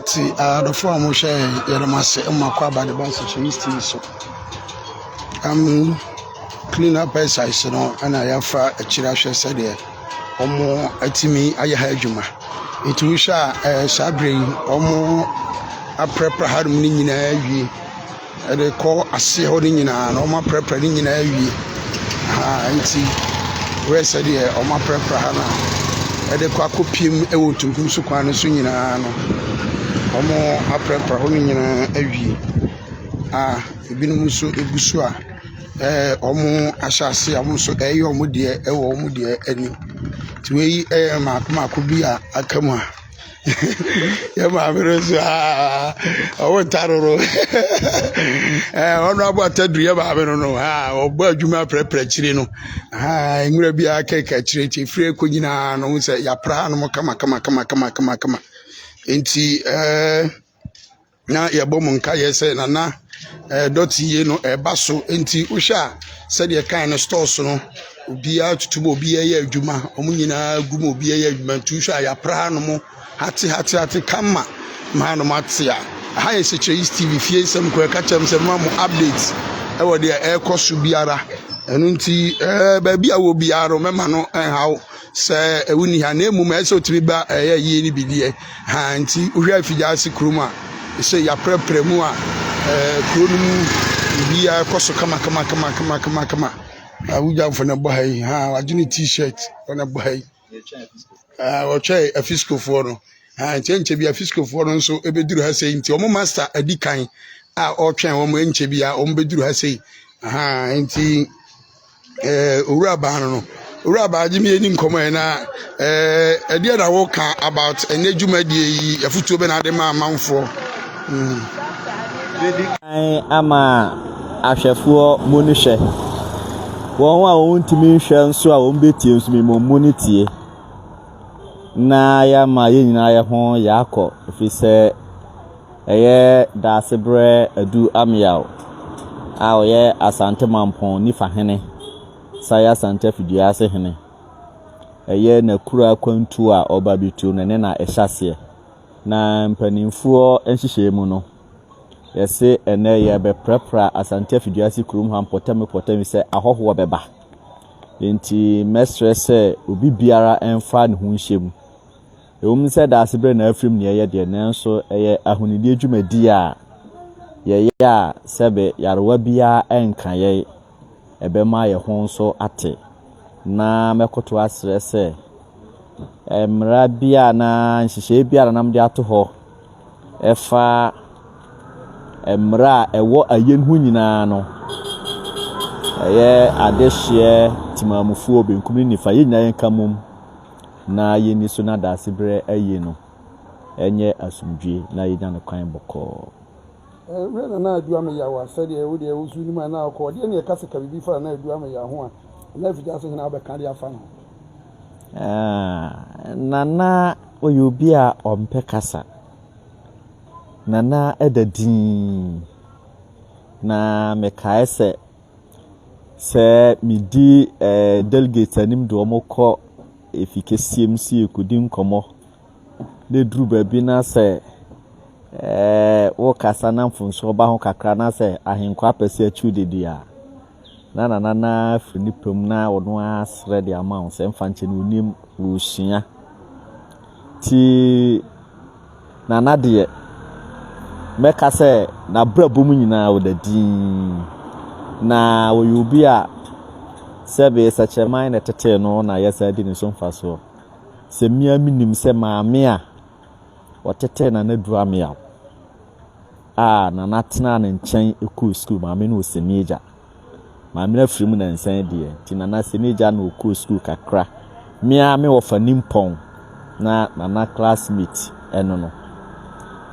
See, the form share Yaramase Makwaba the Bank Socialist. So clean up as I said, and I have a chirasha said there. Omo atimi ayahajuma. It will share Sabri, Omo a prepper had meaning in a year. They call a sea holding in an Oma preparing in a year. And see, where said here, Oma prepper Hana. At the Quakopim, a wood to Gusukwan swinging an Omo a prepper holding in a year. Binuso Busua. Omo ashasi amuso eyo mudie ewo mudie eni tuwe ma kubia akamwa ya ma bereso owo taroro ono abo atadu ya ba beno no obo adwuma prepare chire no nwura bia keka chire ti fire ko nyina no se ya pra no kama enti na ya bom nka yese na Dote ye no baso enti usha said ye kind of stores no obia tutubo obia ye adwuma omu nyina gumo obia ye adwuma tusha ya pra no mo hati kama ma no matia ha ye se TV fie sem ko ka chem sem ma mo updates e wo de e koso biara enu nti ba bia wo biara mema no hawo se ewuni ha na emu ma se otimi ba ye ni bidie ha nti uhwe Effiduase kroma se ya prepare mu a kronumu bia koso kama awuja for na bohai wajini t-shirt na bohai oche afisco for no nche bia afisco for no so ebeduru ha sei nti omo master adikan otwen omo nche bia omo beduru ha sei nti owura ba no owura ba agimi eni nkomo na ede na wo kan about enejuma die afutuo be na ade ma manfo ama ahwefuo munihwe won a won timi hwe nso a won betie nso mi momunitie na ya ma ye nyina ya ho ya akọ efise eye da sebre Adu-Ameyaw a oye Asante mampon ni fahene saya Asante Effiduase hene eye na kura kwantu a obabitu ne na ehyase na mpanimfuo enhyehyɛ mu no yɛse ene ye be prepra Asante Effiduase kurum ha potem se ahoho beba enti mestre se obi biara emfa ne ho nhyem ewum se da asebre na afrim ne ye de nanso eye ahunidi adwumadi a ye ya sebe yarewa bia enka ye ebema ye ho nso ate na mekoto asre se emra bia na nhyehyɛ bia na mde ato ho efa emra ewo ayen hu nyina no eye adehye timamufuo benkum ni nifa ye nyina yenka mum na yeni so na da asebre aye no enye asumdwe na ye nya no kwan boko we na Adu-Ameyaw asade e wo de wusu ni ma na akọ de ne kase ka bibi fa na Adu-Ameyaw ho a na Effiduase hina abeka de afa no nana oyobi a ompe kasa nana edadin na mekae se midi delegate anim do omokọ efikesiem si ekudi nkomo de duru ba bi na se wo kasa na mfunso ba ho kakra na se ahenkwa pese achudedi a na finipem na ono asre de amount se mfanche no nim ruhia ti nana de meka se na brabum nyina wodadin na woyobi a sebe sacheman na tete no na yesa di ne so mfaso se mia minim se maame a wotete na Adu-Ameyaw na natena ne nchen eku school maame no osemeja maame na firi mu na nsan de ti na semeja na oku school kakra mia me wofa nimpon na nana classmate eno no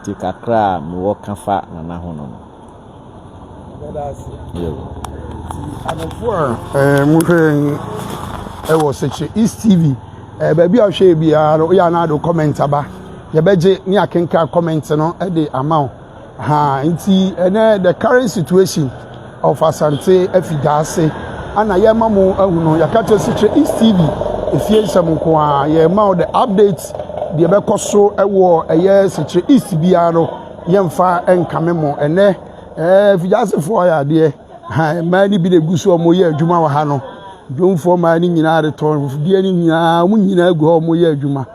ti kakra me wo kafa nana ho no anofo muhwe ewo seche East TV baby a hwe bia ya na do comment aba ye beje ni akenka comment no e de amount nti the current situation of Asante Effiduase ana ye mamu ahuno yakata seche East TV efie nsɛm nko a yɛ ma the updates deɛ bɛkɔ so ɛwɔ ɛyɛ Sekyere East biara no yɛmfa nkame mo ɛnɛ Effiduasefoɔ yɛ adeɛ mmaa ni bi de gu so ɔmo yɛ adwuma wɔ ha no dwomfoɔ mmaa ni nyinaa de tɔn fidie ni nyinaa ɔmo nyinaa gu hɔ ɔmo yɛ adwuma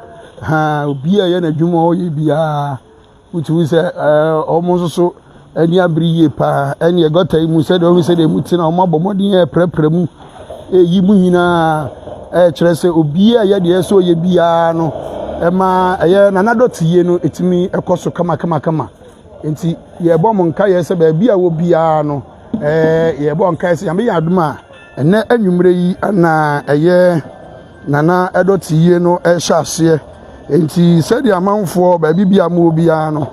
obi a yɛ n'adwuma ɔyɛ biara wotu sɛ ɔmo nso so ani abiri yie paa ɛne ɛgɔta yi mu sɛdeɛ ɔmo sɛdeɛ mu tena ɔmo abɔ mmɔden yɛ prɛprɛ mu eyi mu nyinaa kyerɛ sɛ obi a yɛ deɛ sɛ ɔyɛ biara no ɛma ɛyɛ nana Dote yie no etimi ɛkɔ so kama nti yɛbɔ mo nka yɛ sɛ baabi a wɔ biara no yɛbɔ nka yɛ sɛ yɛn adom a ɛnɛ anwummerɛ yi ana ɛyɛ nana Dote yie no ɛhyɛ aseɛ nti sɛdeɛ amanfoɔ baabi bi a mo wɔ biara no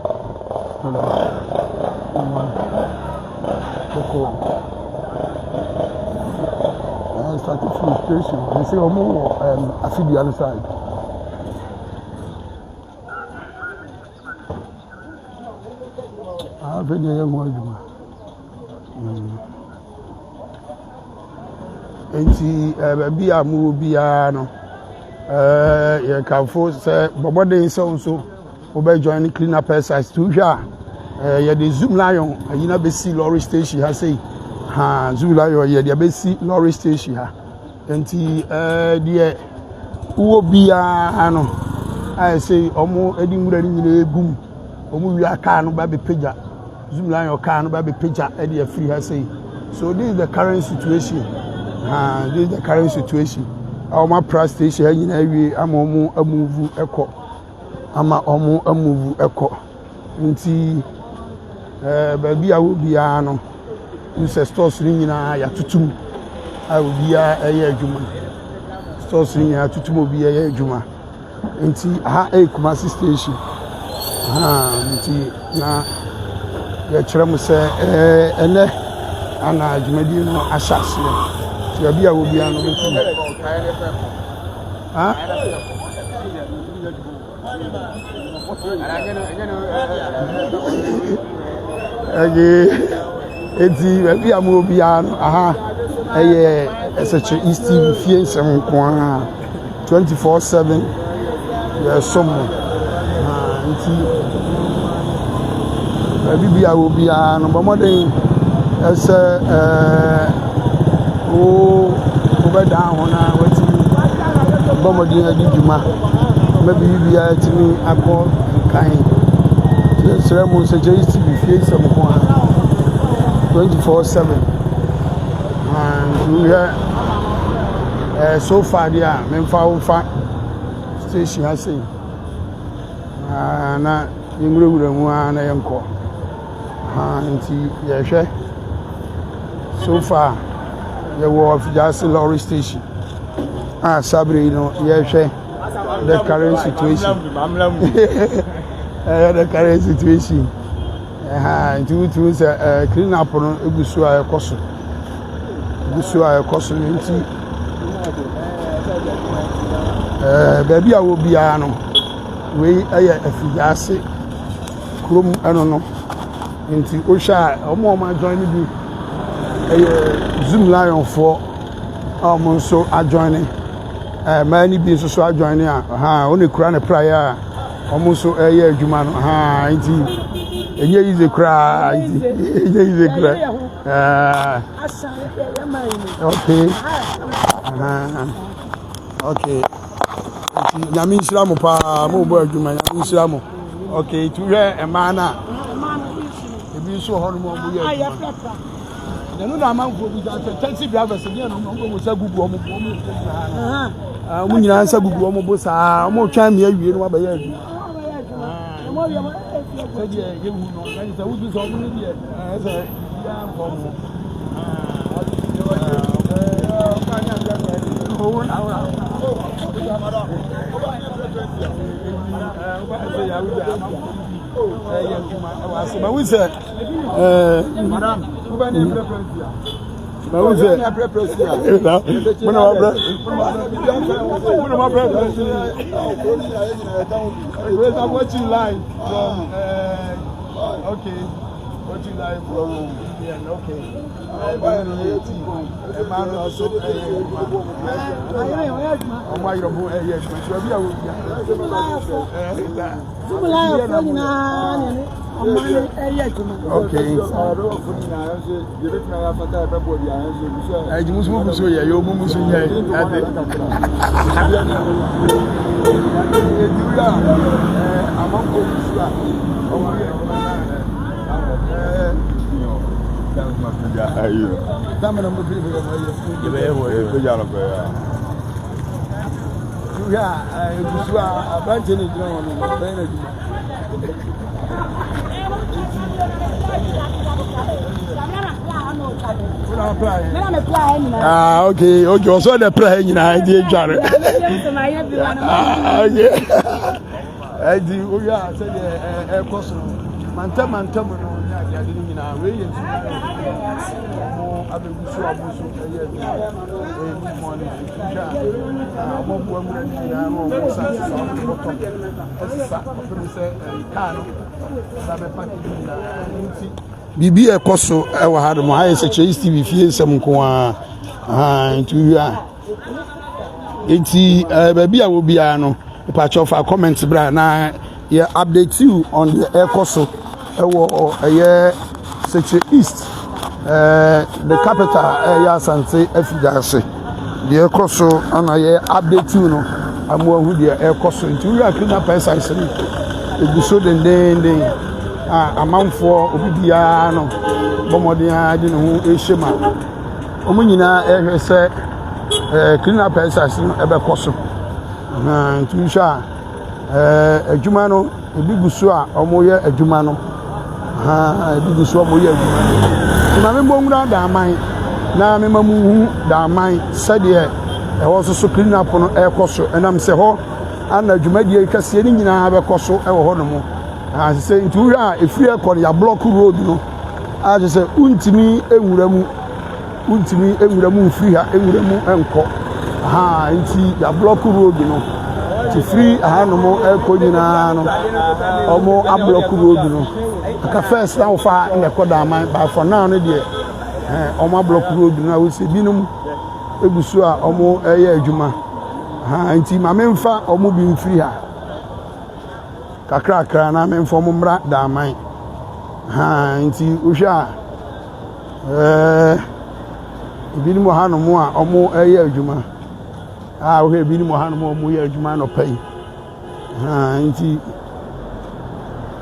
started frustration. They say, "Oh, more Effiduase side." I've been here more. Enti baby amu biara no ye kanfo say bobode so obe join clean up exercise to hwa ye the Zoom lion ayina be see lorry station ha say Zoom lion ye the be see lorry station ha enti de wo biara no I say omo edi nwura ni nyina egum omo wi aka no ba be pagya Zoom lion car no ba be pagya e de free ha say so this is the current situation. This is the current situation. Our press station nyina wie ama omo amuvu ekọ ama omo amuvu ekọ nti baabi a wo bia no nse stores ni nyina ya tutum a wo bia eye adwuma stores ni nyina tutum obi eye adwuma nti ha Kumasi station nti na ya kyerɛ mo sɛ ene ana adwumadi no ahyase ya bia wo bia no betu eti bia mo bia no eye Sekyere East fie nsɛm nko a 24/7 ya som nti bia wo bia no bomoden ɛsɛ o be down na wati bomodin adi djuma maybe bia timi akọ kan sere mo Sekyere East fie nsɛm nko a 24/7 and we are so far there memfa station ha say na yimurewura mu na yenko nti yehwe so far you were just lorry station Sabre no yehwe the current situation the current situation nti say clean up no egusu a ekoso nti baabi a wo bia no we eye Effiduase krom eno no nti o hwa omo ma join bi Zoom lion for nso adjoin many bi nso adjoin oni kura ne prayer omo nso eye adwuma no nti enye yize kura okay nyame nhyira mo pa mo bo adwuma nyame nhyira mo okay tu hwe emana ebi nso ho no mo yɛ no na manfo bi da taxi drivers ni no mo sa gugu omo nyina sa gugu omo bo sa omo twa me awie no ba yɛ adu sɛ ye wu no na sɛ wudu so omo ni die sɛ ya fo mo but we say madam but we say watching live from okay Watching live from India, okay. Man also my okay. Okay. Also the play in idea, Jared. I do. We are said a person. Manta. Bibi ekoso e wa hado mo ha se TV fie nsem ko ntu ya enti baby a wo bia no pa cho fa comment bra na ye update you on the ekoso e wo ye Section East the capital ya Asante Effiduase the ekoso ana ye update you no amu hu the ekoso ntu ya kina pesa isini eguso den amanfo obibia no bomodin ade no ho ehema omunyina ehwe se clean up exercise no ebekoso ntu sha adwuma no ebiguso a omoye adwuma no ebiguso omoye adwuma ma membo ngura da aman na memamu da aman sede ewo so clean up no ekoso enam se ho ana adwuma die kase ni nyina bekoso ewo ho no mo say ntu a efiri ekor ya block road no a say untimi enwuramu free ha enwuramu enko nti ya block road no ti free no mo ekọ nyina no omo a block road no aka first na ofa na ekoda man by for now no de omo block road no we say binum egusu a omo eye adwuma nti ma memfa omo bi free ha kakra na me inform mra da man nti uhwa ebini mo hanu mo a omo eye adwuma ohwe ebini mo hanu mo omo ye adwuma no pai nti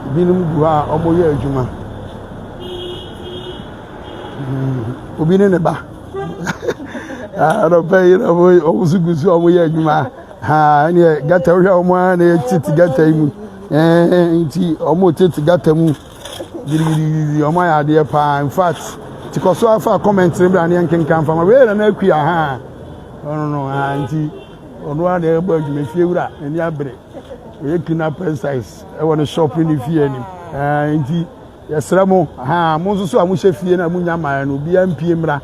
ebini mo du a omo ye adwuma obini ne ba no pai no omo sugusu omo ye adwuma ne gata uhwa omo na titi gata imu nti omo tete gata mu girigiri omo ya de pa in fact tikoso afa comment ni bra ne nkenkan fa ma we na akua no nti ono a de gba adwuma fie wura eni abre e kina precise e wona shop ni fie ni nti yesra mo mo so a mo hye fie na mo nya man no bia mpie mra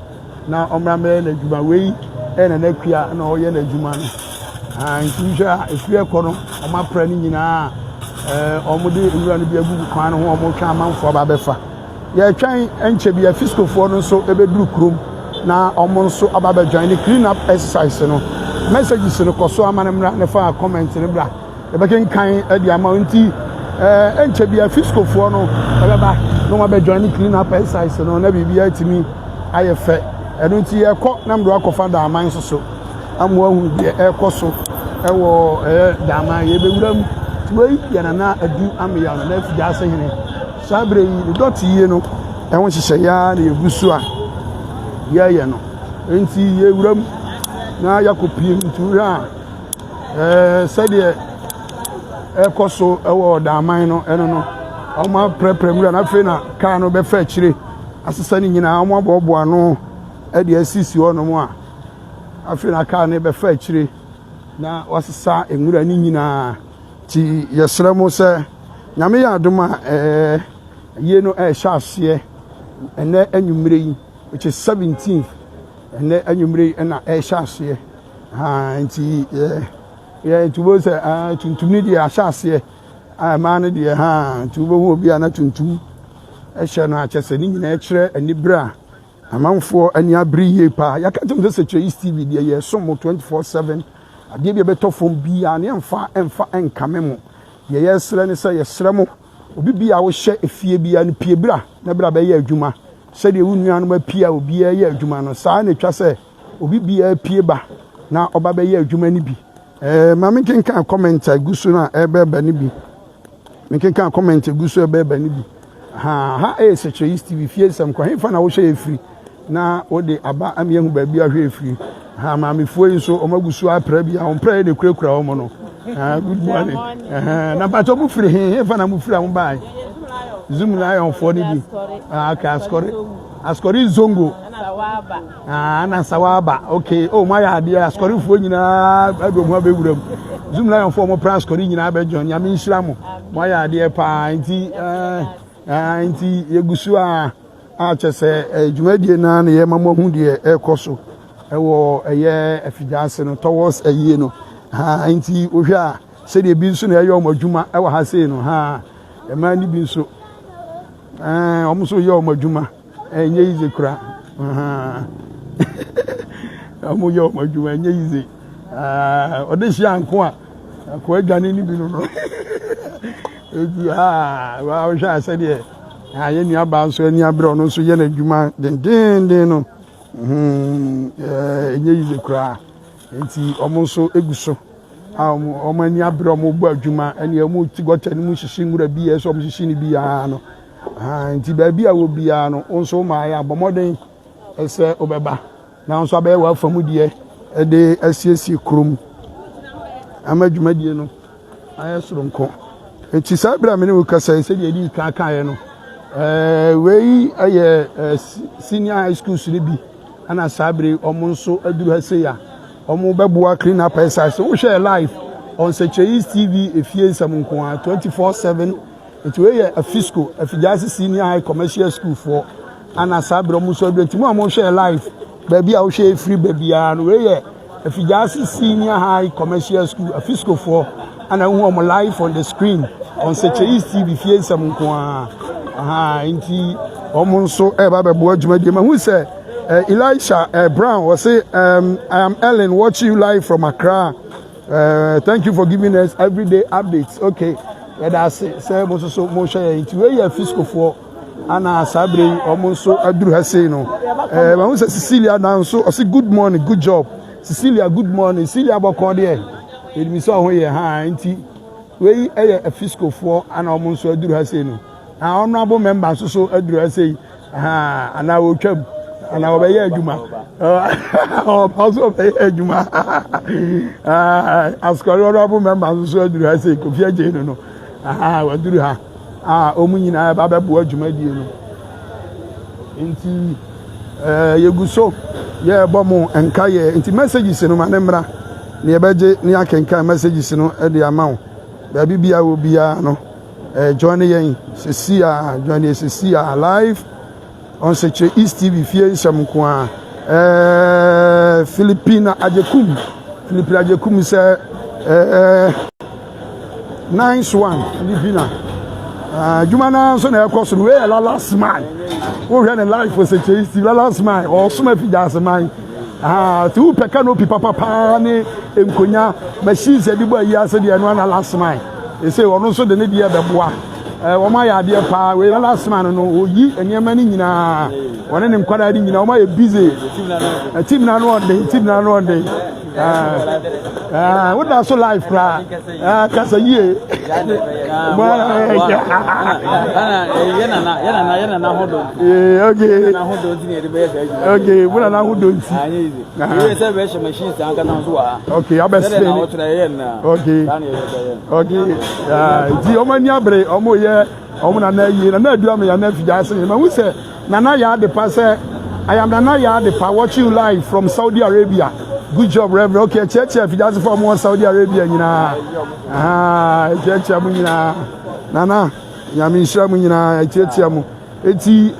na omra me na adwuma we na akua na o ye na adwuma no nti sha efie kono o ma pra ni nyina omude nwura no bia gugu kwan no ho omo twa amanfo ba befa ye twan enche bia fiscal fo no so ebeduru krom na omo nso aba ba join the clean up exercise no messages no koso amanemra ne fa comment ne bra e be kan adi ama nti enche bia fiscal fo no eba no ma be join the clean up exercise no na bibia timi ayefe eno nti ye ko na mdo akofa da aman so amwo hu bia ekoso ewo da aman ye be wuram wey yana na Adu-Ameyaw na Effiduase hene sabre yi Dote yi no ehwo hihye ya na egusu a ye no enti ye wuram na yakopiem ntura sede ekoso ewo da aman no eno no oma prepare na fe na car no be fa kire asesa ni nyina oma bobo ano e de asisi ho no mo a afe na car no be fa kire na wasesa enwura ni nyina ti yesra mo se nyame ya adoma ye no sha ase ene anwumre yi which is 17th ene anwumre na sha ase nti ye tubo se tuntum ni dia sha ase ma no dia tubo ho bia na tuntum ɛhyɛ no akyɛsɛ ne nyinaa kyerɛ anibra amanfoɔ ani abere yie paa yɛka kyɛm sɛ Chase TV deɛ yɛ som 24/7 adeɛ bi bɛtɔ fam bia ne ɛmfa ɛnkame mo deɛ yɛsrɛ ne sɛ yɛsrɛ mo obi bia wohyɛ efie bia ne pie bra na bra bɛyɛ adwuma sɛdeɛ wo nuanom apia obi yɛ adwuma no saa na etwa sɛ obi bia pie ba na ɔba bɛyɛ adwuma ne bi ma me kenkan comment aguso na ɛbɛba ne bi me kenkan comment aguso ɛbɛba ne bi ha sɛ Chase TV fie sɛm kwa hefa na wo hyɛ efiri na wo de aba ame hu ba bi ahwe efiri ha ma me fuo yi so o maguso apra bi a on pra de kurakura wo mo no good morning na ba to mu firi hefa na mu firi am bai zoom na yon fo ni bi ka askori zongo na sawaba okay oh my ade askori fuo nyina ado mu abewuram zoom na yon fo mo pra askori nyina ba jon ya me nhira mo my ade pa nti yegusu a kyese dwumadie na ne ye mamo hu de ekoso ewo eye Effiduase no towards ayie no nti ohwe a se de bi nso na ye omadwuma ewo ha sei no ema ni bi nso omo so ye omadwuma enye yize kura omo ye omadwuma enye yize odehia anko a ko adwane ni bi no wa o sha se de ye ni aba nso ani abre ono nso ye na adwuma den no enye yize kura nti omo nso eguso omo ani abre omo bu adwuma ani omo ti gota ni mu hyishi ngura bi ye so omo hyishi ni bi ya no nti ba bi a wo bi ya no nso ma ya abomoden ese obeba na nso abaye wa famu de de asiesie krom amadwuma die no aye soronko enti sabra me ne wo kasa se de di kan ye no wei aye senior high school suri bi ana sabre omo nso aduru ha se ya omo beboa clean up exercise wo share live on Chase TV efie nsam nko 24/7 it we Effiduase senior high commercial school for ana sabre omo nso aduru ntimo omo share live baby a wo share free baby a no we Effiduase senior high commercial school Fisco for ana hu omo live on the screen on Chase TV fie nsam nko nti omo nso eba beboa dwumadie ma hu se Elisha Brown was say I am Ellen watching you live from Accra. Thank you for giving us everyday updates. Okay, that's say mo so mo share into we Fisco for ana sabre almost so aduru ha say no. Ma hu say Cecilia now so say good morning, good job. Cecilia good morning. Cecilia boko there. E mi so ho ye nti we Fisco for ana almost so aduru ha say no. Honorable member so aduru ha say ana wo twam and I obey Juma. Also obey Juma. As honorable members, so do I say, Kofia Jane, no. What do her? Omunina, Baba Juma, you into Yaguso, Bomo, and Kaye, into messages in Manembra, near Baje, near Kenka messages in the amount. Baby, I will be no. Johnny Cecilia live. On Chase TV fie samkwa Filipina Ajekum say nice one Filipina Jumana so na ekoso we last man wo hwe na life for Chase TV last man or so Effiduase man tu peka no papa ne enkonya machines e dibo ayi ase de no na last man e say ono so de ne de beboa woma ya de pa we last man no oyi eniema ni nyina wona ne nkwada di nyina woma ye busy team na no on dey what that so life cry kasa yie yana na hodo okay na hodo ti ne de be okay buna na hodo ti you say be machines an kana so okay abese okay di o mani abre o mo ye o mo na yi na adu am ya na Effiduase ma hu say nana ya de pa say I am Nana ya de pa watching you live from Saudi Arabia. Good job, Reverend. Okay, church Effiduase for more Saudi Arabia nyina church amu nyina nana ya mi nhira mu nyina church amu eti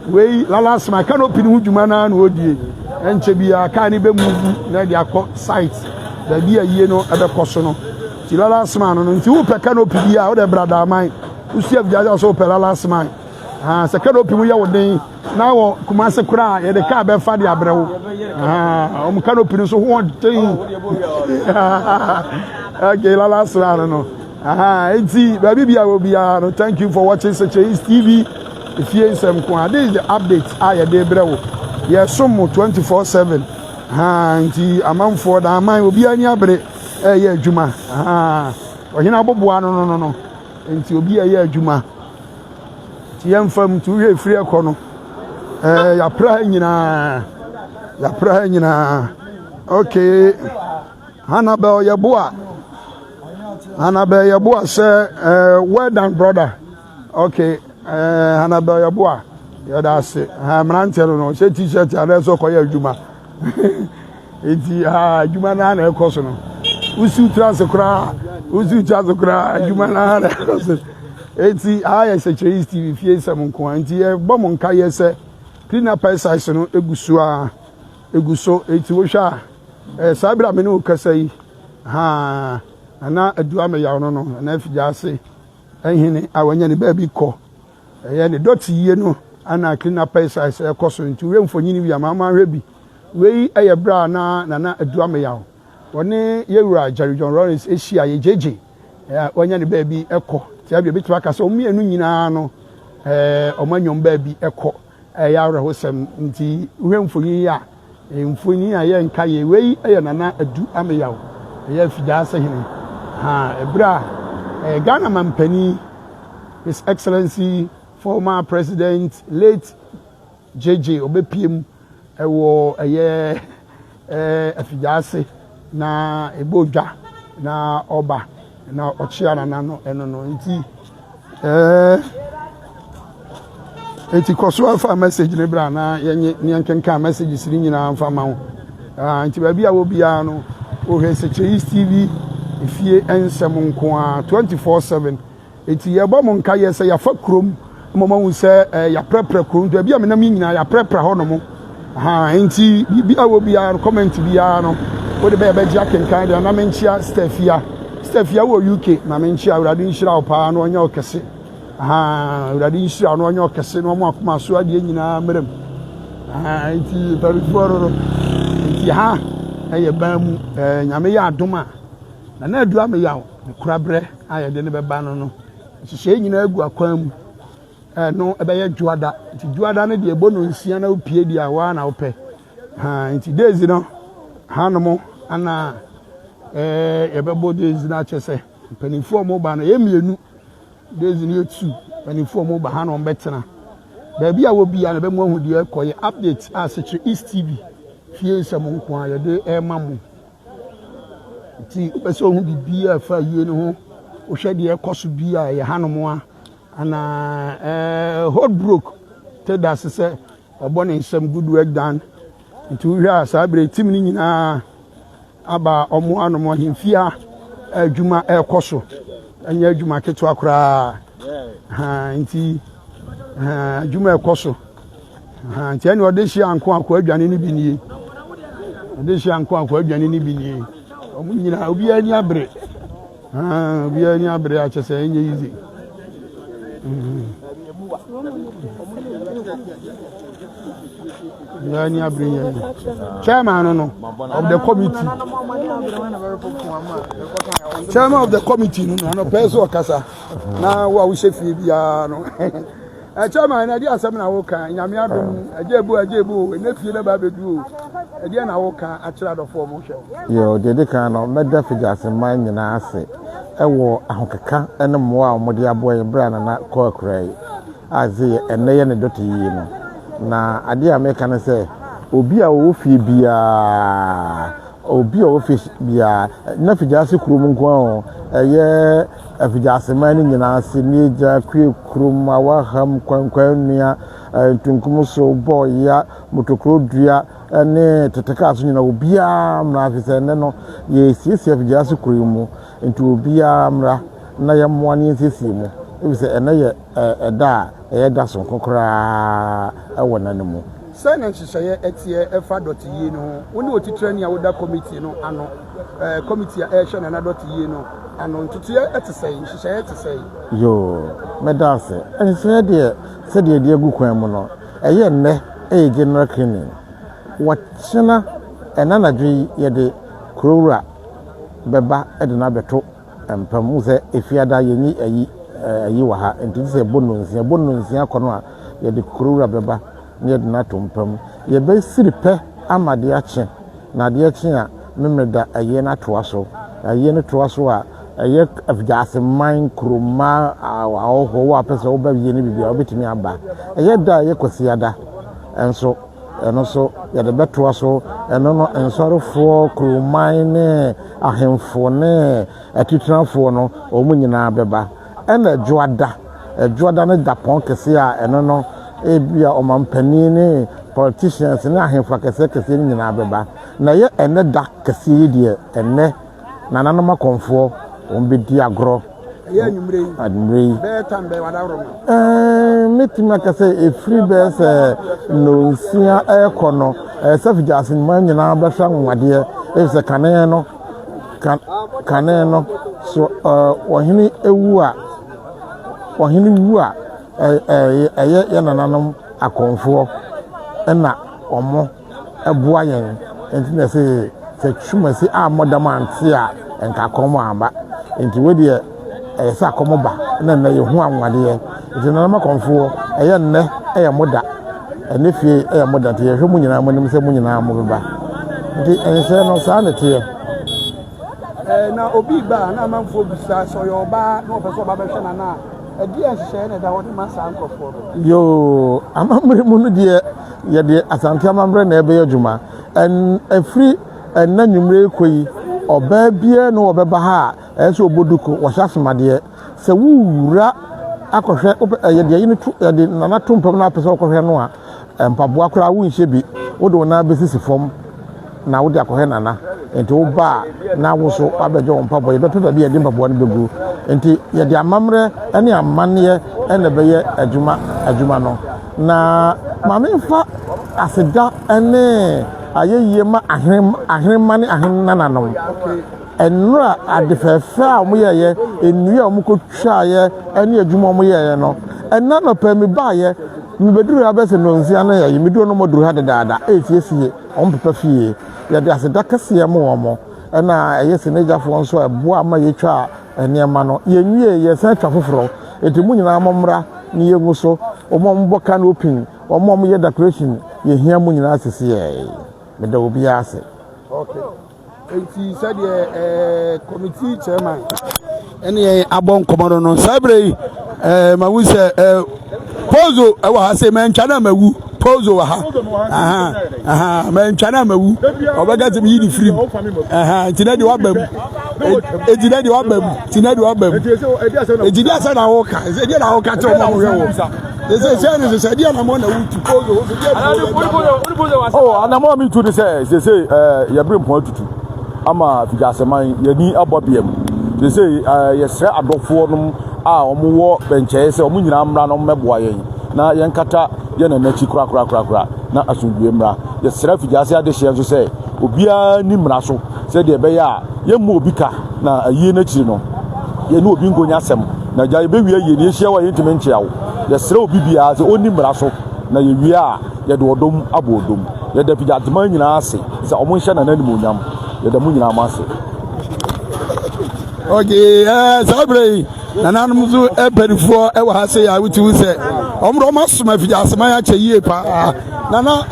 we last my canopy hu dwuma na na odie enche bia ka ni be move na dia ko site da bia yie no ebe koso no ti last man no nti wo pe canopy bia wo de brada man usi Effiduase so pe last man canopy mu ya woden na wo Kumase kura ye de ka be fa de abrewo canopy no so ho den okay la last round no enti baby bia wo bia no thank you for watching Secheis TV if you some kwa this is the update ye de brewo ye som 24/7 enti amanfo da aman obi ani abre ye adwuma ohina aboboa no enti obi ye adwuma ti yemfam tu hwe free ekono ya pra nyina okay Annabelle Yeboa say well done brother okay Annabelle Yeboa ya da se mrantelo no say t-shirt ya so koye adwuma enti adwuma na ekoso no usu transkra adwuma na ekoso enti Secheis TV fie sam nko enti e bom nka ye se cleaner precise no eguso enti wo hwa sabira me no kasa yi na Adu-Ameyaw no na Effiduase ehine awanya ne ba bi kɔ ye ne Dote yie no ana cleaner precise e kɔso enti we mfonyini wi ama hwe bi we eye bra na Adu-Ameyaw woni yewura Jerry John Lawrence ehia ye jeje wanya ne ba bi ekɔ tiabe bi twa kasa omienu nyina no omanyom ba bi ekɔ ya awrehosem nti we mfonyi a ye nka ye we eye nana Adu-Ameyaw ye Effiduase hene ebra Ghana mampani His Excellency former President late JJ obepiem ewo eye Effiduase na ebodwa na oba na ochia na no eno no nti eti koso afa message ne bra na yenye nkenka message siri nyina amfa ma ho nti ba bia wo bia no o hwe Secheis TV ifie ensem nko a 24/7 eti ye bom nka ye se ya fa krom mama hu se ya prepare krom to bia me na mi nyina ya prepare ho no mo nti bia wo bia comment bia no wo de be gya kenkan de na menchia Stefia wo UK na menchia urade nhira opa no onya okese urade nhira no onya okese no mo akoma so ade nyina merem nti periforo nti eye bamu nyame ya adoma na Adu-Ameyaw kurabre ayede ne beba no hye nyina agu akwan mu no ebe ye juada nti juada ne de ebo no nsia na opie di awa na ope nti days no hanomo ana yebebo days na chese panifo mo ba no ye mienu days ni etu panifo mo ba hanom betena ba bia wo bia na be mo hu de ekoye update Secheis TV fie nsem nko ayede emamu ti pese ohun bibia fa yie no ho o hwe de ekoso bia ye hanom a ana hot broke teda se obone nsem good work done nti hwa sabre tim ni nyina aba omo anomo himfia adwuma ekoso anya adwuma keto akora nti adwuma ekoso nti ani odehia anko akwa adwane ni bi nie odehia anko akwa adwane ni bi nie omo nyina obi ani abre a chese enye easy yani abre chairman no of the committee chairman of the committee no peso kasa na wa wo shefi bia no chairman na dia asem na wo kan nyame adom ajebu enefie na ba bedu o dia na wo kan akira do fo mo hwe yo de kan no meda Effiduase man nyina ase ewo ahokeka ene mo a mo de aboye bra na ko akrai azi ene ye ne Dote yi no na ade America ne se obi a wo fie bia na Effiduase kurom nko a eye Effiduase man nyina ase ni ja kwe kurom awaham kwankwan nua tunkum so boy ya motokro dua ne teteka so nyina obi a mra afise ne no ye siesie Effiduase kurom nti obi a mra na ye moane siesie mu ebise ene ye eda da so kokora ewona mu sɛ na nhyehyɛ etie efa Dote yi no woni otitire ni a woda committee no ano committee a ɛhwɛ na Dote yi no ano ntutu ete sei hyehyɛ ete sei yo medase and said the gu kwan mu no eye nne general cleaning wachina enanadwe ye de kurowura beba edena beto empam se efiada yenyi ayi wa ha enti se bononsia kono a ye de kurowura beba ne edena to mpam ye be siripe amade ache na de ache a memeda aye na toa so aye ne toa so a aye Effiduase man kroma awo wa pese wo ba ye ne bibia obetimi aba aye da ye kwasiada enso eno so ya de betoa so eno no ensorofo kroma ne ahemfo ne atitrafo no omu nyina beba ena juada ne da pon kese a eno no ebia omampani ne politicians ne ahemfo kese nyina beba na ye ene da kese die ene nananom akonfo ombedi agro ye anyumrei be tambe wadawro metima kase efri be se no nsia ekono Effiduase man nyina ba hwa nwade e se kane no so ohini ewu a ye nananom akonfo na omo eboa yen enti na se twumasi a modamante a enka komo aba enti we de sa komo ba na ye hu anwade enti na ma konfo eye nne eye moda ene fie eye moda te ye hwe munyina monim se munyina mo ba enti ense no sa na te na obi ba na amanfo bisa so yo ba na opeso ba behwe na edi enhye na da wodi masa ankofo yo amamre mu no de ye de Asante amamre na ebe yadwuma en afri na nwumre koyi oba bia no obeba ha eso oboduko wohyasomade se wuwura akohwe ye de yine tu ye de nana tompam na apese okohwe no a mpaboa kora wo nhye bi wodo na besisi fom na wode akohwe nana enti wo ba na wo so abejo mpaboa ye bepe bia de mpaboa no begu enti ye de amamre ene amanne ene beye adwuma no na mamemfa aseda ene ayeye ma ahrenma ne ahennananom enura adefefa a mo yeye enua a mo kotwa ye ene adwuma mo yeye no enna no pa mi ba ye mi beduru abese no nsia na ye mi do no moduru ha dedaada etiesie on pepa fie ye de aseda kase mo mo na eye senejafo nso ebo ama ye twa enema no ye nwie ye san twa foforo enti mu nyina amomra ni ye nguso omo mboka no pin omo ye decoration ye hia mu nyina asese ye me da obi ase okay enti said committee chairman ene abon komoro no sabre ma wi se pozo e wa se men chana mawu pozo wa ha men chana mawu obega te yi di free tina di wabam ejina di wabam tina di wabam ejina sa na wo ka ejina na wo ka te o mo we wo se dia na mo na wutu pozo anamo mi tu de say ya brim pon tutu ama Effiduase man yani abobiam de say ye sre adofo no a omo wo benche se omo nyina mra no meboa yen na yen kata ye na nachi kura na asundue mra ye sre Effiduase ade hye so say obia ni mra so se de be ya ye mo obika na ayi na chi no ye ni obi ngonya asem na ja ye be wie ye ni hye wa ye ntime nche awo ye sre obi bia se oni mra so na ye wie a ye de odom abodom ye de Effiduase man nyina ase se omo hye na nanim onyam ye de mu nyina amase okay sabre nana muzu eperifo e wa hase ya wuti se omro masoma Effiduase man ya che yie pa nana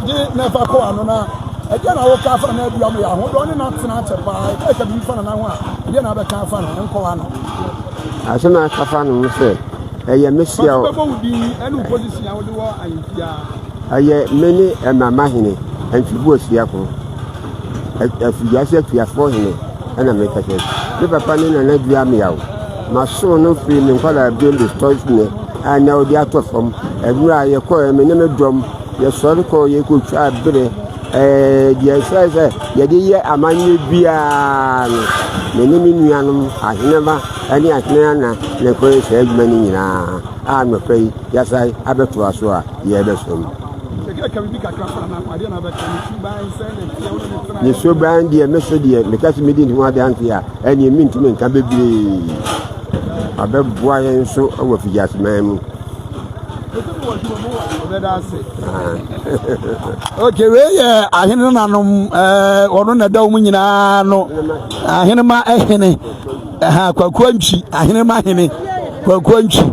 je na fa ko anu na e je na wo ka fa na aduam ya ho do ne na tena che pa e ka bi fa na ho a je na be ka fa na nko wa no asema ka fa no se eye mesia o bebo di enu position a wo de wo ayifia eye meni mama hene Effiduase ya ko Effiduase afiafo hene ana me kete de papa ni na Adu-Ameyaw ma so no free me kwala build the stores ne anya odi atofom ewura ye ko me ne medom ye sori ko ye ko twa bere ye say ye de ye amanye bia no me ni nuanom ahenema ani ahena na ne ko se adwuma ni nyina a no pay ya sai abeto aso a ye be som ne so ban de me so de me ka se me di ho ade anke a ene mi ntumi nka bebre abeboa yen so wo Effiduase man mu okay we ahene nanom ono na da mu nyina no ahene ma ehene kwakwanchi ahene ma ahene kwakwanchi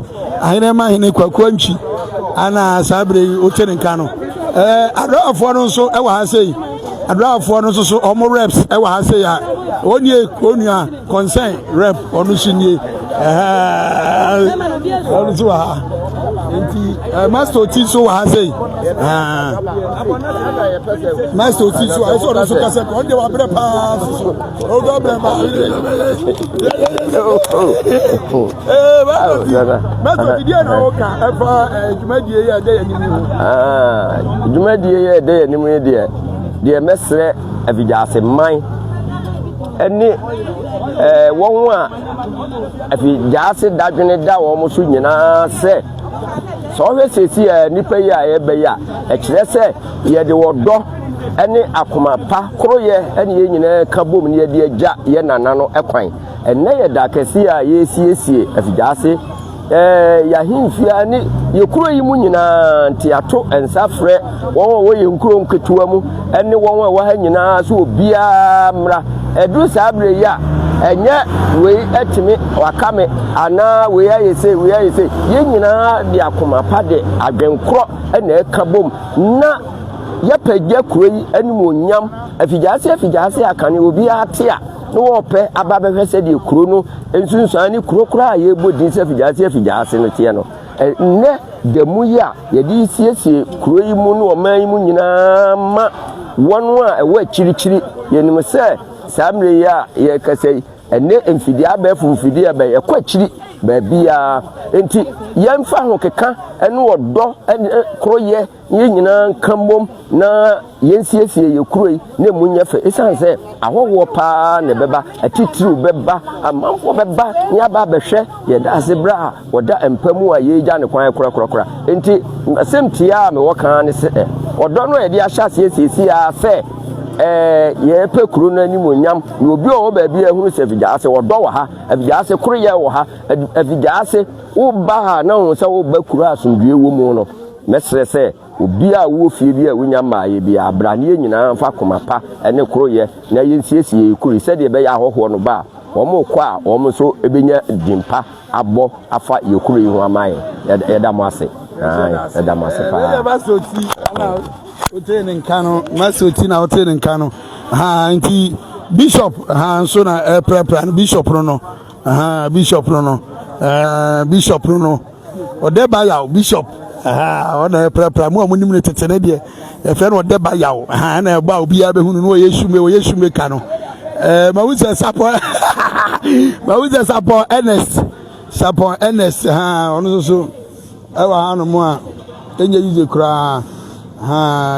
ahene ma ahene kwakwanchi ana sabre otere nka no adoafo no so e wa ha sei adoafo no so omo reps e wa ha sei a onye onua concern rep onu sunie onu so ha enti master ti so wa ha sei master ti so so no so kase on de wa bre pa so o go bre pa master di dia na o ka e fa jumadie ya de yanimu jumadie ya de yanimu de mesre Effiduase man eni won a Effiduase dadwene da wo mo so nyina se so hwe sesi nipa yi a ye be ya e kire se ye de wodo eni akoma pa kroye eni ye nyina ka bom ne ye de agya ye nana no ekwan enne ye da kesi a ye siesie Effiduase ya himfia ni ye kuro yi mu nyina ntiato ensafre won wo ye nkuro nketua mu ene won wa ha nyina so obia mra edu sabre ya enye we etimi wakame ana we ayese ye nyina de akoma pa de adwenkro ene eka bom na ye pagya kuro yi anim onyam Effiduase akane obi atia no wope ababehwe se de kuro no ensunsuan ni kuro kura ye bodin se Effiduase no tie no ne de mu ya ye di siesie kuro yi mu no oman yi mu nyina ma wonu a ewa chirichiri ye nim se samre ya ye kasei ene emfidi abefu mfidi abe ye kwa chiri ba bia enti yemfa ho keka ene odo kuro ye nyina nkambom na yensiesie ye kuro yi ne munyefe esanse ahowo pa ne beba atitiri beba amanfo beba nya ba behwe ye da asebra woda empamu a ye gya ne kwan kora enti asemtia me wokan ne se odo no ye dia hyase siesie a fe ye pe kuro na anim onyam na obi o ba bia hunu se Effiduase wodo wa ha Effiduase kuro ye wo ha Effiduase wo ba ha na hu se wo ba kuro asomdue wo mu no mesre se obi a wo fie bi a wonya maaye bi abrane nyina fa komapa ene kuro ye na yensiesie kuro se de be ya hoho no ba omo kwa omo so ebenya dimpa abo afa ye kuro yi ho amaye yeda mo ase yeda mo ase pa Otene nkano masoti na otene nkano nti bishop so na prepare bishop no bishop no odeba ya bishop ona prepare mu amunim ne tetene de e fe no odeba ya na e ba obi ya be hunu no yesume kano mawuze sapo Ernest ono so e wa hanu mu a enye yize kura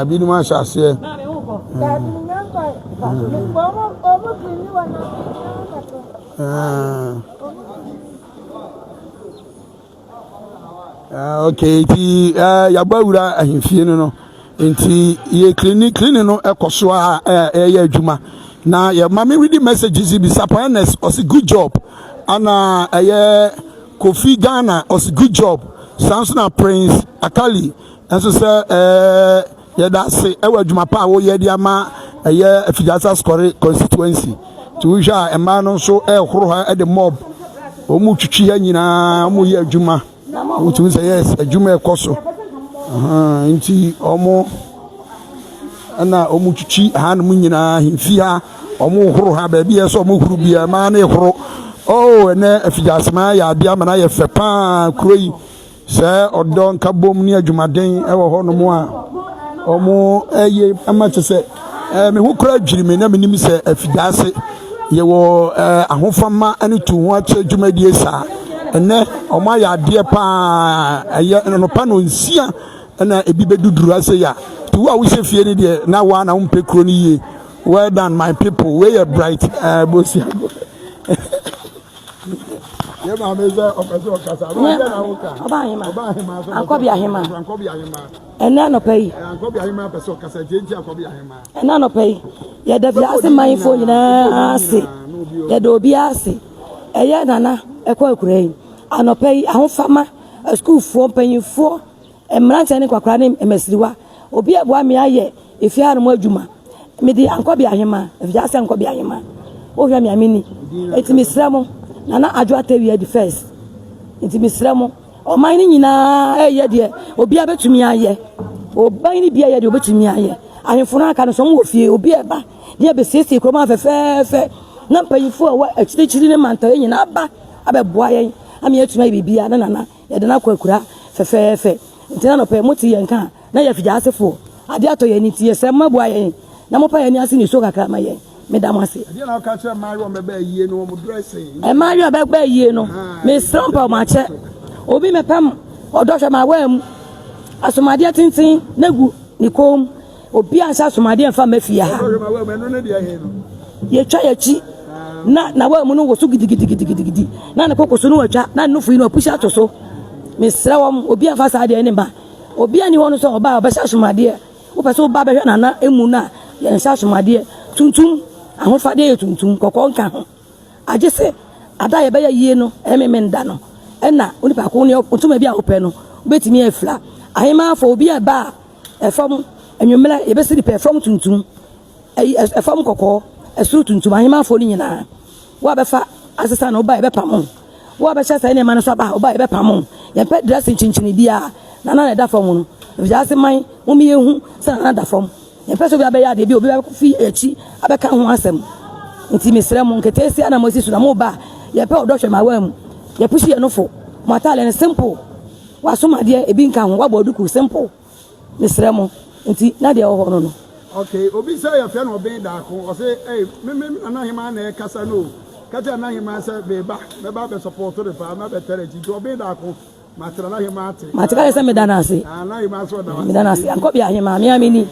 binu ma shase okay ti ya bawura ahimfie no nti ye clinic no ekoso a ye adwuma na ye mama read messages bi sapones os good job ana ye Kofi Ghana os good job Samson Prince Akali enso se ye da se ewa adwuma pa wo ye dia ma ye Effiduase score constituency ti wo hwa ema no so horo ha de mob o mu twitwi ya nyina mo ye adwuma wo ti say yes adwuma ekoso nti omo ana o mu twitwi ha no nyina himfi ha o mu horo ha ba bia so mo huru bia ma na horo ene Effiduase ma ya bia ma na ye fe pa kuroi se odon kabom ni adwumaden ewo ho no mo a omo eye amache se me hu kura dwiri me na menim se Effiduase ye wo ahofama ani tu ho ache adwumadie sa ene omo ya de pa eye no pa no nsia na ebi beduduru ase ya tu a wo se fie ni de na wa na umpe kuro ni ye well done my people we are bright bosia Ye ma me say opeso kasa. Ba ye na wo ka. Oba hima. Oba hima so. Ankobi ahima. Ankobi ahima. Ena no pay. Ankobi ahima peso kasa jenji ankobi ahima. Ena no pay. Ye da bia ase man fo nyina ase. Ye do obi ase. Eye nana ekwa akura yi. Anopai ahofama school fo panyinfo emranche ne kwakra ne emesiriwa. Obi eboa me aye efiare mo adwuma. Me di ankobi ahima. Efijase ankobi ahima. O hwa me amini. Etimi sramo nana adwo atawi di first. Etimi sramo o man ni nyina eye de obi abetumi aye. Oban ni bia ye de obetumi aye. Ahemfo na aka no so mo ofie obi eba de besiesie kroma fefefe na mpanyinfo a wa akirichiri ne manta nyina aba abeboa yen ami atuma bibia na nana ye de na kwakura fefefe ntina no pe moti yen kan na ye fija asefo ade ato ye ni tie se maboa yen na mo pa ye ni ase ni so kakra ma yen me da mo ase ade na ka che mario mebe yie no mo dressing mario be yie no me strampa ma che obi me pam odo hwe ma wa mu asomade tintin nagu ni kom obi ansa asomade mfa mafia ha ye twa ye chi na wa mu no wo so gidigidi na ne kokoso no watwa na no fuyi no push atoso me sra wam obi afa sa de ne ba obi ani wono so oba obesha somade wo pese oba behwe na na emu na ye nsa somade tuntum ahofa de ye tuntum kokko nka ho age se ada ye be yie no ememenda no na oni pa ko ne otuma bi a opɛ no betimi afla ahema fa obi aba efom enwumela ye be siri perform tuntum efom kokko esuru tuntum ahema fa oni nyina wa be fa asesa na oba ye be pam wa be sha ne ma no so ba oba ye be pam ye pe dressing chinchini bia na na da fam no vijase man mo mi ehu sa na da fam ye pe so bi abeya de bi obi be fi echi abeka ho asem nti mesrɛ mo nketesi ana mo sisu na mo ba ye pe odo hwe ma wa mu ye pushi ye no fo mo atale ne simple wa so ma de ebi nka ho wa boduku simple mesrɛ mo nti na de ho no no okay obi say ye fe no ben da ko o say me anahima na e kasa no kata anahima say be ba be support the farmer be tere ti to ben da ko matra anahima ate matra say me dana ase anahima so da me dana ase ankobi ahima me amini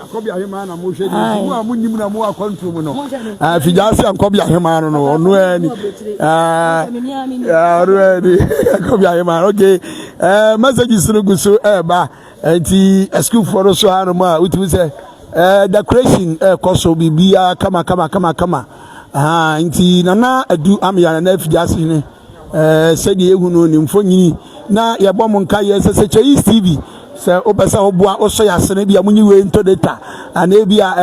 akobi ahema na mo hwe ni mo amunim na mo akonto mu no Effiduase akobi ahema no no ono ani already akobi ahema okay messages no guso ba anti school for so hanu ma utu say decoration koso bibia kama anti nana Adu-Ameyaw na Effiduase ni said ehu no ni mfonyini na yebom nka ye sese TV se obesa oboa oso yasene bia munyi we into data ana bia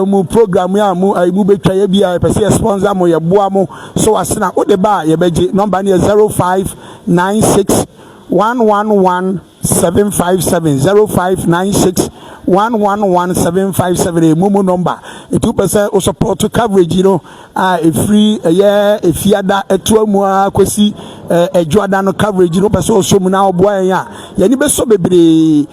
mu program ya mu betwa ya bia pese sponsor mo ye boa mo so asena o de ba ye beje number ni 0596 111 757 0596 111 mumu number e 2% o support to coverage you know free efiada etuamu akosi ejuada no coverage you know person o so mu na oboa ya ni be so bebre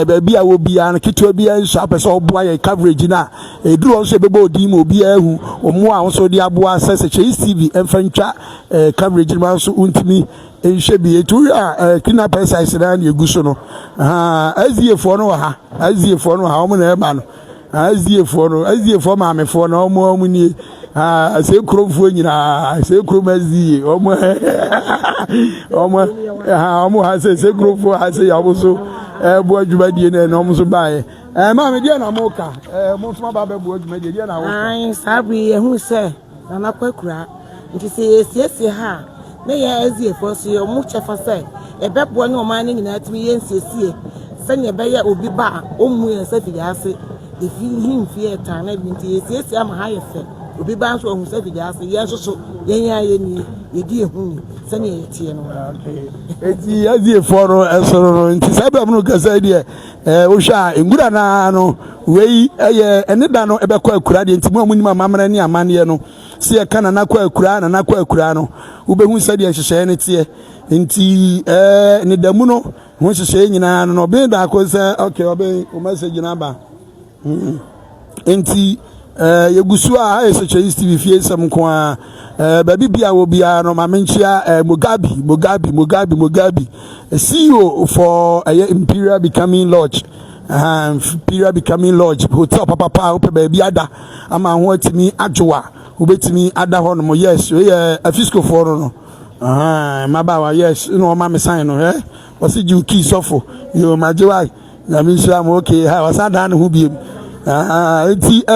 ba bia wo bia na kitu bia nso person oboa ya coverage na eduro nso bebo odi mo bia hu omo a nso di aboa sese TV emfantwa coverage ma so untimi enhwebi etu kina pesa isira na eguso no aziefo no ha omo na eba no aziefo maamefo no omo ni se kromfo nyina se kromazie omo ha se kromfo ha se yabuso bo adwumadie na omo so bae maame dia na moka mo so ba bo adwumadie dia na wo ai sabi ehu se na nakwakura nti se siesie ha na ya aziefo so yo mu chefa se ebebo ne oman ne nyina atimi yensiesie sanya beya obi ba omu ya Effiduase efi himfi eta na binti yesiesie ama ha yefe obi ba nso ohu Effiduase yenso yenya ni yedi ehu sanya yetie no eti aziefo no esoro no nti sabe am no kasa die wo hwa engura na no wei eye ene da no ebekọ akura de nti mo amunima mamra ni amane no si e kana na kwa akura no ubehu sade nhyehyɛ ne tie nti ne damu no ho nhyehyɛ nyina no be da ko sɛ okay obe o message na ba nti yegusu a SHS TV fie sam ko a baby bia wo bia no ma menchia Mugabi CEO for Imperial Becoming Lodge Imperial Becoming Lodge hotel papa ope baby ada ama ho atimi adwoa ubetimi ada ho no yes we afisco for no mabawa yes no ma me sign no was it you key sofo you majiwa na me sure am okay ha wasada no hu biem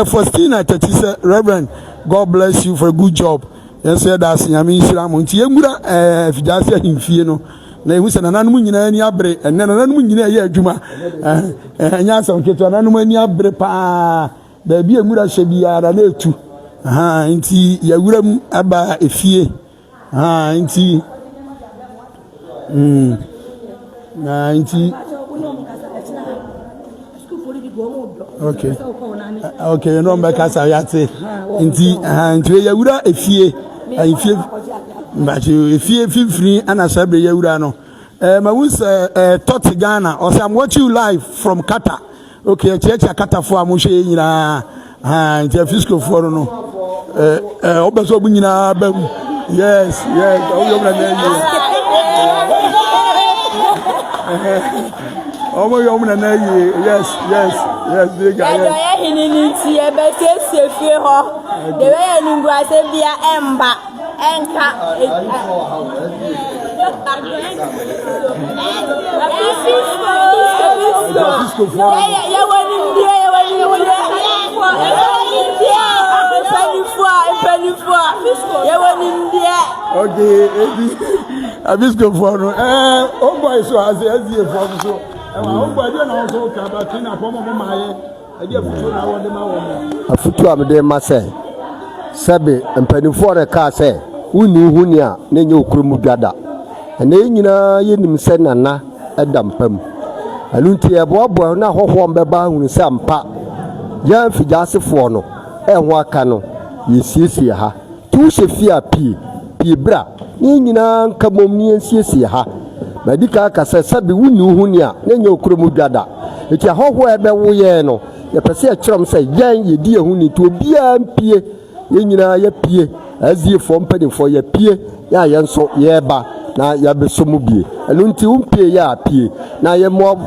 Faustina Tati say Reverend God bless you for a good job yes that's na me sure am nti emura Effiduase ahimfie no na ehu se nananum nyina ani abre nananum nyina ye adwuma anya asam keto nananum ani abre pa ba bi emura hye biara na etu nti yawuram aba efie nti nti okay no mbeka sa yate nti yawura efie efie fifiri ana sabre yawura no ma wus tot Ghana or I'm watching you live from Qatar okay checha Qatar for amushe nyina nti fiscal for no obeso bu nyina ba yes oyo na omo yo mna na yes big guy ya hinini ti e be se fie ho de we enungu ase bia emba enka okay abisco for no oh boy so as the for so oh boy dey na so ka ba tin na pomo maye e dey futu na wo de ma wo afutu amde ma se sabe mpanifo re ka se wuni huni a na nye okromu dwada na nyina yenim se nana edampam alunti e boabo na hoho mbeba hunu se ampa ya Effiduase fo no ho aka no yesiesie ha tu se fia pie bra ni nyina nkamom ni ensiesie ha madika aka se sabe wuni huni a na nye okromu dwada eti hoho ebe wo ye no ye pese e kyerem se yan ye di ehuni to bia mpie ye nyina ya pie azie fo mpanifo ya pie ya yenso ye ba na ya besomu bie enu nti umpie ya pie na ye mo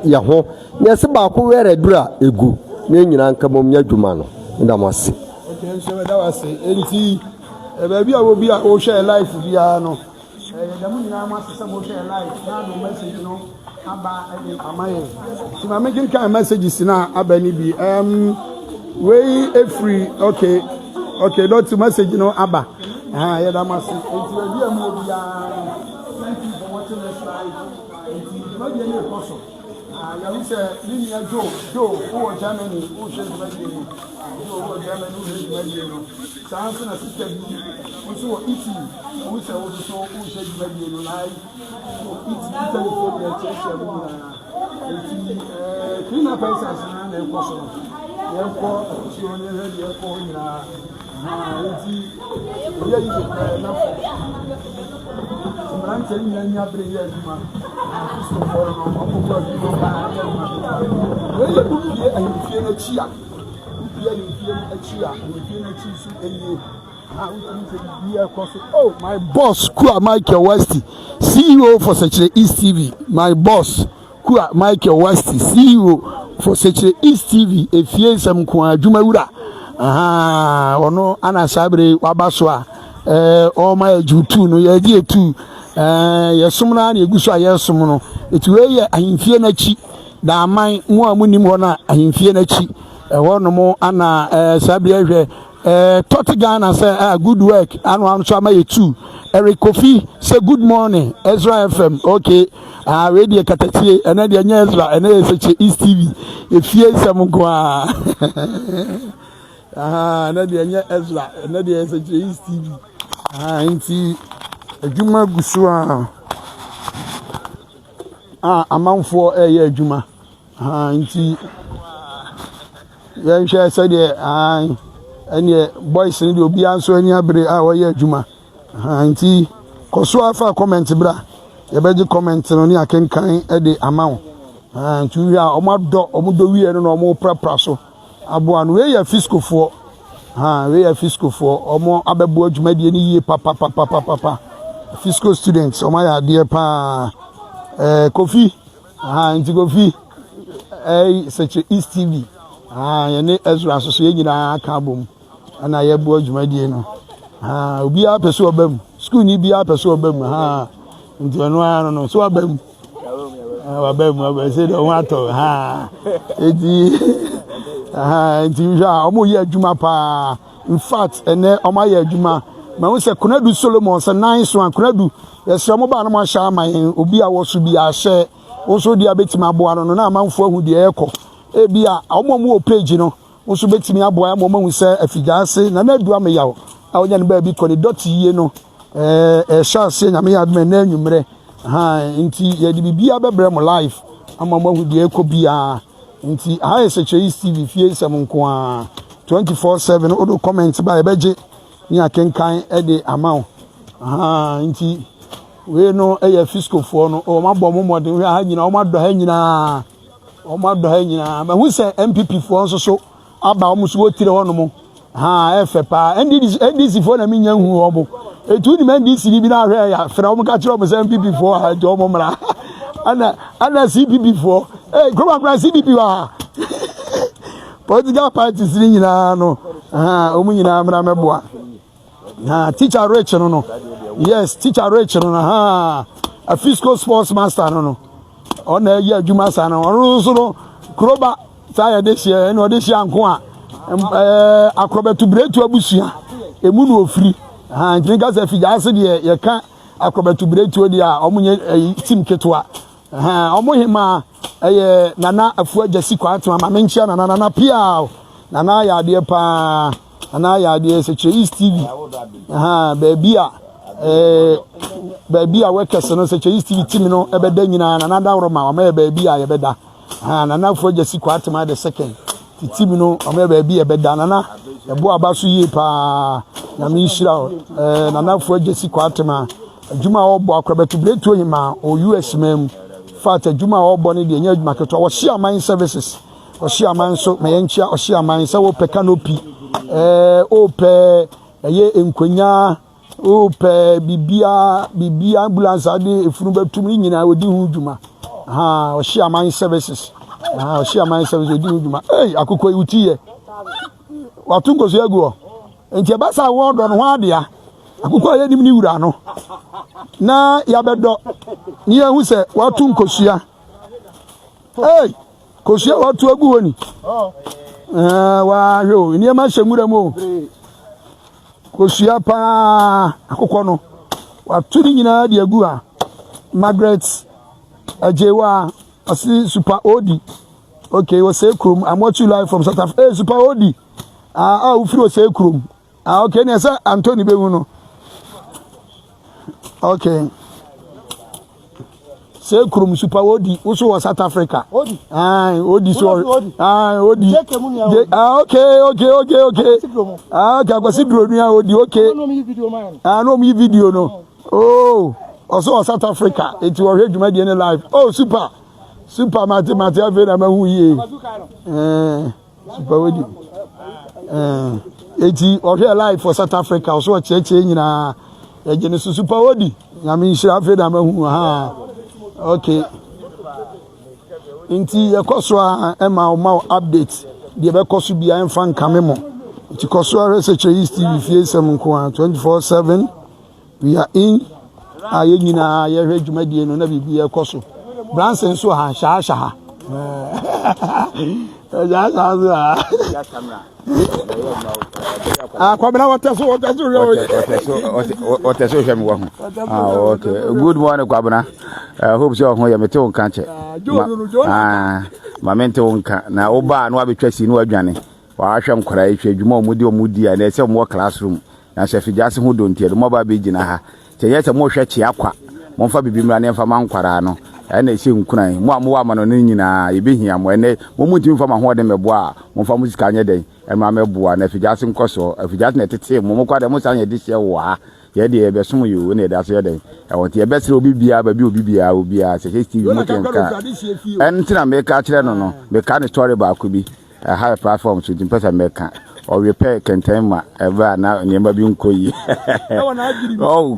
ya ho ne se ba ko were dura egu ne nyina nkamom nya dwuma no ndamase okay so that was enti ba bia wo bia o share life bia no da mu nyina ma se mo share life na no message no aba amaye si ma making kind messages na aba ni bi we free okay don't message no aba yeah that must thank you for watching this live maybe any person you say linear Joe who Germany who says Joe who Germany who says no chance na system also Italy who say also who says no live so Italy telephone the church clean up prices na person yeko tion yeko na enti oya yi na brante ni nya bre ya duma so for no akoko bi no ba we ye dupie ahimfie na chia su eye oh my boss Kua Michael Westy CEO for Secretary East TV my boss Kua Michael Westy CEO for Secretary East TV efie sam ko adwuma wura ono ana sabre wabaso a o my jutu no ye die tu yesum na na eguso a yesum no etuwe ye ahimfie na chi da aman mu amunim ho na ahimfie na chi wono mo ana sabre ehwe Tot Ghana say good work anu so amaye tu Eric Kofi say good morning Ezra FM okay radio katatie ena de nya Ezra ena Secretary East TV efie sam ko na de nya Ezra ena de Secretary East TV nti adwuma gusu amanfo eye adwuma nti ya hwe say de any boys ni obi anso ani abre wo ye adwuma nti koso afa comment bra ye beji comment no ni akenkan e de amawo nti wi a omodo wi no omo prapra so abo anu we ya fiscal for we ya fiscal for omo abebo adwuma de ni yie papa fiscal students omo ya de pa Kofi nti Kofi Secretary East TV ye ne Ezra so ye nyina aka bom ana ye bo adwumadie no obi a pese obam school ni bi a pese obam nti eno ano no so obam wabam say do want to edi nti ja omo ye adwuma pa in fact ene omo ye adwuma ma wo se Konadu Solomon se 9 so Konadu yes omo ba no ma sha man obi a wo so bi a hye wo so dia betima abo ano no na amanfo ahu dia ekọ ebia omo mo page no wo so betimi abo ya mo mahu se Effiduase na Adu-Ameyaw a wonya ne ba bi ko ne Dote yie no sha se nyame ya adme na anwumre nti ye di bibia bebre mo live ama mo ahu dia ekọ bia nti SHE TV fie sem nko a 24/7 odo comment ba ebeje ni akenkan de amaw nti we no eye fiscal for no o ma bọ mo modern ha nyina o ma do ha nyina ma hu se MPP for so aba o muso wotire ho no mo efe pa NDC for na minya hu o bo etu ni NDC ni bi na hwe ya fra o mo ka kire o mo se MPP for ha jo mo mra ana CPP for groma CPP wa political parties ni nyina no o mu nyina mra meboa teacher Rich no yes teacher Rich no a fiscal sports master no ona ye adwuma sa no so no kroba taya this year no this year nko a akrobetu bretu abusua emu no ofri nti ga se Effiduase de ye ka akrobetu bretu de a omunye team ketwa omuhima nana afu agasi kwatema ma menchia nana pia nana ya de pa ana ya de SHE TV baby a workers no SHE TV team no ebeda nyina na nada woro ma o ma baby a yebeda na fo jesi kwatema the second team no o ma baby ebeda na ebo abaso yi pa na mi hira na fo jesi kwatema adwuma obo akrobetu bretu nyima o US mem fat adwuma obo ne de nya adwuma keto wo share mine services o share mine so me yenchia o share mine se wo pe canopy ope eye enkonya ope bibia ambulance ade efunu batum nyina odi hu dwuma o share mine services o share mine services odi hu dwuma akukọ utiye watungo so egu enti abasa wodo no ho adea akukọ ye nim ni wura no na ya bedo ni ehu se watunko sua kosia watu egu woni wa yo ni ma hemura mo kosia pa akukọ no watu ni nyina de egu a Margaret ajewa asi super odi okay we say krum I'm watching live from South Africa super odi ufiri we say krum okay na say Anthony bewu no okay say krum super odi also was South Africa odi odi so odi okay akwasi bro nu odi okay no mi video man no mi video no also South Africa it was adwuma de live super mathematics ave na mahu ye super odi eti o live for South Africa also cheche nyina ejene super odi na mi hira ave na mahu okay inti yakoso ema update de be koso bia emfa nkame mo inti koso SHE TV fie sem nko 24/7 we are in aye nyina ye hwe dwumadie no na bibia yakoso branson so ha sha ha ya camera kwabena wateso hwem wo okay good morning kwabena hope so ho ya mete wonka che ma mente wonka na oba no abetwasi no adwane wa ahwem kora ehwe adwuma omudi a na ese mo classroom na Effiduase ho dontie mo ba be gina ha che yete mo hwe chi akwa mo fa bibimra na emfa mankwara no na ese nkunan mo amwa ma no nyina yebehia mo ene mo muntimi fa ma ho de mebo a mo fa musika anye den ema mebo na Effiduase nkoso Effiduase na tete mo kwa de mo sanye de hye wa ye de be som yo na da so ye den e wonte ye besere obi bia ba bi obi bia se TV mo tenka entina me ka kire no me ka ne story ba ko bi high platform so dimpesa me ka o repair kentema eba na nyemba bi nkoyi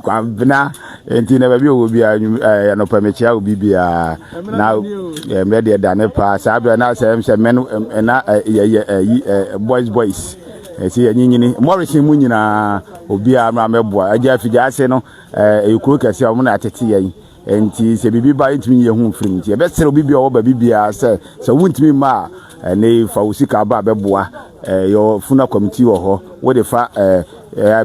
kwabna enti na ba bi obi ya no pamechia obi bia na me de da ne pa sabra na se men na boys esi anyini Morrison mu nyina obi a meboa agya Effiduase no ekuro kase a mo na atete yen enti se bibi ba ntimi ye hu mfiri nti ebesere obi bia wo ba bibia se wuntimi ma ne fa usika ba beboa your funeral committee ho wo de fa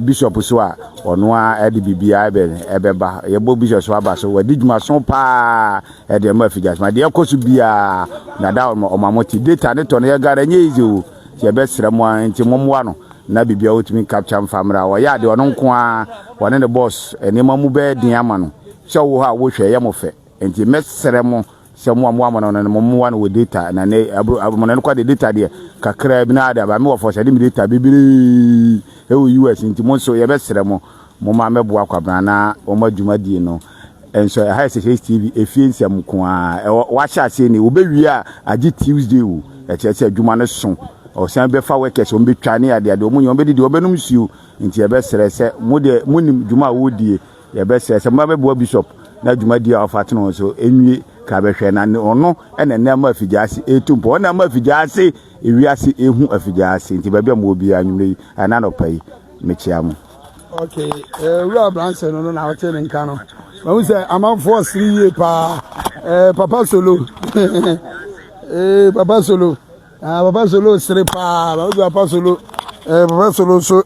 bishop so a ono a de bibia ebeba ye bo bishop so aba so wadi djuma so pa de ma Effiduase ma de ekosu bia na da o mamoti data ne to no ye gara nye izi o ti ebesere mo enti momwa no na bibia otimi capture famra wo ya de ono nko a wone ne boss enema mu be din ama no so wo ha wo hwe ye mo fe enti mesere mo se mo amana no mo wa no data na ne abomana no kwa de data de kakra bi na ada ba me wo for se de data bibiri e wo US enti mo so ye besere mo ma meboa kwabana na o ma djuma die no enso ha se TV efie nsam ko a wa sha se ni wo be wi a agi Tuesday wo e che se djuma no so o san be fa workers o be twane ade o munyo be di o be num siu enti ye besere se mo de munim djuma wo die ye besere se ma meboa bishop na djuma die of atno so enwie ka be hwe na ono ene na ma Effiduase etumpo na ma Effiduase ewiase ehu Effiduase nti ba bia mo obi anwumre ana no pai mechiam. Okay, we are branching no na hotel nka no. When we say am for 3 years pa Papa Solo. Papa Solo. Papa Solo sere pa, Papa Solo. Papa Solo so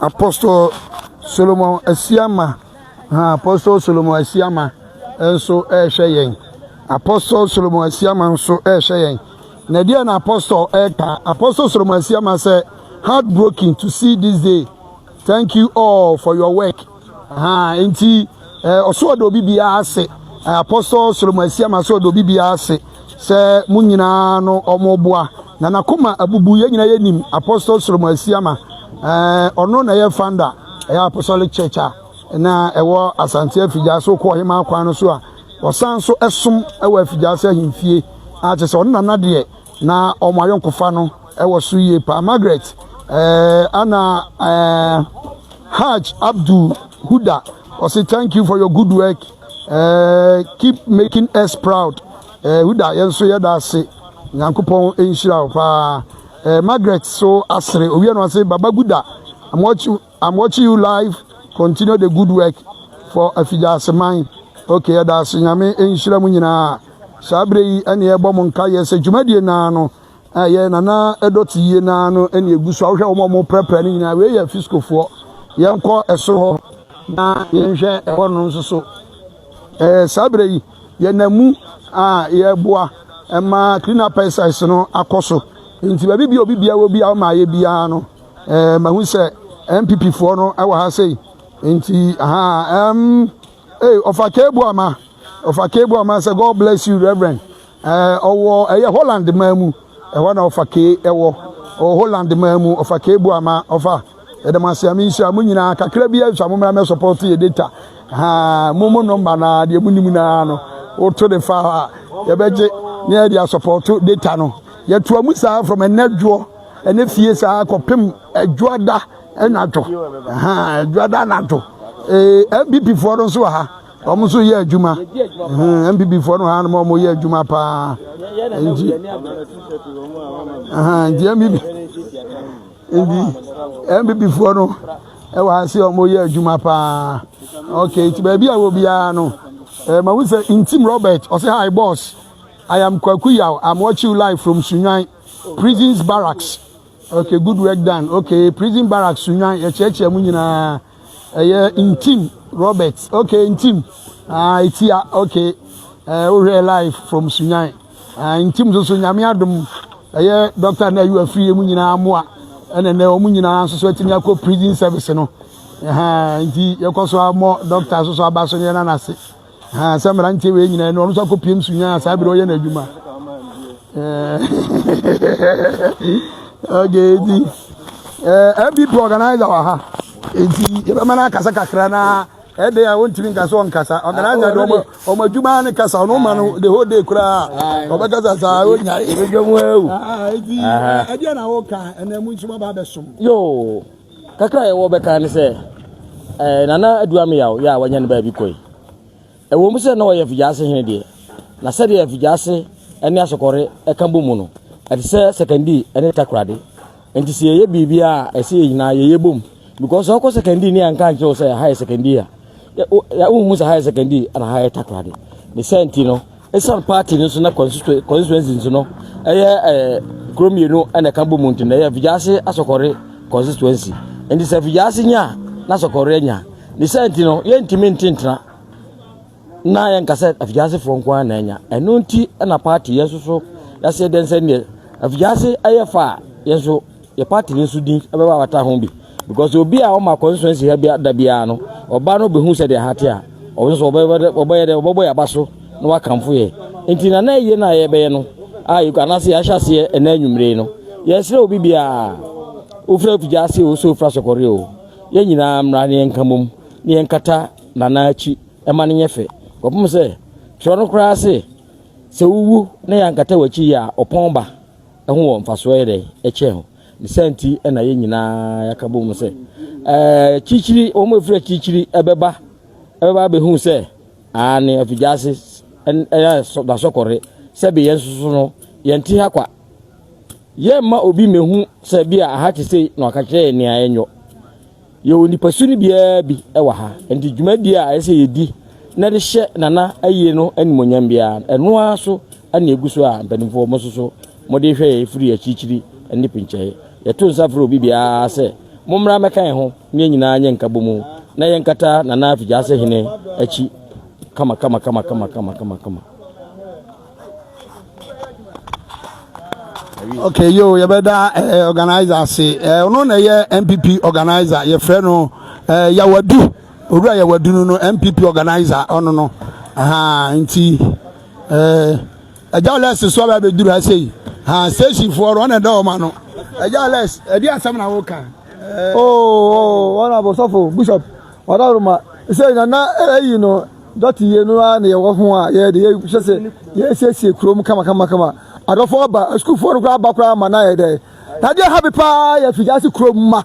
Apostle Solomon Asiama. Apostle Solomon Asiama so hwe Apostle Solomon Asiama so hwe na dia na Apostle Apostle Solomon Asiama say heartbroken to see this day. Thank you all for your work. Enti oso do bibia ase Apostle Solomon Asiama so do bibia ase se munyina no omoboa na nakoma abubu ye nyina yenim Apostle Solomon Asiama ono na ye founder Apostolic Church na ewo Asante Effiduase ko hema kwa no so a osan so esom ewo Effiduase ahimfie a che se ono na de na omayonkofa no ewo so ye pa Margaret ana Haj Abdul Huda I say thank you for your good work. Keep making us proud. Huda yenso yeda se Nyankopon enhira pa Margaret so asre owie no say Baba Guda I'm watching you live. Continue the good work for Effiduase man. Okay, yeda se nyame enhira mu nyina sabre yi ene ebo mo nka ye se dwumadie na no ye nana Dote ye na no ene eguso ahwe wo mo prepare ni nyina we ye fiskofo yenko eso ho na yenhwe eho no nso sabre yi ye namu ye boa ema clean up exercise no akoso nti ba bibia obibia wo bia ma ye bia no mahu se MPP fo no e wa ha sei nti ofake ama say God bless you Reverend owo Holland mamu eho na ofake ewo Holland mamu ofake ama ofa edemasiami nsia munyina kakra bia nsia momra me support ye data momo number na de munim na no oto de fa ye beje ne dia support data no ye to amusa from enadwo ene fie sa kopem adwoada enato adwoada nato MPP for no so ha omo so ye adwuma MPP for no ha no mo ye adwuma pa nji MPP for no e wa se omo ye adwuma pa okay ti ba bia wo bia no ma we say Intim Robert o say hi boss I am Kwakuyaw I'm watching you live from Sunyan Prisons Barracks. Okay, good work done. Okay, Prison Barracks Sunyan ye cheche mu nyina Intim Robert. Okay, Intim it's here. Okay, we live from Sunyan. Intim so nyame adom doctor na you free mu nyina amoa ene na mu nyina so so atinya ko prison service no nti ye ko so amo doctor so abaso ne na nase samra nti we nyina no so ko piem Sunyan sa bi ro ye na adwuma okay di MPP organizer wa ha enti ye be mana kasa kakra na ede ya won timi kasa on kasa organizer do o madwuma ne kasa no ma no the whole day kura o be kasa sa o nya edwom ewu enti ade na wo ka ena mu ntuma ba be som yo kakra ye wo be ka ne se nana Adu-Ameyaw ya wanya ne ba bi koi wo mu se na wo ye Effiduase hene de na se de Effiduase ene asokore e kan bo mu no ade se secondary ene takrade enti se ye bibia ese nyina ye bom because oko secondary ni anka nche say high secondary ya umu sa high secondary and high takrade the senti no esa party no so na constituency no kromi no na kambo muntu na Effiduase asokore constituency enti se Effiduase nya na sokore nya the senti no ye ntimi ntintra na ye nkasa Effiduase fo nkwa na nya eno nti na party ye so ya se den se ne Effiduase ayefa ye so ye party ni so din abeba wata ho bi because obi a o ma constituency ha bia da bia no oba no behu se de hate a o so oboye abaso no wakamfo ye enti na ye na ye be no you can see Ashase and Enumre no. Yes, no bibia. Ufra Effiduase o so fra sokore o. Ye nyina mra ne enkamum, ne enkata nanachi e ma ne yefe. Kopum se, so no kra se wuwu na yankata wachi ya oponba. E ho mfaso ye de e che ho. Ne senti e na ye nyina yakabum se. Chichiri o mo ufra chichiri ebeba be hu se ne Effiduase da sokore sebi yensusu no yenti hakwa ye ma obi mehu se bia aha te sei na akakye ne ayenyo ye oni pasuni bia bi ewa ha enti dwumadi a ese yedi na de hye nana aye no animonyam bia eno aso ana eguso a mpanimfo mo soso mo de hwe efiri achichiri eni pinche ye to nsafro obi bia se momra mekan ho me nyina anye nkabomu na ye nkata nana Effiduase hene achi kama Okay, yo, you better organizer say. No, na ye MPP organizer. Ye friend no, Yawadu. Ura Yawadu no MPP organizer. Oh no. Inti. Ajales so ba be duru say. Station for one and all man no. Ajales, dia asam na wo kan. One about Sofo Bishop. Odaruma. Say na you know, Dote ye no na ye wo ho a ye de ye say krom kama. Adofo ba school for no ba kra ma na ye dey na dey happy pa ya Effiduase kroma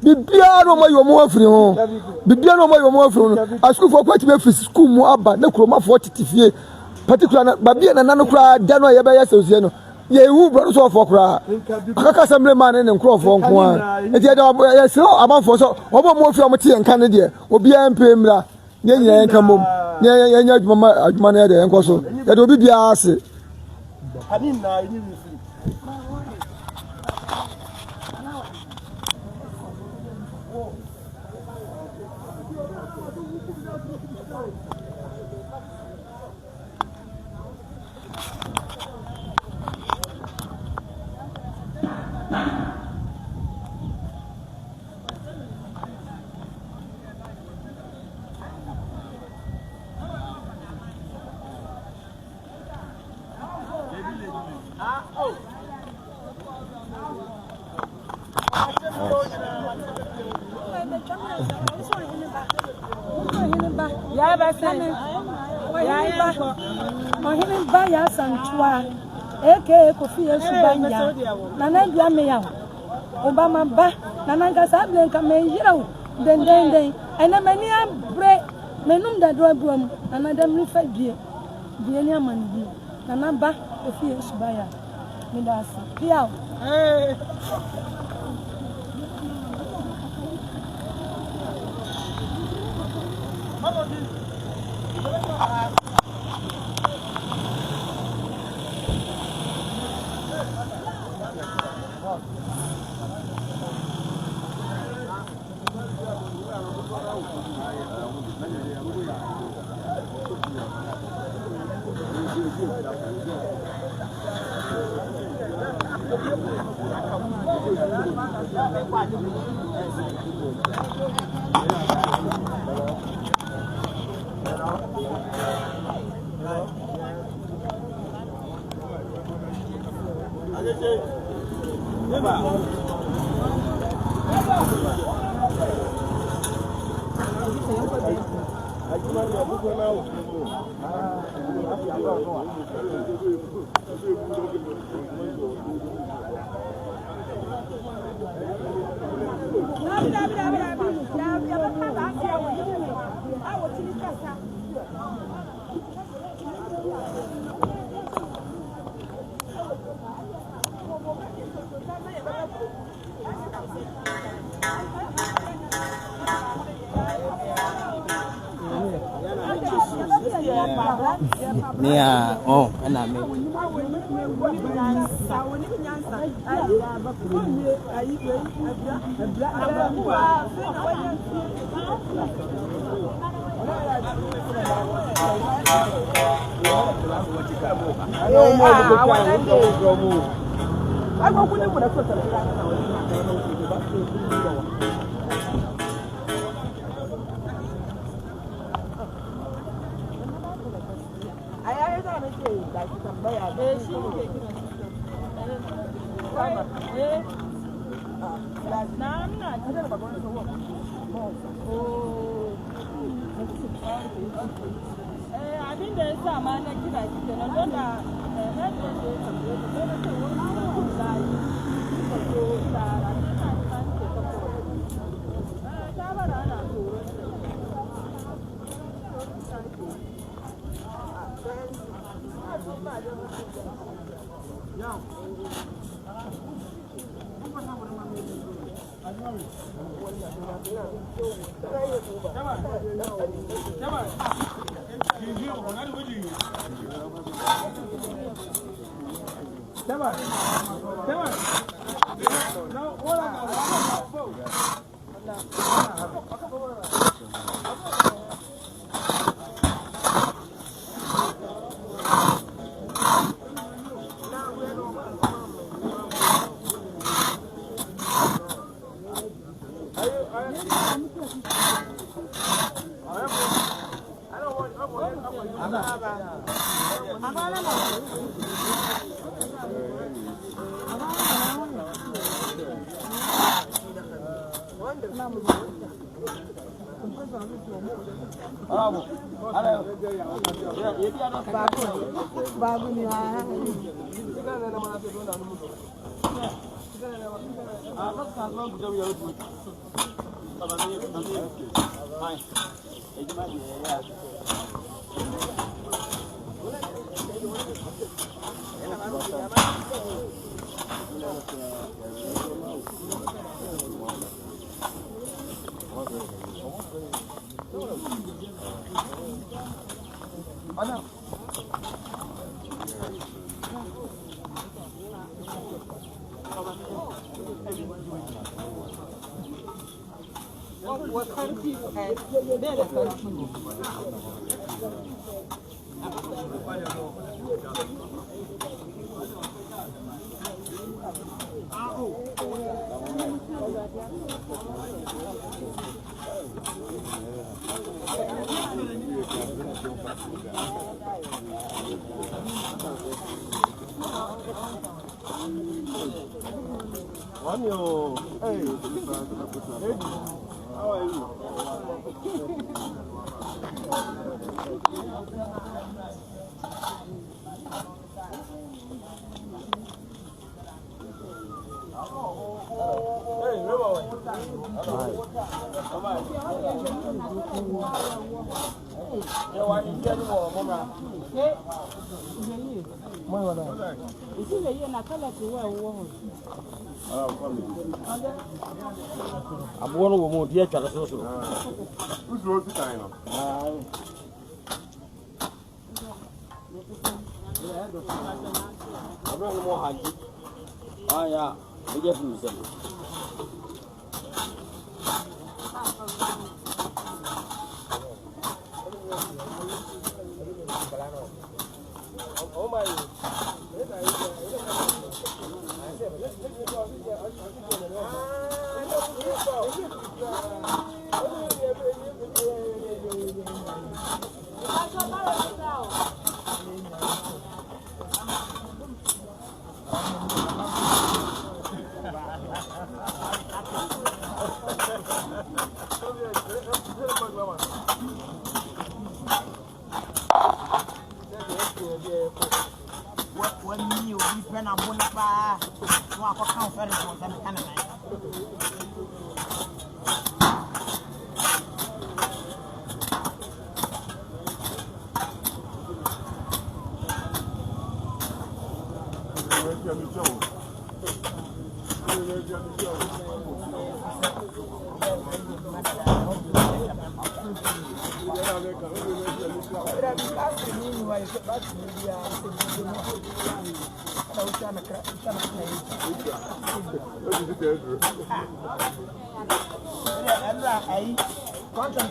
bibia no mo yo mo afiri ho a school for kwati be free school mu aba na kroma for titifie particular na babia na no kra da no ye be ya seusie no ye hu bro so for kra akaka assembly man ne nkrofo nko a e dey ya se amanfo so obo mo afiri o tie nka ne de obi MP mra nye nyina enka mom nye nya adwuma na ye de enko so ye de obi bia ase Hanina ini misi. Asante eke kofi Esubanya nana Adu-Ameyaw Obama ba nana ngasa blenka me yiraw den ena mani abre menum da do abuam nana dem rifa die ni amani nana ba kofi Esubanya me da asa piaw Nia, oh, and I mean.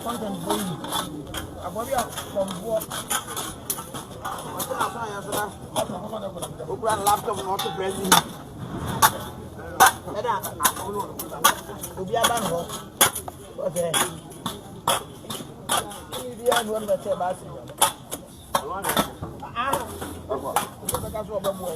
Content boy. Abobia from work. Open laptop not to press it. Ada obi abanho. Okay. Ini dia nuan baca bahasa. Kita kasih obat buah.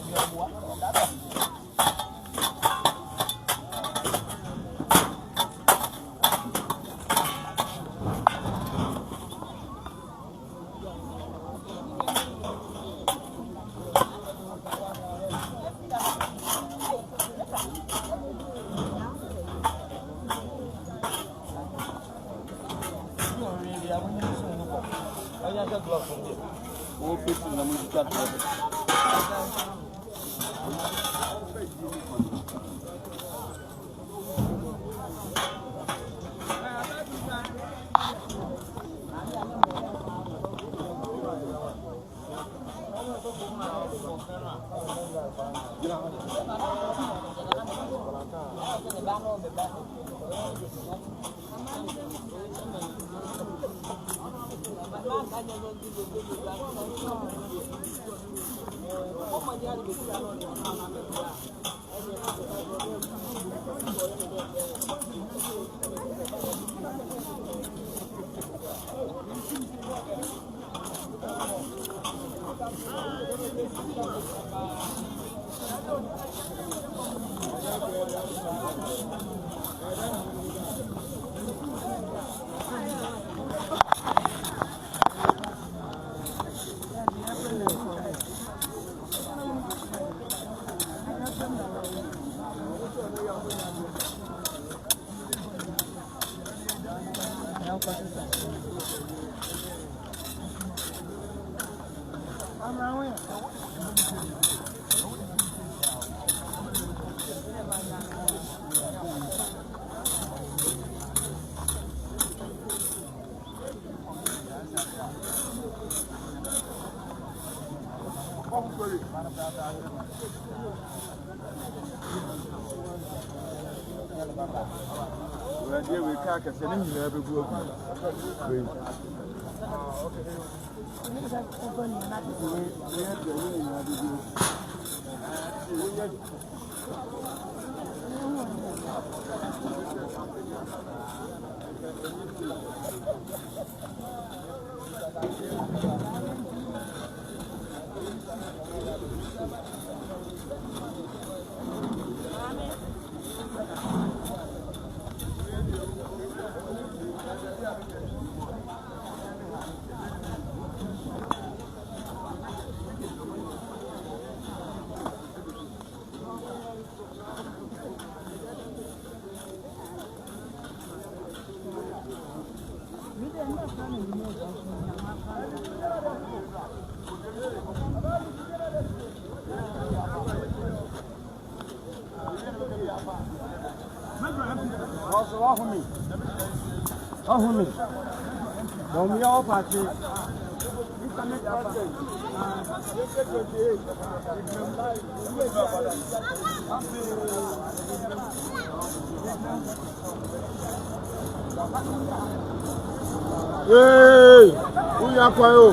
Hey, who are you?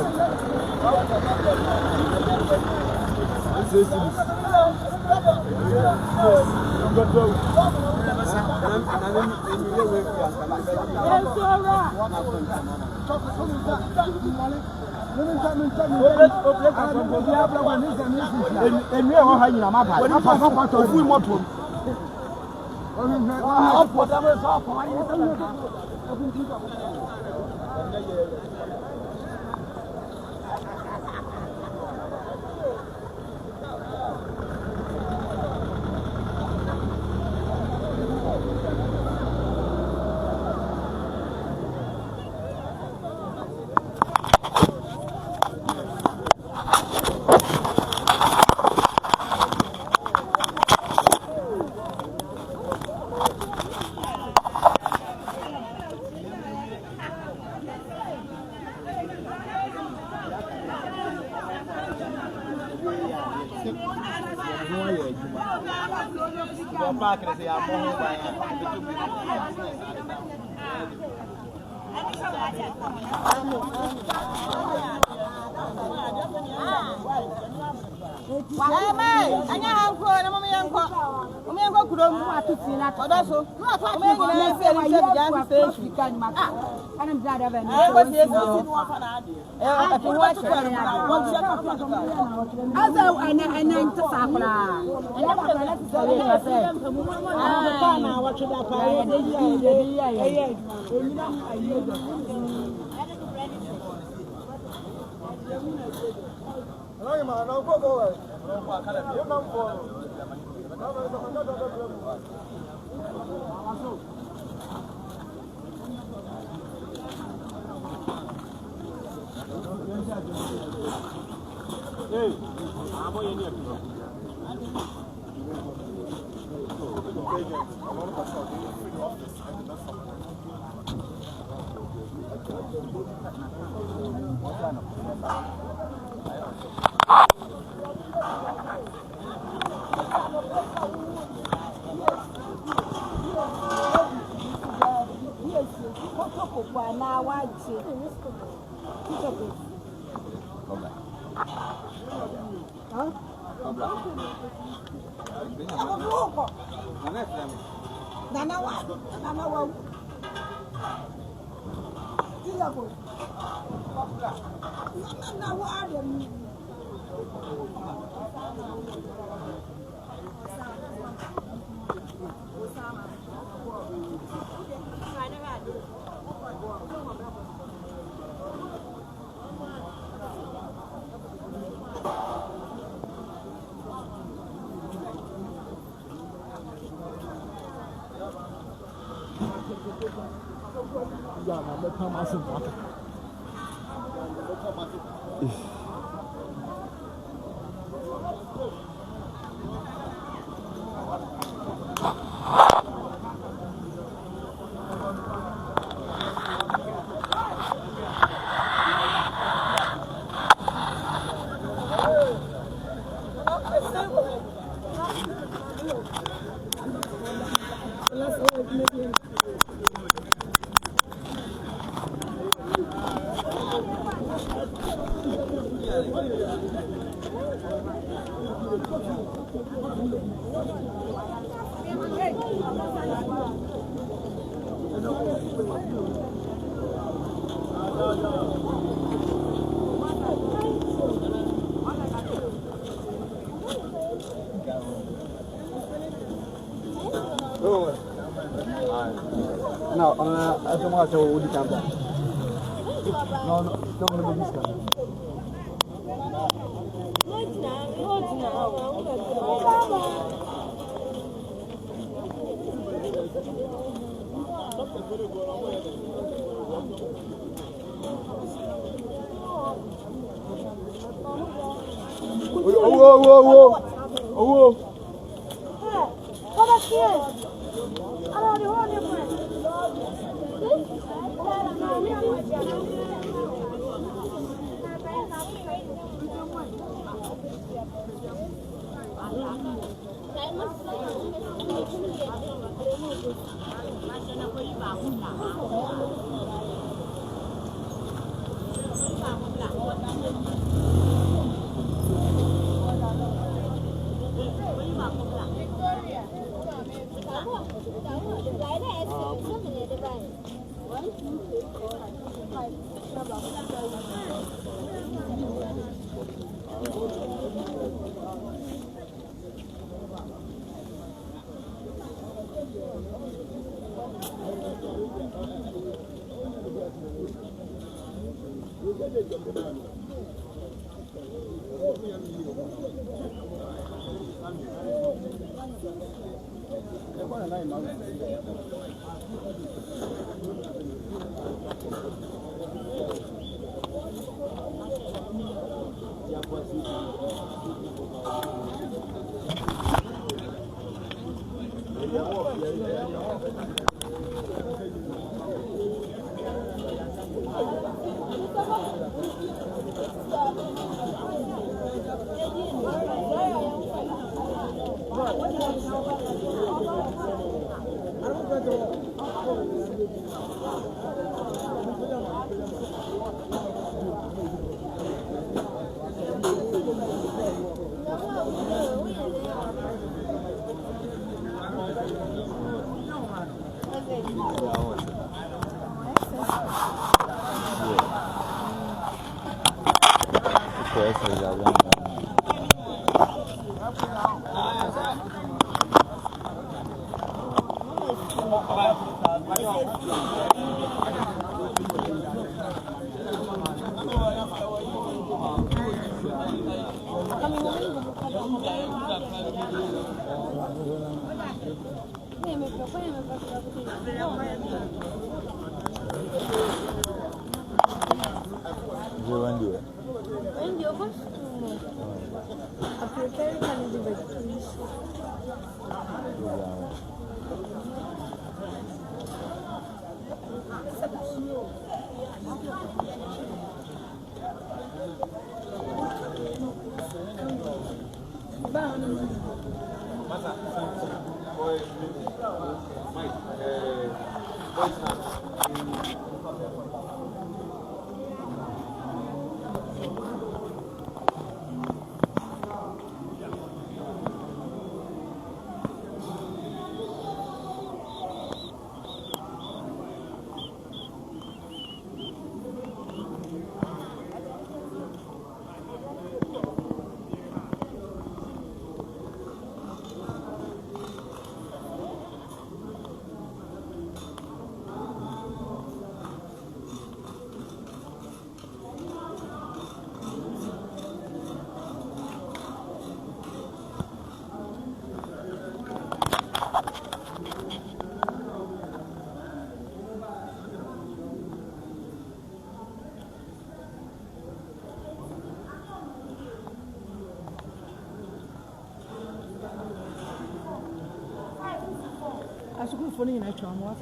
Funny, I try more.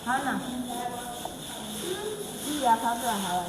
Hana. Iya, kata hal.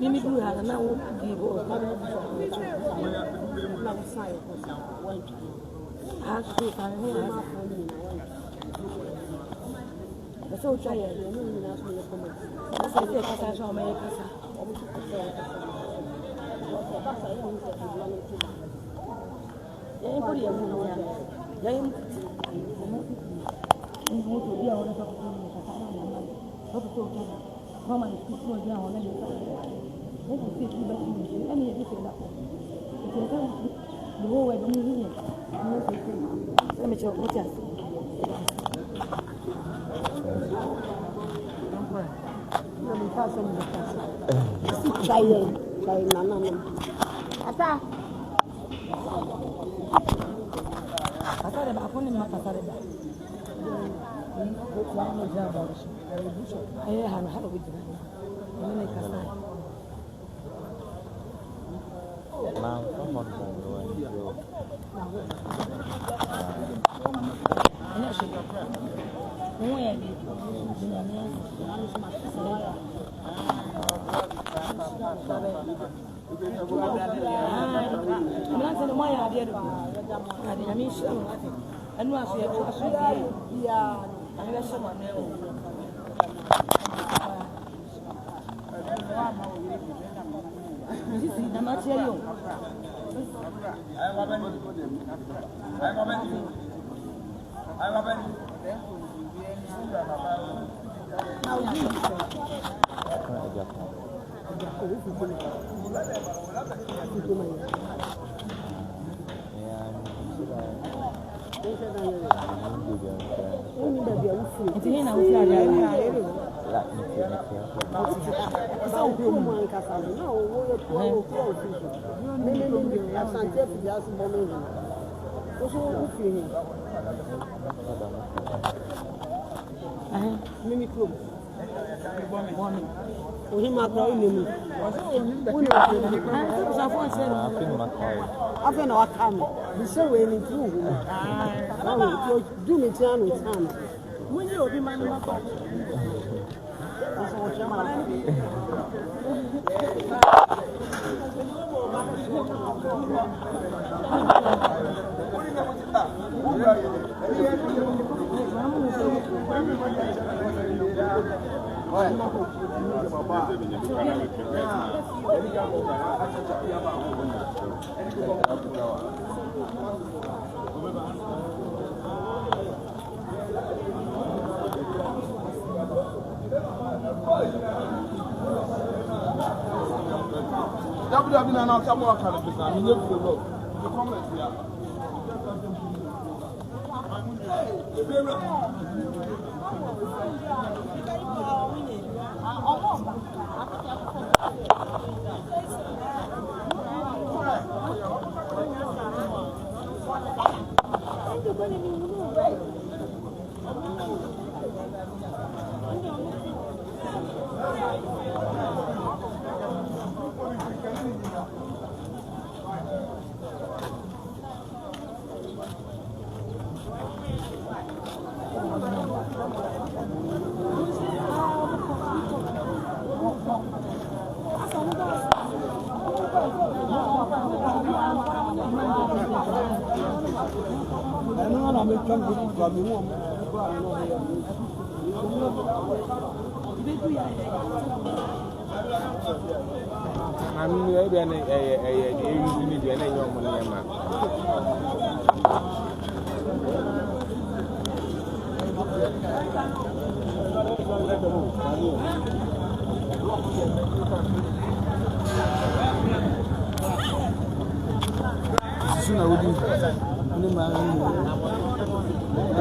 Mimi do have na wo di go. Asu kan ho na. So try it. Essa é a passagem mais passa.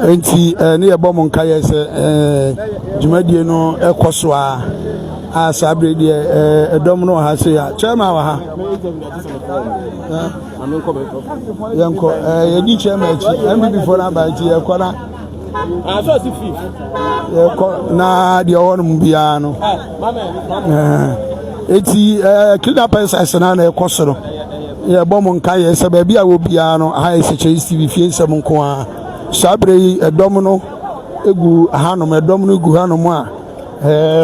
Enti ne yɛbɔ mo nka yɛ sɛ dwumadie no ɛkɔ so a sabre deɛ ɛdɔm no ha se ya chairman wa ha yɛnkɔ yɛdi chairman akyi MBB fo na ba akyi yɛkɔ na yɛkɔ na deɛ ɔwɔ no mu biara no eti kidnappers asena na ɛkɔ so no yɛbɔ mo nka yɛ sɛ baabi a wɔ biara no ha yɛ sɛ kyerɛ TV fie nsɛm nko a sabre yi ɛdɔm no egu hanom ɛdɔm no egu hanom a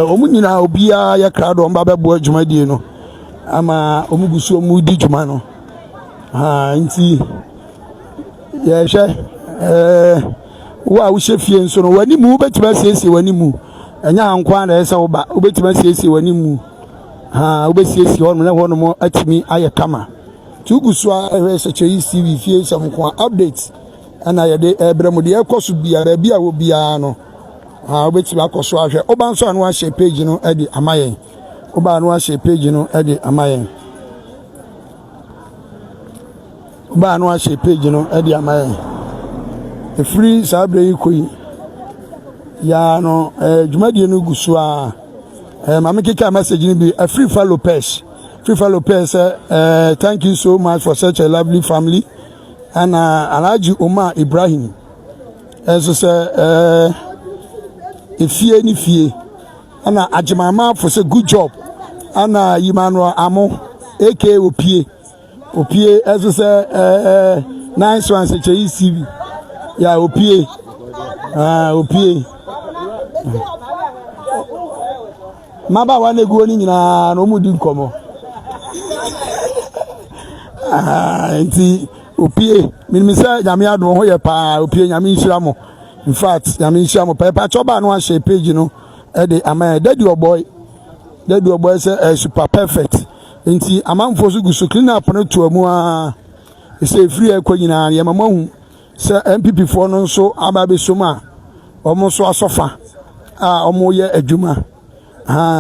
ɔmo nyinaa obiara yɛ krado ɔmo babɛboa dwumadie no ama ɔmo gu so ɔmo di dwuma no nti yɛhwɛ wo a wohyɛ fie nso no w'anim wobɛtumi asiesie w'anim ɛnyɛ anko a na ɛsɛ woba wobɛtumi asiesie w'anim wobɛsiesie hɔnom na hɔnom atumi ayɛ kama Tuguswa SHE CV fie some updates and I de Bremudi Kosu Bia Bia will be ano. Which Lakoso Asha Obanso and one shape page no Eddie Amayen. Oban one shape page no Eddie Amayen. Oban one shape page no Eddie Amayen. The free Sabre Kui Ya no Jumadi no Guswa. I'm making a message in be a free follow page. Thank you so much for such a lovely family. And Alhaji Omar Ibrahim. As I say, if you any fear, and Ajimama for say good job. And Yimano Amo, aka Opie, as I say, nice one, such a ECV. Yeah, Opie. Maba wane go ni na no mudi nkomo nti opie minimisa nyame adom ho ye pa opie nyame nhira mo in fact nyame nhira mo pa choba no a share page no e de ama daddy boy say super perfect nti amanfo so gusu clean up no to amu a say free akwanyina ye mama hu say MPP for no so aba be so ma omo so asofa omo ye adwuma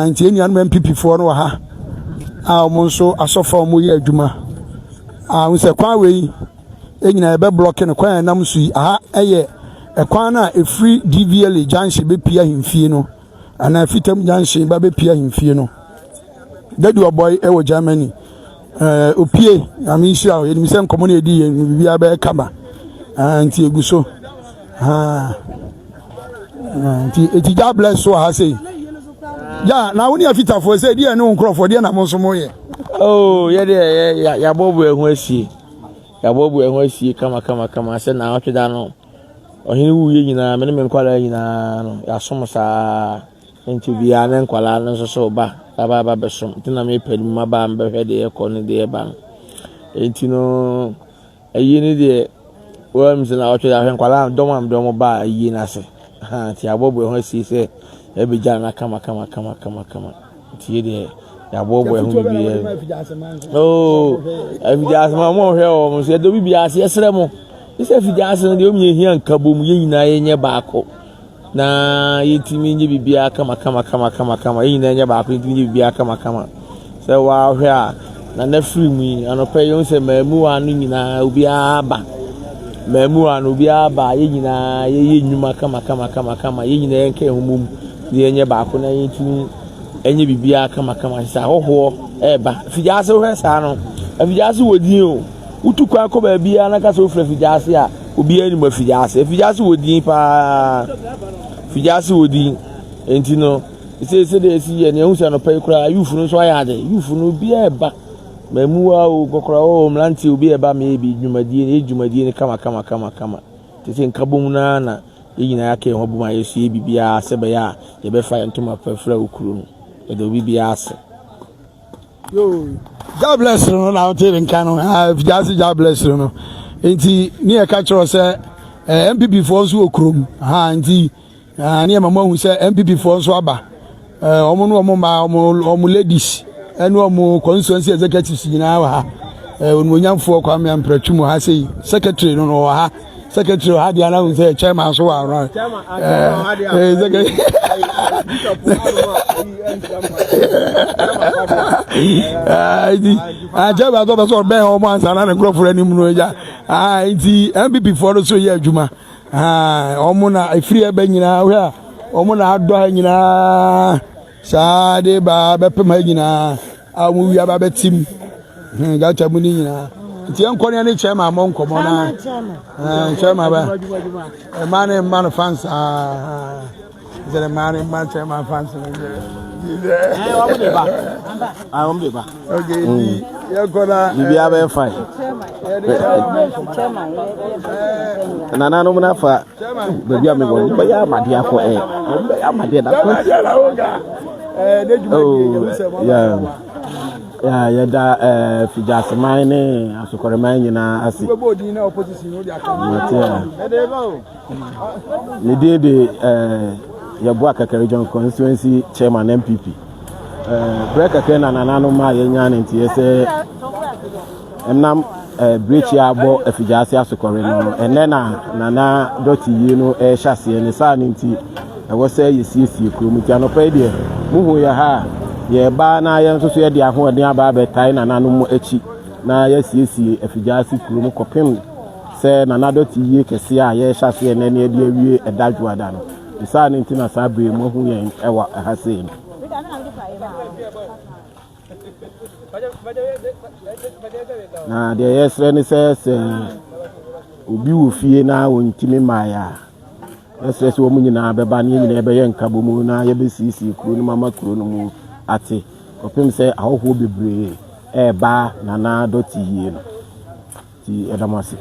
nti enu an MPP for no ha omo so asofa omo ye adwuma we say kwa we enyina ebe block no kwa nam so yi eye ekwan na e free DVL junction be pia himfie no ana fitam junction ba be pia himfie no daddy boy e wo Germany opie amishia o enimi se nkomo na edi ye bibia be kaba nti eguso nti etija bless so ha say ya na woni afita for say dia no nkrofo dia na mo so mo ye oh ya de ya bobu ehun asie kama se na otweda no ohini wuye nyina me nkwala nyina no ya som sa enti bia na nkwala no so ba besom tina me pedi maba mbehwe de ekọ ne de ba enti no ayi ni de wa mse na otweda nkwala dom ba ayi na se ti abobu ehun asie se ebija na kama ti de ya bobo ehun bi oh Effiduase ma mo hwe o mo se do Bibiase esre mo ise Effiduase no de o mi ehia nkabom ye nyina ye nye baako na yetimi nye bibia kama ye nyina nye baako yetimi nye bibia kama se wa hwe a na free mu anope yo se mamu anu nyina obi aba ye nyina ye nyuma kama ye nyina ye nke humum ye nye baako na yetimi enye bibia kama sa hoho eba Effiduase ho sa no Effiduase wodin o utukwa akoba bia na ka so fra Effiduase a obi ani mo Effiduase wodin pa Effiduase wodin enti no se de si ye ne hu se no pa kura yufu no so aya de yufu no bia eba mamuwa o kokora o mlanti obi eba me bi dwumadie ne kama tese nkabom na yina yake ho buma yesu ye bibia se be ya ye be fa ntoma pafra okuru no do Bibiase yo God bless you no tell nkano Effiduase God bless you no enti ni e ka chiro se MPP for so okrum enti ni mama hu se MPP for so aba omo no omo ladies enu omo constituency executives nyina wa ha onwonyamfo kwa me ampratwum ha sei secretary no ha secretary ha dia na hu se chairman so wa ran jaba go so be o mo ansa na nkrofo ani mu no ja nti MPP for so ye adwuma omo na free ebe nyina hwe omo na ado ha nyina saade ba be pema nyina amu wi aba betim ga chamu ni nyina nti enko ne chairman mo nkomo na chairman ba man fans the man chairman fans okay you gonna bibia be fine nana no na fa bibia me go be ya made akọ ya made na ya da Effiduase man ne asukore man nyina ase ne de ya bo akakare John constituency chairman MPP break akere na nana no ma ye nya ne ntie se Nam bridge abo Effiduase asokore no ene na Dote yi no hyase ne sa nti e wo say yesiesie krom ti anopa de muhu ya ha ye ba na ye nso so ye de ahoden aba betai na no mu echi na yesiesie Effiduase krom kopem se na Dote yi kese a ye hyase ne ne de awie edadwoada no sa nti na sa bre muhu ye ewa hase no na de yesre ni se obi wo fie na wontimi maya yesre se wo mu nyina beba ne nyina ebe ye nkabo mu na ye be sisi kuro no mama kuro no mu ate opim se ahoho bebre ba na Dote yi no ti edamase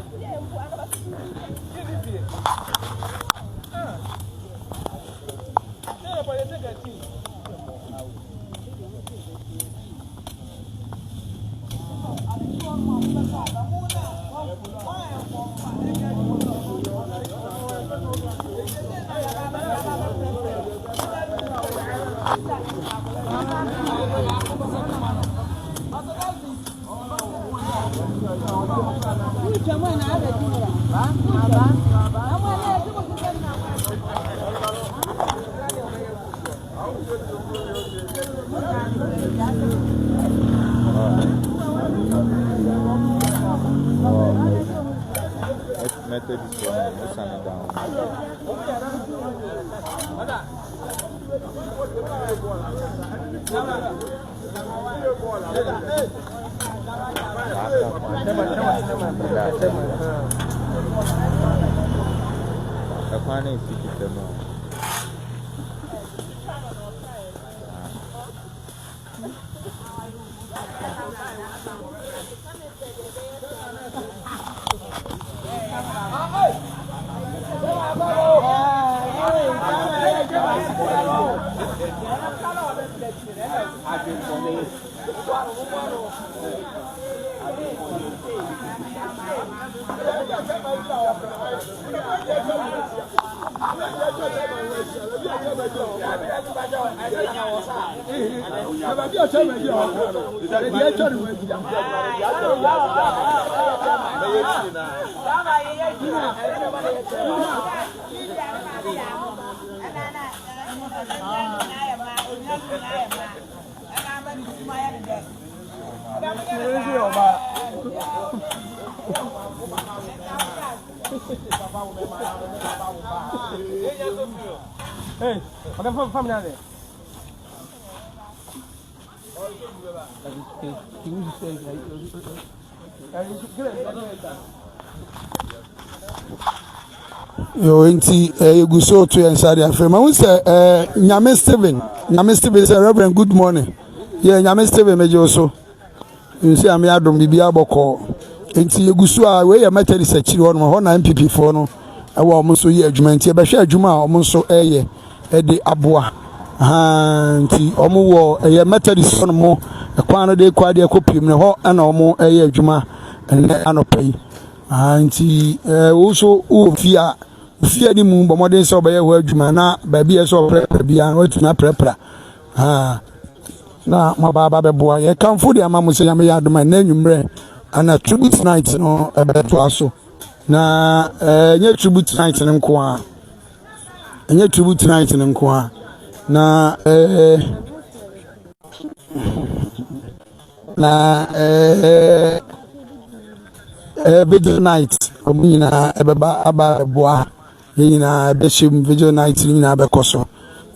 Hey, what the family are there? Yo nti eguso to inside afem I say Nyame Steven say Reverend good morning yeah Nyame Steven meje so you say am yadom bibia boko nti eguso a we ya Methodist akiri ho no ho na MPP for no e wa omo so ye adwuma nti e be hwe adwuma a omo so eye e de aboa nti omo wo eye Methodist no mo e kwa no de kwa de kopim ne ho na omo eye adwuma ene anopai nti wo so wo fia ni mu bomodin so be ye ho adwuma na ba bi e so prepare bia no tuna prepare na ma baba be boa ye kamfo de ama musa yame yadoma na nwumre ana tribute night no ebeto aso na nye tribute night nko a nye tribute night nko a na video night omina ebeba aba boa yina be shim video night yina be koso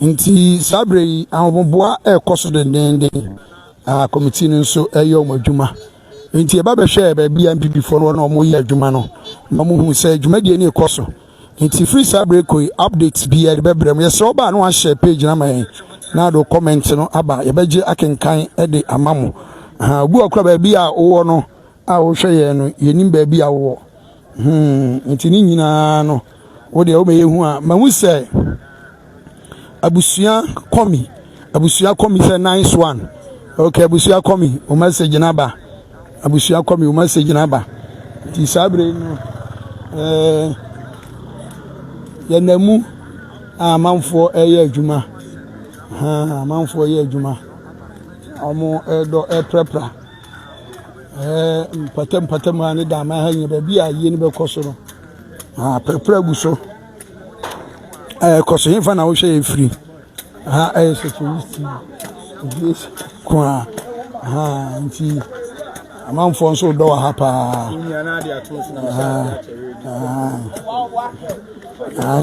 nti sabre ahoboa ekoso den committee nso eyo madwuma nti e ba be hwe ba bia MPP for no mo ye adwuma no ma mo hu se adwuma de ne ekoso nti free sabre koi updates bia de bebrem ye so ba no a share page na man na do comment no aba ye beje akenkan e de amamo obu akura ba bia wo no a wo hwe ye no yenim ba bia wo nti ni nyina no wo de o me ye hu a ma hu se abusuya komi say nice one okay abusuya komi o message na ba abusuya komi o message na ba ti sabre no ya namu amanfo eye adwuma amanfo eye adwuma omo do prepare patam ani da ma ha nya ba bi a ye ni be koso no prepare gu so koso yin fa na wo hwe free security yes kwa nti amanfo nso do ha pa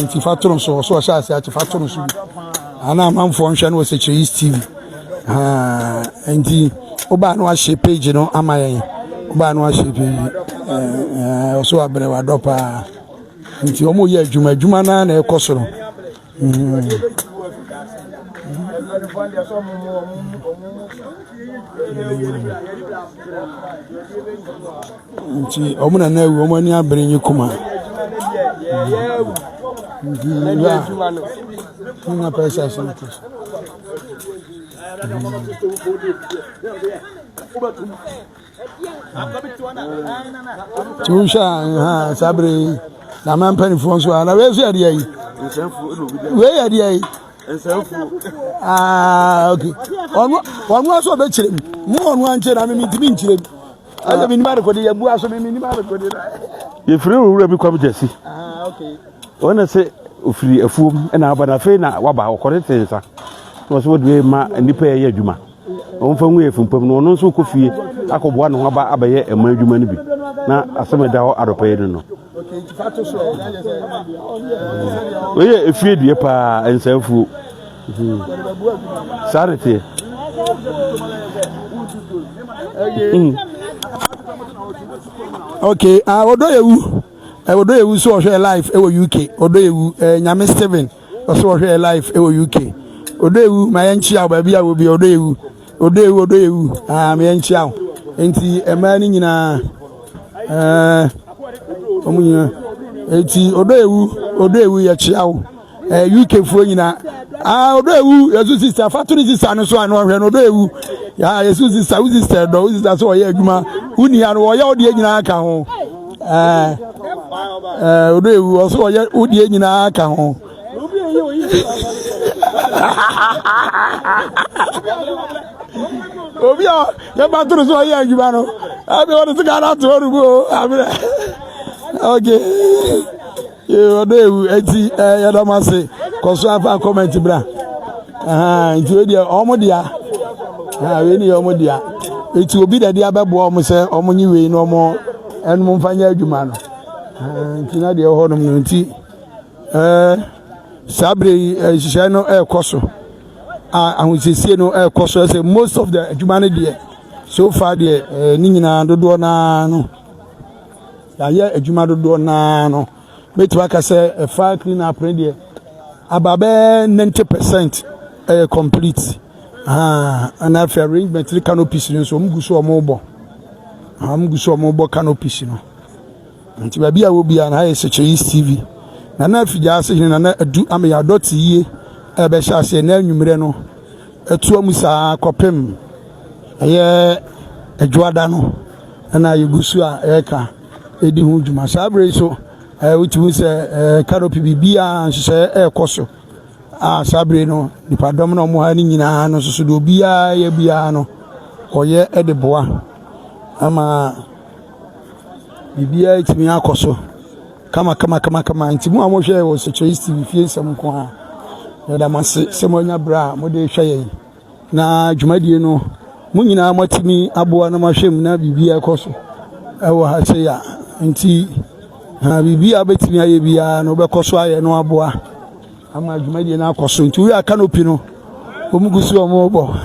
nti fatron so sha ase ati fatron so ana amanfo nhwe no security TV nti oba no ahye page no amayen oba no ahye page so abere wa do pa nti omo ye adwuma na ekoso no nti omo na ewu omo ni abere nyi kuma na pesa sente Tusha sabre na man penifo so na we so ade yi we ade yi okay onu so be kire mu onu anche na me ntimi nkire aja bi ni ma rekodi ya bu aso me ni ma rekodi ye free wura bi kwam jesi okay ona se ofiri afuom na abana fe na waba okore tensa no so de ma nipa ye adwuma on fa nwu efumpam no no so kofie akoboa no aba abaye ema adwuma ni bi na asemeda ho adopaye no okay fato so oye efie die pa ensanfu sarete okay odo yewu so hwe live e wo UK odo yewu nyame Steven so hwe live e wo UK odo yewu ma yanchi a ba bia wo bi odo yewu ma yanchi a enti ema ni nyina omunya enti odo yewu ya chi awo UK fuo nyina odo yewu yesu sister factory sister no so anu hwe no odo yewu ya yesu sister do sister so ye adwuma uni ya no wo ya odi nyina aka ho odo ewu oso oye odi nyina aka ho obi o ya baturu so oye adwuma no abi won se ga na to orubo abi okay odo ewu eti ya do ma se koso afa comment bra nti odi omo dia we ni omo dia eti obi da dia bebo omo se omo nyi we no omo enum mfanya adwuma no nti na de ho no nti sabre hihia no ekoso ahusiesie no ekoso say most of the adwuma no de so far de ni nyina dodo na no ya adwuma dodo na no betu aka say fa clean up de ababe 90% complete and after arrangement the canopy so mguso omobo omobo canopy no nti ba bia wo bia na security TV na Effiduase na Adu-Ameyaw Dote ye be sha se na anwumre no etu amusa kopem ye adwada no na yegusu a eka edi hu dwuma sabre so uti se canopy bibia nhye ekoso sabre no dipadom no mo ha ni nyina no so do bia ye bia no oye edeboa ama bibia itimi akoso kama ntimu amohwe wo security TV fie sam ko ha da mase semonya bra mo de hwe na dwumadie no mu nyina matimi aboa na mahwem na bibia akoso ewo ha se ya nti bibia betimi aye bia no bekoso aye no aboa ama dwumadie na akoso nti wi canopy no omugusu omobo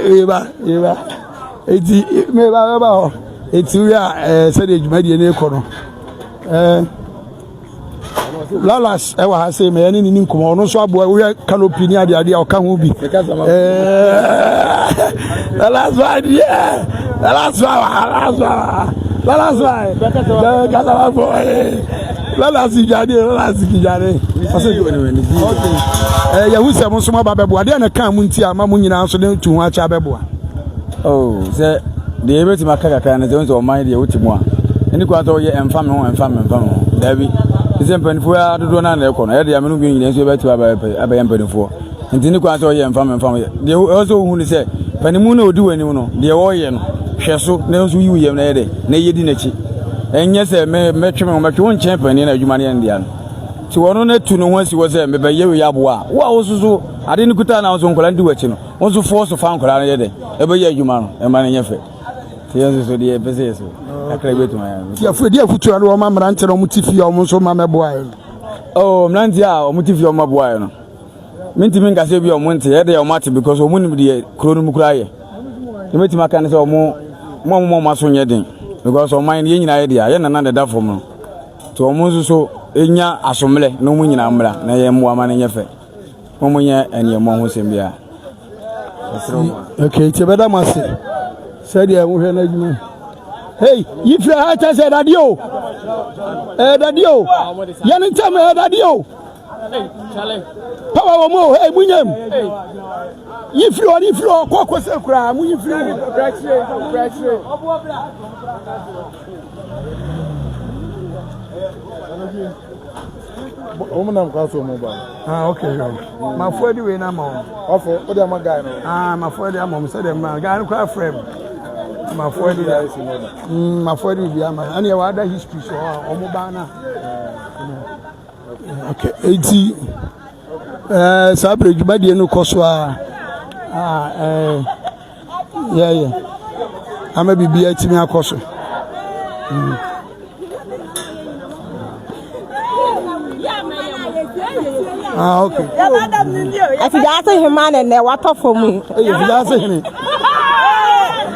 eba eti meba ho eti ya said ejumadi na ekono lalas e wa ha say me ni ni nkomo no so abo we canopy ni ade o ka ho bi lalas wa dia lalas kasaba bo lalas kijade okay ya wuse mo so ma ba bebo ade na kan mu nti ama mu nyina so de tu ho acha bebo oh se de ebeti makaka na ze o man de wotimu a eni kwa to ye emfa me ho dabi ise mpanifo ya dodo na na ekono ye de amenu bi nyina so ebeti aba ye mpanifo nti ni kwa to ye emfa me de o so hu ni se panimu na odi wani no de wo ye no hwɛ so na nso yi yam na yɛ de na yɛdi n'akyi ɛnyɛ sɛ mɛtwe me mɛtwe wo nkyɛn pani na adwuma ne yɛn dia no ti wɔno na tu no ho asi wɔ sɛ mebɛyɛ wei aboa wo a wo so ade ne kuta na wo so nkɔla ndi wakyi no wo so force fa nkɔla no yɛ de ɛbɛyɛ adwuma no ɛma no nyɛ fɛ ti yɛn so deɛ pɛsɛ yɛ so akra betuma ya ti afo di afutu ado ma mrante no mutifia o so ma meboa yo oh mrante a o mutifia o maboa yo no minti min kase bi o monte e de o mate because o munim de kro no mukura ye meti maka ne se o mo maso nye den because o man ye nyina ye de ya na na da fom no to o mo so enya asomle no mu nyina mra na ye mo ama ne nye fe mo mo nye ene mo ho sem bia okay ti beda mase said ya wo hwe na adwuma hey if you have to say radio radio yani tell me radio hey chale power mo hey munyem if you ko se kura munyi free Omunam ka so mo ba okay ma fo di we na ma ofo o de ma guy no ma fo di am say dem ma guy no kwa frame ma fo di bi ama ani wa da history so o mo ba na okay eti sabre djuma die no koso yeah ama bibia timi akoso okay Effiduase himane ne watofo mu Effiduase hine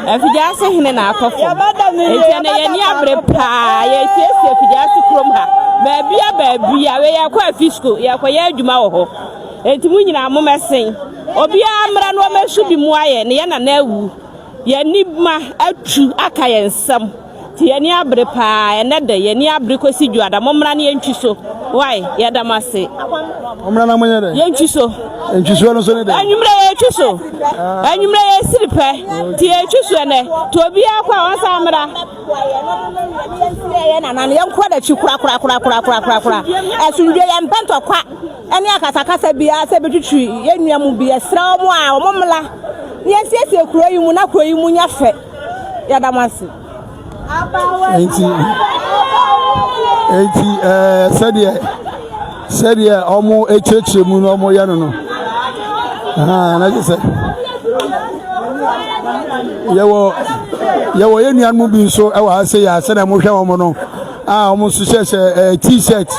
Effiduase hine na atofo enti na ye ni abre pa ye siesie Effiduase krom ha baabia we ya kwa fisco ya kwa ya adwuma wo ho enti mu nyina mo mesen obi amra no mesu bi mu aye ne ye na na awu ye ni ma atu aka ye nsam ti ye ni abre pa ene de ye ni abre kosi dwada mo mra ne ye ntwiso why ye damase omra na monye de ye ntwiso no so ne de anwumre ye ntwiso anwumre ye siripe ti ye ntwiso ene to obi akwa won sa mra ye na na ye nkwa da chi kura asundwe ye mpento kwa ene akasakasa bia se betwitwi ye nuamu bia sra mu a omomla ne siesie kuro yi mu na kuro yi mu nya fe ya damase enti said ye omo echeche mu no omo ya no na je yewo ye nuan mu bi so e wa se ya se na mo hwe omo no omo so se t-shirt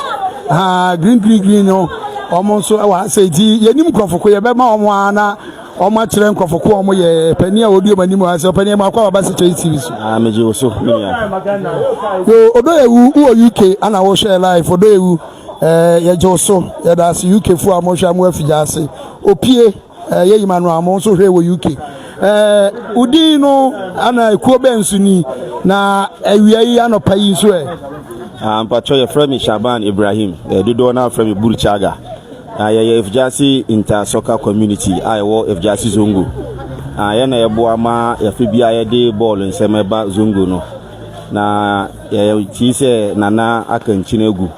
green no omo so e wa se ti ye nim krofoko ye be ma omo ana omo akire nkofoko omo ye pani a odi omani mu ase pani ma kwa ba se TV so meje oso yo odo ewu wo UK ana wo share live odo ewu ye je oso ye da se UK fu amo hwa mo Effiduase opie ye yimanu amo so hwe wo UK udi no ana ekuo bensu ni na awia yi anopa yi so mpacho ye from Shaban Ibrahim dodo na from Burchaga ye Effiduase inter soccer community wo Effiduase zongo ye na ye boa ma ye fe bia ye de ball nsemeba zongo no na ye ti se nana akanchi na egu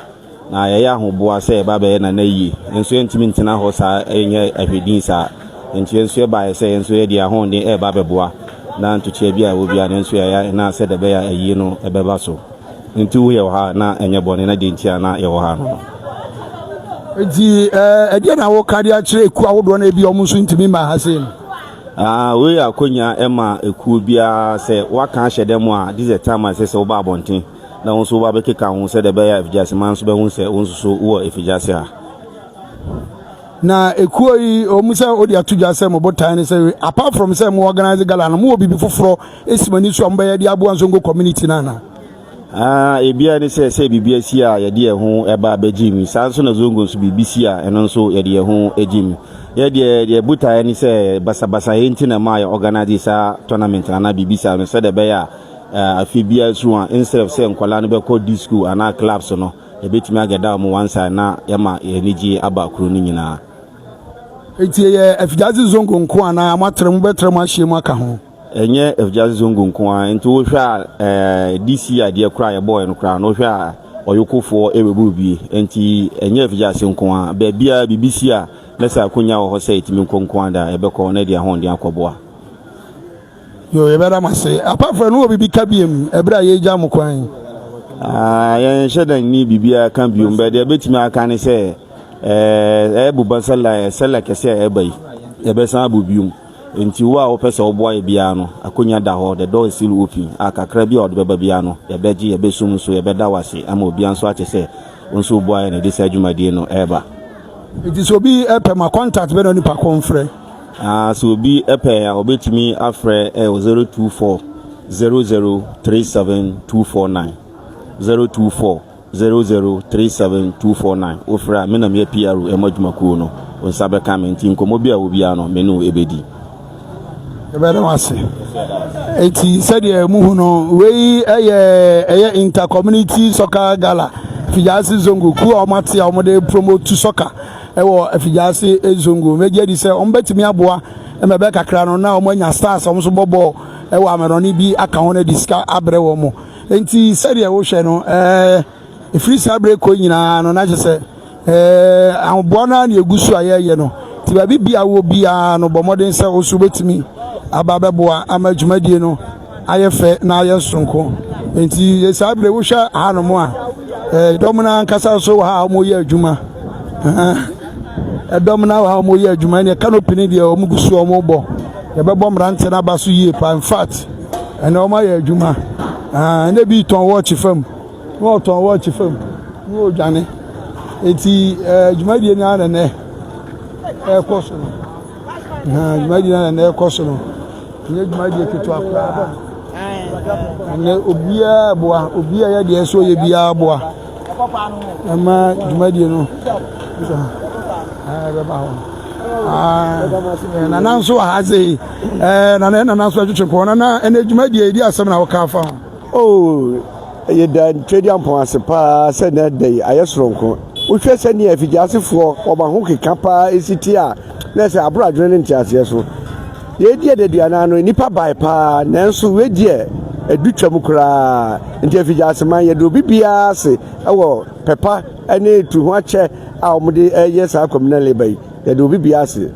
na ye ya hoboa se ba be na yi enso entimi ntina ho sa enye ahwedin sa enti enso e ba se enso ye dia ho ndin e ba beboa na ntuche bia wo bia enso ya na se de be ya yi no e beba so enti wo ye ha na enye bone na de ntia na ye wo ha no enti e na wo kari a kire eku awodo na bi omo so ntimi ma ha se we akonya ema eku bia se waka hyedem a this the time se wo ba abonten na won so ba be keka ho se de be ya Effiduase man so be hu se won so wo Effiduase ha na ekuo yi omusa odi atudwase mo botan se apart from say mo organize gala na mo obibi foforo esimani so ambe ya di abo ansongo community na ebia ni se bibia si a ye de ho e ba bejimi sanso na zongo so bibisi a eno nso ye de ho ejimi ye de buta ni se basa henti na ma ya organize sa tournament na bibisi a se de be ya afibia so a instead of say nkwala no be call disco ana clubs no e betimi ageda mo wansa na ya ma ye niji aba kuro ni nyina eti ye Effiduase zongo nko ana amatrem mu betrem ahye mu aka ho enye Effiduase zongo nko a enti wo hwa DC ade kura ye boy no kura no hwa oyokofo ebebu bi enti enye Effiduase nko a ba bia BBC a lesa akonya wo ho say timi nko nko anda ebekọ na dia ho ndi akoboa Yo ye better say apart from no be kabiem ebra ye gya mo kwan. Yen shedan ni bibia kan biom be de betimi aka ne se buba sala kese ebai ye be san abubium enti wo a wo pese wo boy bia no akonya da ho the door is still open akakra bia od beba bia no ye beji ye besum so ye beda wase ama obi anso ache se wonso boy na de sa adwumadie no eba it is obi ma contact be no nipa konfre so obi ya obetimi afre 024 0037249 024 0037249 ofra me na me PRO emadwumakuo no onsabe kamenti nkomo bia obi ano me no ebedi ebere wase eti said muhu no we eye intercommunity soccer gala Effiduase zongo ku omate omode promote soccer ewo Effiduase zongo meje di se ombetimi aboa emebe kakra no na omanya stars omso bobo ewo ameroni bi aka ho na diska abre wo mo enti said wo hwe no free sabre ko nyina no na se aboa na egusu ayeye no ti ba bibia wo bia no bomoden se osu betimi ababeboa amadwumadie no ayefe na ayesonko enti yesabre wo hwa hanomo a domna nkasa so ha mo ye adwuma domna ha mo ye adwuma ne canopy ne de omugusu omobo ye bebo mrante na baso yie pa in fact ene o ma ye adwuma ne bi ton watch fam no ton watch fam no dwane enti adwumadie ni ana ne koso adwumadie na ne koso no ne adwumadie keto akra ne obia boa obia ya de so ye bia boa ama adwumadie no beba ho na nanso haze na nanso atwetwe na ene adwumadie di asem na wo ka fa ye da trade ampon asepa se na dey ayesronko wohwe se ne Effiduase fo oba ho keka pa esiti a na se abro adwene ntiase so ye die de duana no nipa bai pa nanso we die edutwam kura nti Effiduase man ye do bibia se ewo pepa ene tu ho ache a omde ye sa communal bai ye do bibia se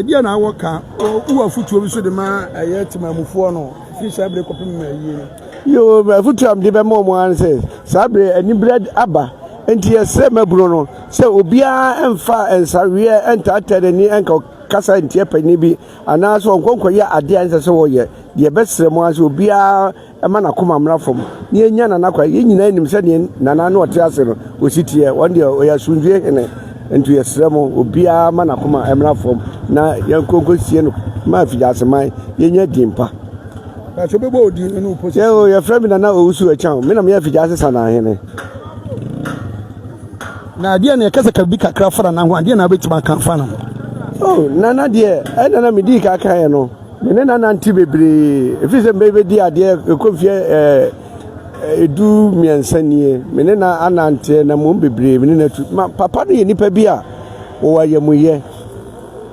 die na woka uwa futuo bi so de ma ye timamufo no fi sabre kopim ma yie yo futuam de be mo an se sabre ani bread aba enti ye se maburo no se obia emfa ensawe entatere ni enka kasa ntie pani bi ana so nkonko ye ade anse se wo ye de besre mo anse obia ema na koma mra fom ni enya na nakwa ye nyina nim se ne nana na ote ase no ositie wonde oya sunjue ene entu ye sre mo obia ma na koma emra fom na ye nkonko sie no ma Effiduase man ye nya dimpa so bebo odi no post yo ye frame na owusu achan me na me Effiduase sana hene na dia na kasa kabi kakra fara na ho dia na betima kan fa na nana de na me di ka kan no me na nanti bebre efi se me be di ade ekofie edu miansanie me na anante na mo bebre me na tu papa no ye nipa bi a wo waye muye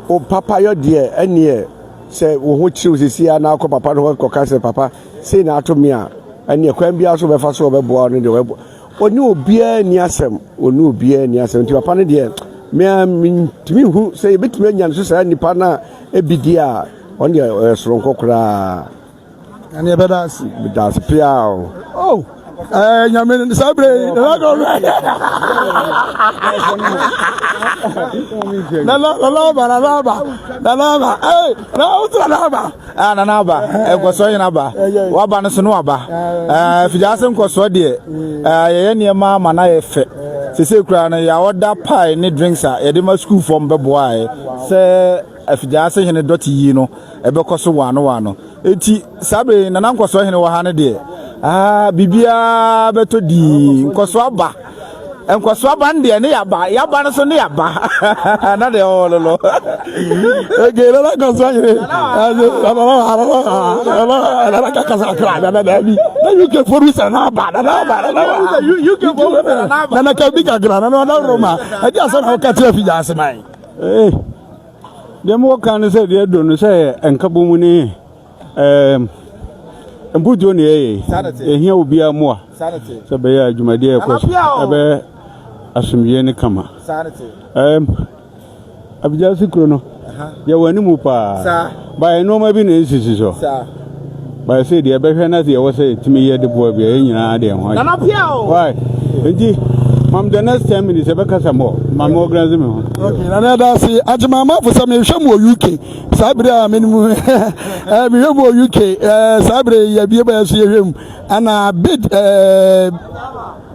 o papa yo de ene se wo ho chiru sisi na akọ papa no ko ka se papa se na ato me a ene kwan bi aso be fa so be boa no de we oni obia ni asem ti papa no de me timi hu se betimi anya no so nipa na ebidi a on de soronko kura ani ebedas bidas piao nyame sabre na go na ekwoso yin aba waba no so no aba Effiduase nkwoso de ye niema ma na ye fe sese kura no ya order pie ne drinks a ye de ma school form beboa se Effiduase hene Dote yi no ebekoso wano eti sabe na nkwoso hene wo ha ne de bibia beto di nkwoso aba nde ne yaba no so ne yaba na de ololo egela la nkwoso hene ala kasa kra na bi na you can for us na ba you can for us na ka bi ka gra na roma adi asa na ka tira Effiduase man dem wo kan se de do no se enkabo mu ni mbujo ne ehia obi amoa se be ya adwumade ekwoso ebe asumye ne kama Effiduase kuro no ya wani mu pa ba no ma bi na nsisi so ba say de be hwe na de wo say timi ye de bo bi e nyina de ho na pia o why enti mam the next 10 minutes e be kasa mo mam organize me ho okay na da say ajimama fo say me hwe mo UK sabre a me mu me hwe mo UK sabre ya bie ba so ye hwe mu ana bid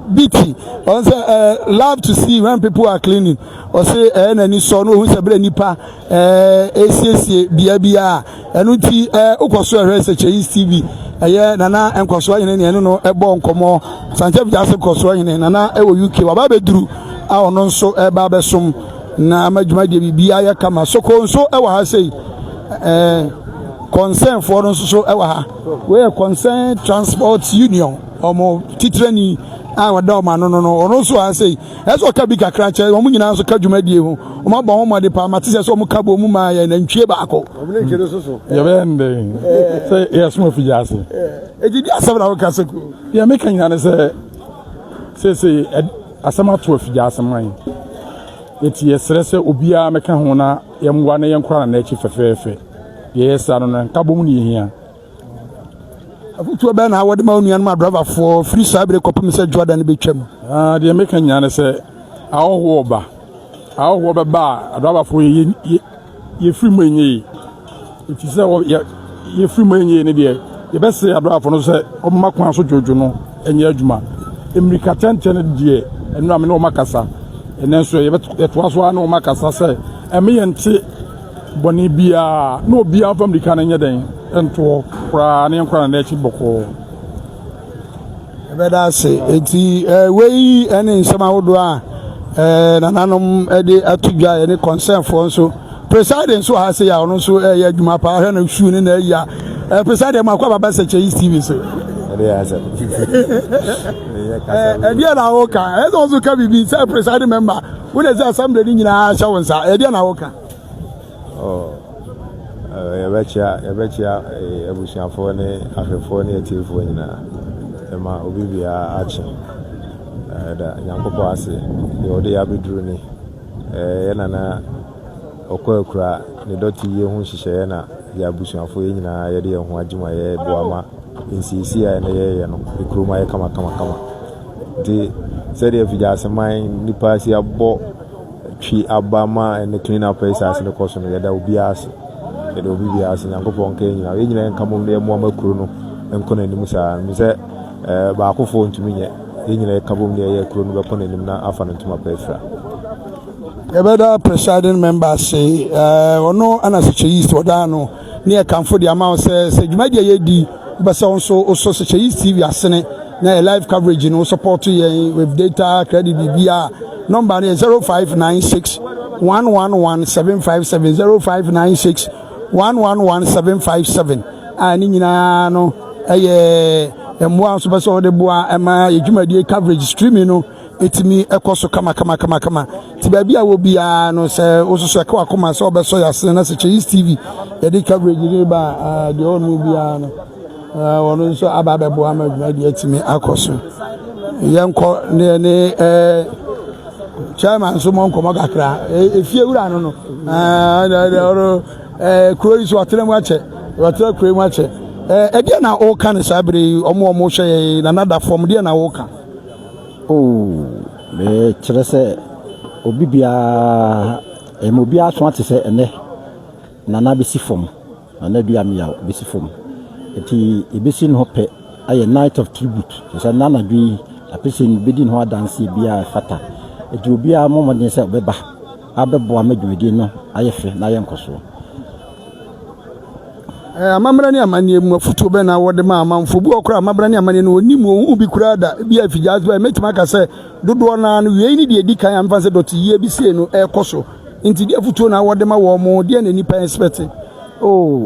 BT on say love to see when people are cleaning or say na ni so no hu sabre nipa esiesie bia enu ti ukoso ehwe se Cheyi TV nana enkoso anyene ne no ebo nkomo Asante Effiduase koso anyene nana ewo UK wa ba beduru a ono nso ba besom na amadwuma de bibia ya kama soko nso ewa ha sei concern for nso so ewa ha we concern transport union omo titrani wada o ma no ono so ha sei eso ka bi kakra che o mu nyina so ka dwuma die ho o ma ba ho ma de pa ma tise so mu ka bo mu ma ya na ntwie ba ako o mu nkere so ya bende say yes mo Effiduase ejidi asabra wo ka seko ya me kan nyane say asama to Effiduase man eti yesrese obia me ka ho na yemwa na yenkora na echi fefefe yesa no na ka bo mu ni hia afutu be na wode ma onuan ma driver for free sabre kopim se Jordan be twam de me kan nyane say awo ba driver for ye free money eti say ye free money ne de ye be say driver for no say o makwa so jojo no enye adwuma emirika tenten de enu ame no makasa enenso ye to so na o makasa say eme ye nti boni bia no bia famrika na nye den ento kura ne nkwa na echi boko ebeda se eti wei ene nsema wodo a nananom de atudwa ye ne concern for so president so ha se ya ono so ye adwuma pa hwe na hwu ne na ya president makwa baba se Cheyi TV so dia na woka ezo so ka bibi say president member we dey assembly ni nyina sha wonsa dia na woka yɛbɛkyia abusuafoɔ ne ahwɛfoɔ ne atiefoɔ nyinaa ɛma obi biara akye da nyankopɔn ase deɛ ɔde yɛ abɛduru ne yɛnana ɔkɔ akura ne dɔte yie ho nhyehyɛeɛ na yɛ abusuafoɔ yɛ nyinaa yɛde yɛn ho agyema yɛboa ma nsiisi a ɛne yɛyɛ no ɛkurom ayɛ kama nti sɛdeɛ Effiduase man nnipa si abɔ twi aba ma ɛne clean up ɛsase ne kɔ so no yɛda obiara ase yɛda obi biara ase nyankopɔn nka nyinaa yɛ nyinaa nka mom na yɛmmoa makuro no nkɔ n'anim saa me sɛ baakofoɔ ntumi nyɛ yɛ nyinaa yɛka mom na yɛyɛ kuro no bɛkɔ n'anim na afa no ntoma pa afira yɛbɛda presiding member say ɔno ana se Cheyi ɔda no ne yɛkamfo de ama wo sɛ dwumadeɛ yɛdi wobɛsɛ wo nso wosɔ se Cheyi TV asene na yɛ live coverage no support yɛn with data credit bibia number is 0596 111 757 0596 111 757 ani nyina no mmoa nso bɛsɛ wɔde boa ɛma yɛdwumadie coverage streaming no etimi ɛkɔ so kama ti baabi a wo bia no sɛ wososo ɛkɔ akoma sɛ ɔbɛsɔ yɛase na sɛ Cheyi TV yɛde coverage ne ba deɛ ɔno bia no ɔno nso aba bɛboa ma dwumadie etimi akɔ so yɛnkɔ ne chairman nso mo nkɔmɔ kakra efie wura no kuro yi so ɔtena mu akyɛ ɛdeɛ na ɔka ne saa bere ɔmo hwɛ na nada fam deɛ na ɔka me kyerɛ sɛ obi biara ɛmo biara so ate sɛ ɛnɛ nana bɛsi fam nana Adu-Ameyaw bɛsi fam eti ebɛsi no pɛ ayɛ night of tribute sɛ nana dwi apɛsɛ no bɛdi no adanse biara fata eti obiara momɔden sɛ ɔbɛba abɛboa madwumadie no ayɛ fɛ na ayɛ nkɔsoɔ amamra ne amane mu afutuo bɛ na wɔde ma amanfo bu okra amamra ne amane no onim wo bi kura da bi Effiduase ba metima ka sɛ dodoɔ na no wei ni de di kan amfa sɛ Dote yie bi sie no ɛkɔso nti de afutuo na wɔde ma wɔ mo de na nipa expect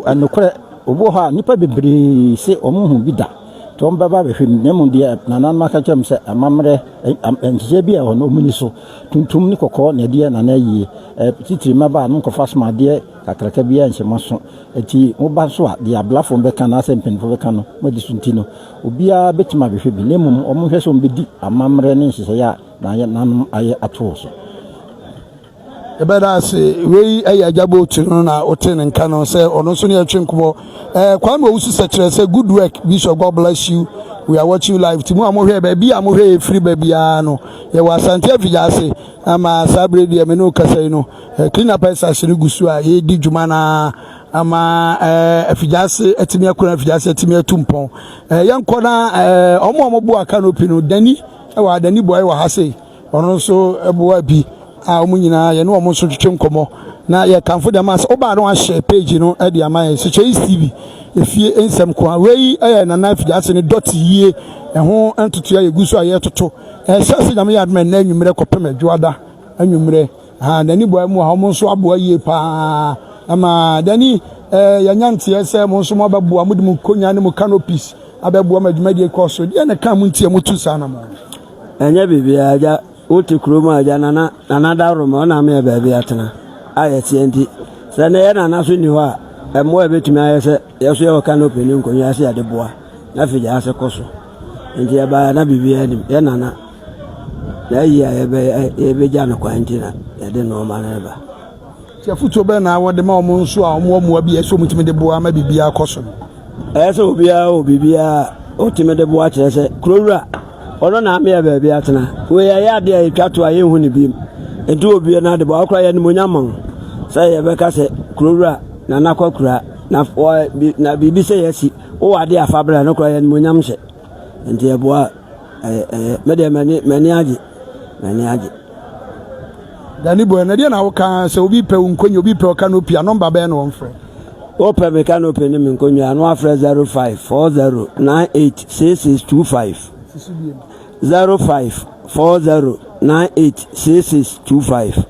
anokore obo ha nipa bebree se ɔmo hu bi da to mbaba behwɛ nemu de nana maka kyɛm sɛ amamre nhye bi a ɔno omuni so tuntum ni kɔkɔ na de nana yie titiri maba no nkɔfa smadeɛ kakraka bi a nhyɛma so eti moba so a de ablafo bɛka na asɛ mpenfo bɛka no modi sunti no obia betima behwɛ bi nemu ɔmo hwɛ sɛ ombedi amamre ne nhyehyɛ ya na nanom ayɛ ato so better say we ajabo to na oten nka no say ono so ne atwe nkomo kwame owusu say good work Bishop, God bless you. We are watching you live. Timu amohwe baby amohwe free baby ano. Ye wa Asante Effiduase ama sabre de me no kasa no. Clean up esa ni gusu a ye di dwuma na ama Effiduase etimi akona Effiduase etimi atumpon. Yanko na omo bu aka no pi no dani wa dani boy wa ha sei. Ono so ebuwa bi a omo nyina ye no omo so twetwe nkomo na ye kanfo dem as oba no a share page no e de ama ye so TV efie ensem kwa wei na Effiduase ne Dote yie ho entutu ya gusu aye toto sase nyame ya admen na anwumre kopem adwoada anwumre dani boy mu ha mo so aboa yie pa ama dani yanyante ese mo so mo babu amudum konya ne mo canopies ababu amadwumadi koso de na kan mu ntie mutu sana mo enya bibia aja oti kroma aja nana daro ma na me baabi atena ayeti enti se na ye nana so ni ho a emo ebetumi ayese yeso ye canopy ni nkonya ase ade boa na Effiduase koso enti ya ba na bibia ni ye nana na yi ebe ja no kwantina ye de no ma na ba ti futu be na wode ma omo nso a omo abi yeso mutumi de boa ma bibia koso eso obibia otime de boa kire se krowura ono na me baabi atena we ya de atwato aye hu ni bim enti obi na de boa okra ya ni monyamon sai ye be ka se krowura na nakokura na bibi se yesi o wade afabra no kra ya ni monyam hye enti e boa me de mani age dani boy na de na wo kan se obi pe nkonyo obi pe canopy number be na won frɛ o pe me canopy ni nkonyo no afrɛ 0540986625 0540986625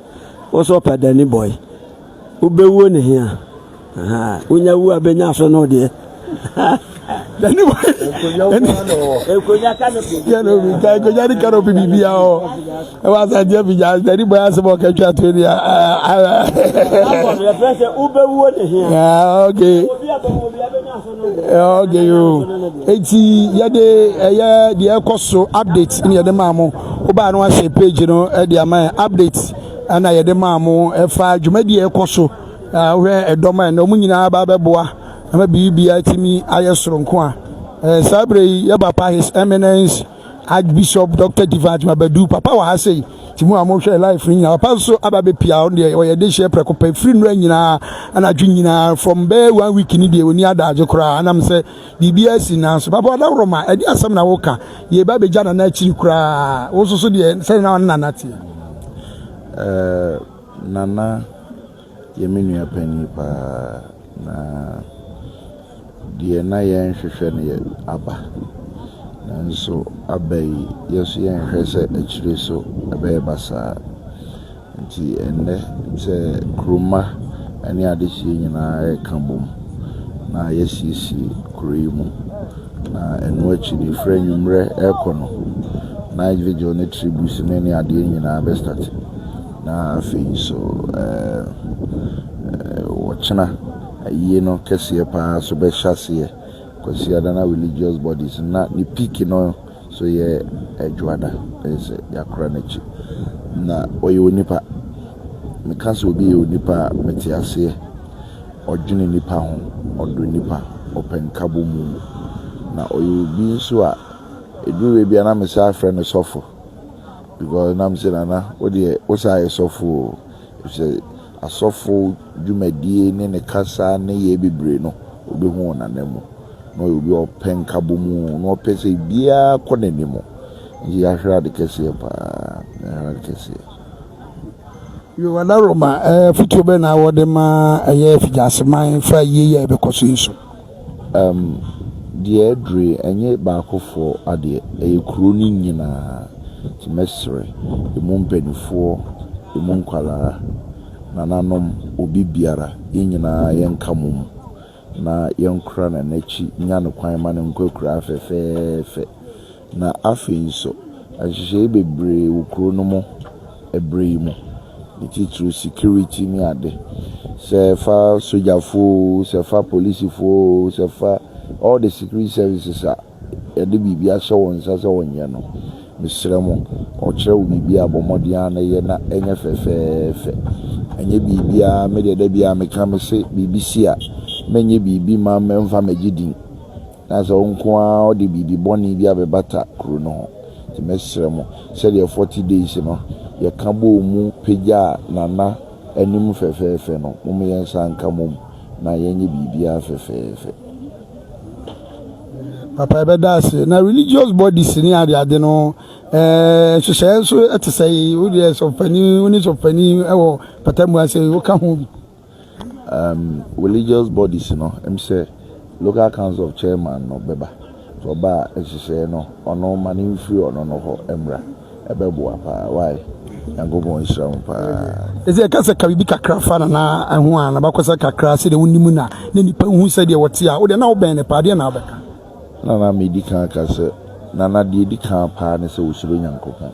also pe dani boy ubewo ne hia unya wu abenya so no de dani boy ekonya canopy ya no mi ka ekonya ni canopy bibia o e wa Asante Effiduase dani boy asebo ka twa to ni ubewo ne hia okay okay yo eti ya de ekoso update ni ya de maamo oba no share page no e de ama update ana ya de maamo e fa dwumadi ekoso we edoma na mu nyina ba beboa ama bibia timi ayesronko a sabre ya papa His Eminence Archbishop Dr. Divine Mabadu papa wa ha sei timu amohwe life ni papa so ababe pia on de o ye de share prekopa free no nyina ana dwu nyina from be 1 week ni de oni adaje kura anam se bibia si na so papa da roma edi asam na woka ye ba be jana na chiri kura wo so de se na nana tie nana yeminu ya pani pa na die na yen hwehwe ne aba nanso abai yeso yen hwese achire so abai basa nti enne se kruma ani adehye nyina e kambom na yesisi kurimu na enu achiri franyumre ekono na video ne tribute ne ni ade nyina be start na afi so watchna ayi no kese pa so be hyase kwasi adana religious bodies na ni peak no so ye adwada ese yakora nachi na oye onipa me kanso obi ye onipa metiase odwene nipa ho odo nipa openkabo mu na oye obi so a edure bia na me say friend sofo because na me say na odi o say sofo say asofo dwumadie ne kasa ne ye bebre no obi hu na nemu no obi openkabo mu no pese bia konanimo ya hra de kese pa na kese yo wana roma futu be na wode ma aye Effiduase man fa ye be koso inso die dre enye ba akofo ade kuro ni nyina ti mesre emu mpanifo emu nkwala nananom obi biara nyina yenkamum na yenkra na nachi nya no kwan ma ne nkokura afefefe na afenso ahye bebre ukuro no mo ebre mu the security ni ade se fa sojafo se fa police fo se fa all the security services are ede bibia so won sase wonye no misremo o kire wo bibia bomodian na ye na enye fefefe enye bibia me de bia me ka me se bibisi a menye bibi ma memfa magidin na so nko a o de bibi boni bia be bata kru no ti mesre mo se de 40 days no ye ka bo mu peja nana anim fefefe no mo ye nsanka mom na yenye bibia fefefe papa ebedase na religious bodies ni ade no hwehwe so etesai wo de so pani ewo patamu ase wo ka ho religious bodies no em say local council of chairman no beba so ba hwehwe no ono mani free ono no ho emra ebebo apa why yangobo islam pa eze ka se kabibi kakra fa na ho a na bakosa kakra se de wonimu na nipa hu se de wote a wo de na wo ben ne pa de na abeka na medika ka se na de dika pa ne se osiro nyankopon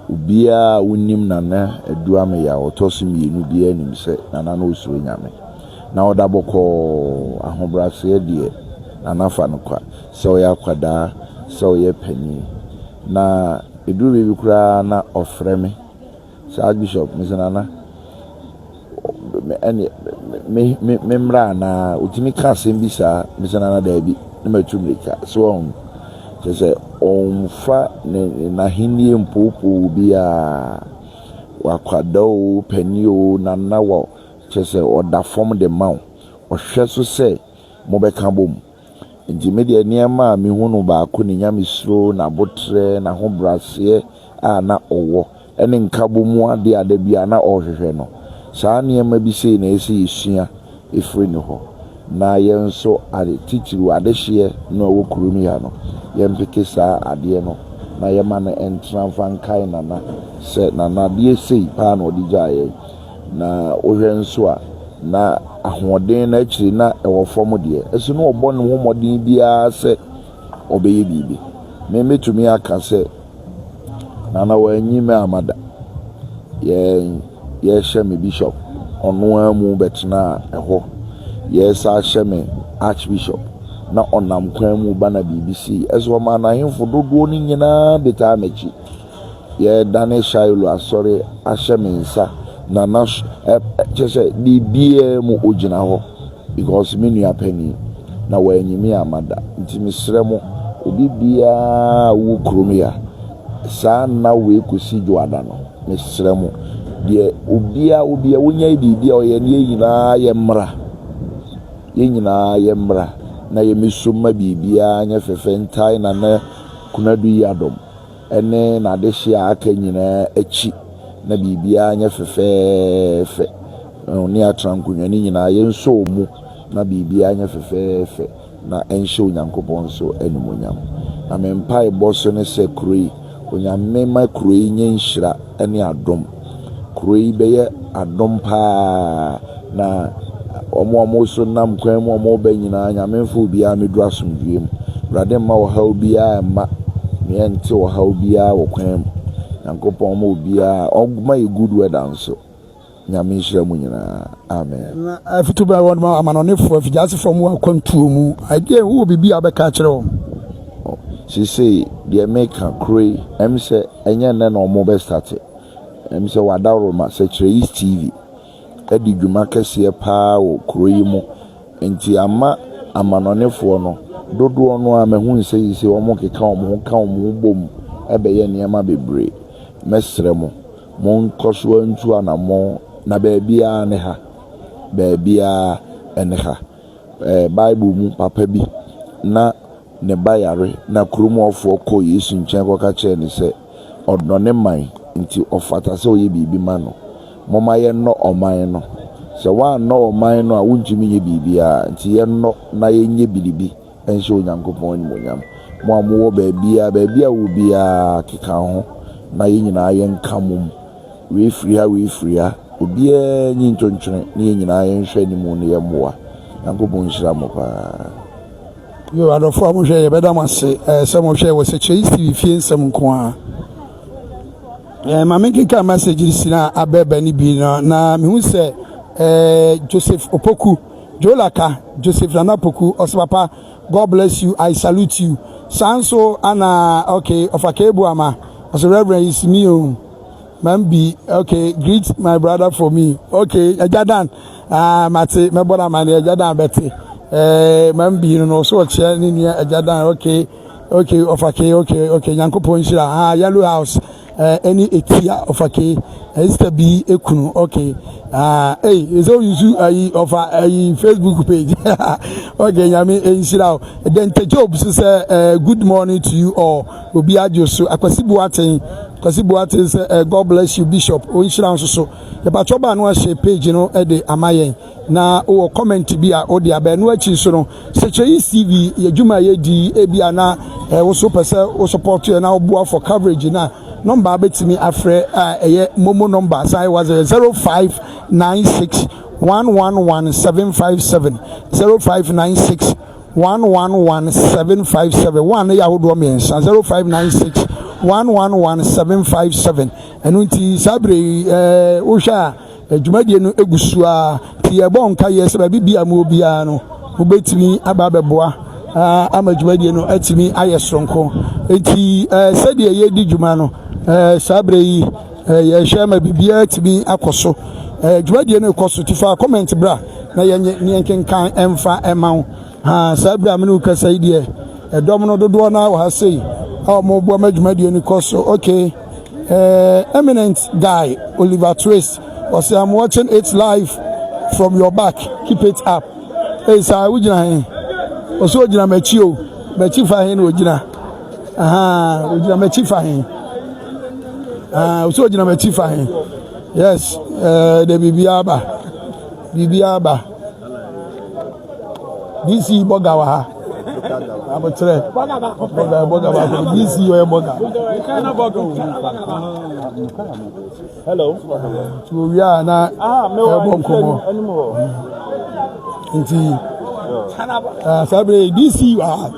ubia wonim na Adu-Ameyaw otosimienu bia nim se na osiro nyame na oda boko ahobrase de na fa no kwa se o yakwada se o ye pani na eduru bi kura na ofreme se archbishop misanana me mra na utimi ka sembi sa misanana da bi na matumrika so on se on fa na hinie mpopo bia wakwada o pani o na wo se oda form de maw ohwe so se mo be ka bom nti media niama me hunu ba ko ni nyame sro na botre na ho brase a na owo ene nkabo mu ade bia na ohwehwe no saa niama bi sei na ese yesua efre ni ho na yenso ade titiru ade hye na owo kurumi ya no yempeke saa ade no na yema na entranfan kai na se na de sei pa na odi jaye na ohwenso a na ahoden na akiri na ewo fom de eso no obo no homodin bia se obeye bibi me metumi aka se na wanyime amada ye sheme bishop ono amu betna eho ye sa sheme archbishop na onam kwan mu bana BBC eso ma na himfo dodo ni nyina beta mechi ye dane shailo asore asheme nsa na chese bibie mu ogina ho because me nua pani na wanyimi amada ntimi sremo obi bia wo kromia sa na we kosi joada no me sremo de obia wonya bibia o ye ne nyina ye mra na ye misuma bibia nya fefentai na kunadu yadom ene na de hia aka nyina echi na bibia nya fefefe oni atrankunwa ni nyina ye nso mu na bibia nya fefefe na enhye onyankopon so animonyam na mempai boso ne se kroi onyame ma kroi nye nhira ene adom kroi beye adom pa na omo so nam kwan mu omo ba nyina nyame mfo bia medu asomdwem brade ma wo ha bia ma me ente wo ha bia wo kwan yankopon mo bia ogma ye good weather nso nyame nhira mu nyina amen na afituba won ma amanonefo Effiduase from wa kwantuo mu idea wo bibia beka kire wo she say the American crane say enya na omo be start say wadaro ma se kire East TV edi dwuma kese pa wo kroyi mu enti ama amanonefo no dodo no a mehu nse yise omo keka omo ka omo bom ebe ye niam bebre mesre mo nkoso antu anamo na baabia ne ha baabia ene ha bible mu papa bi na ne bayare na kromofo ko Yesu nchen ko ka che ne se odno ne man nti ofata se oye bibi ma no moma ye no oman no se wa no oman no a wunjimi ye bibia nti ye no na ye nye bilibi enhye onyankopon ni monyam mo amowo baabia wo bia keka ho na ye nyina ye nkamum we free obia nyi ntontwene na ye nyina ye nhwe ni mu ne ye moa yankopon hyira mo pa yo adofo amohwe ye beda mase se mo hwe wo se TV fie nsem nko a ma menkeka message sina abeba ni bi na me hu se Joseph Opoku Jolaka Joseph Nanapoku ospapa God bless you, I salute you. Sanso ana okay of Akebu ama as Reverend is me Mambi, okay, greet my brother for me. Okay, Jadan, Mate, my brother, man, Jadan, Betty. Mambi, you know, so chair in here, Jadan, okay, okay, Yanko Ponchila, Yellow House, any etia of a key, Esther B. Ekunu, okay. Hey, it's all you of a Facebook page. Okay, I mean, then the job says, good morning to you all. Will be at your so, Kasibuate say God bless you Bishop o nshira nsoso e ba choba no share page no e de amayen na o comment bi a o de aba no achi so no seche CV ye dwuma ye di e bi ana wo so pese o support you na o boa for coverage na number betimi afre eye momo number sai was 0596 111757 0596 111757 one ya wo do me 0596 111757 enu nti sabre ohwa adwumadie no egusua ti ebo nka yese ba bibia ma obia no obetimi aba beboa ama adwumadie no atimi ayesronko enti sede ye di dwuma no sabre yi ye hwa ma bibia atimi akoso adwumadie no ekoso ti fa comment bra na ye nkenkan emfa emaw sabre amenu kasa idie edom no dodo na wa sei mo bo madwumadie ni koso okay eminent guy Oliver Trace or say I'm watching it live from your back keep it up hey sir ujina he oso ujina machi o machi fa he no ujina ujina machi fa he oso ujina machi fa he yes the bibiaba DC boga wa abotre boga DC yo boga hello to we are na bonkomo nti sabre DC wa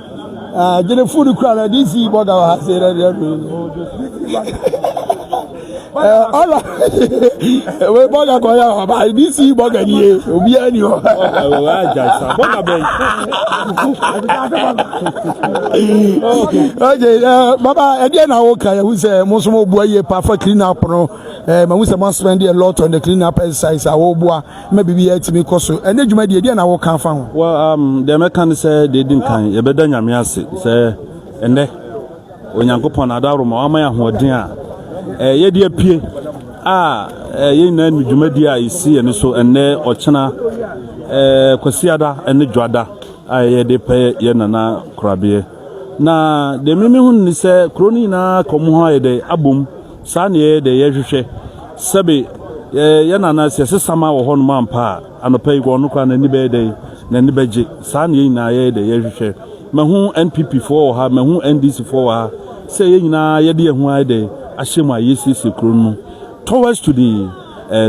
jene food crowd DC boga wa say all we boga ko ya ba DC boga ni obi ani o boga be okay baba e dey na wo kan who say mo so mo bua ye perfect clean up no ma who say mo spend a lot on the clean up exercise awo bua ma bibi atimi koso ene dwuma de dey na wo kan fa ho well the mechanic say they didn't kan ye beda nyame ase say ene onyankopon adaro ma wa ma ya hoden a ye de apie ye na dwumadi a isi ene so ene ochena kwasiada ene dwada ye de pe ye nana krabie na de mimi hun ni se kroni na komo ha ye de abom sa ne ye de ye hwehwe sebe ye nana se sesama wo hon ma mpa anopa igwo no kwa na ni be de na ni beje sa ne na ye de ye hwehwe mahu NPP for ha mahu NDC for ha se ye nyina ye de hu ha de ashema yesi kronu towards to the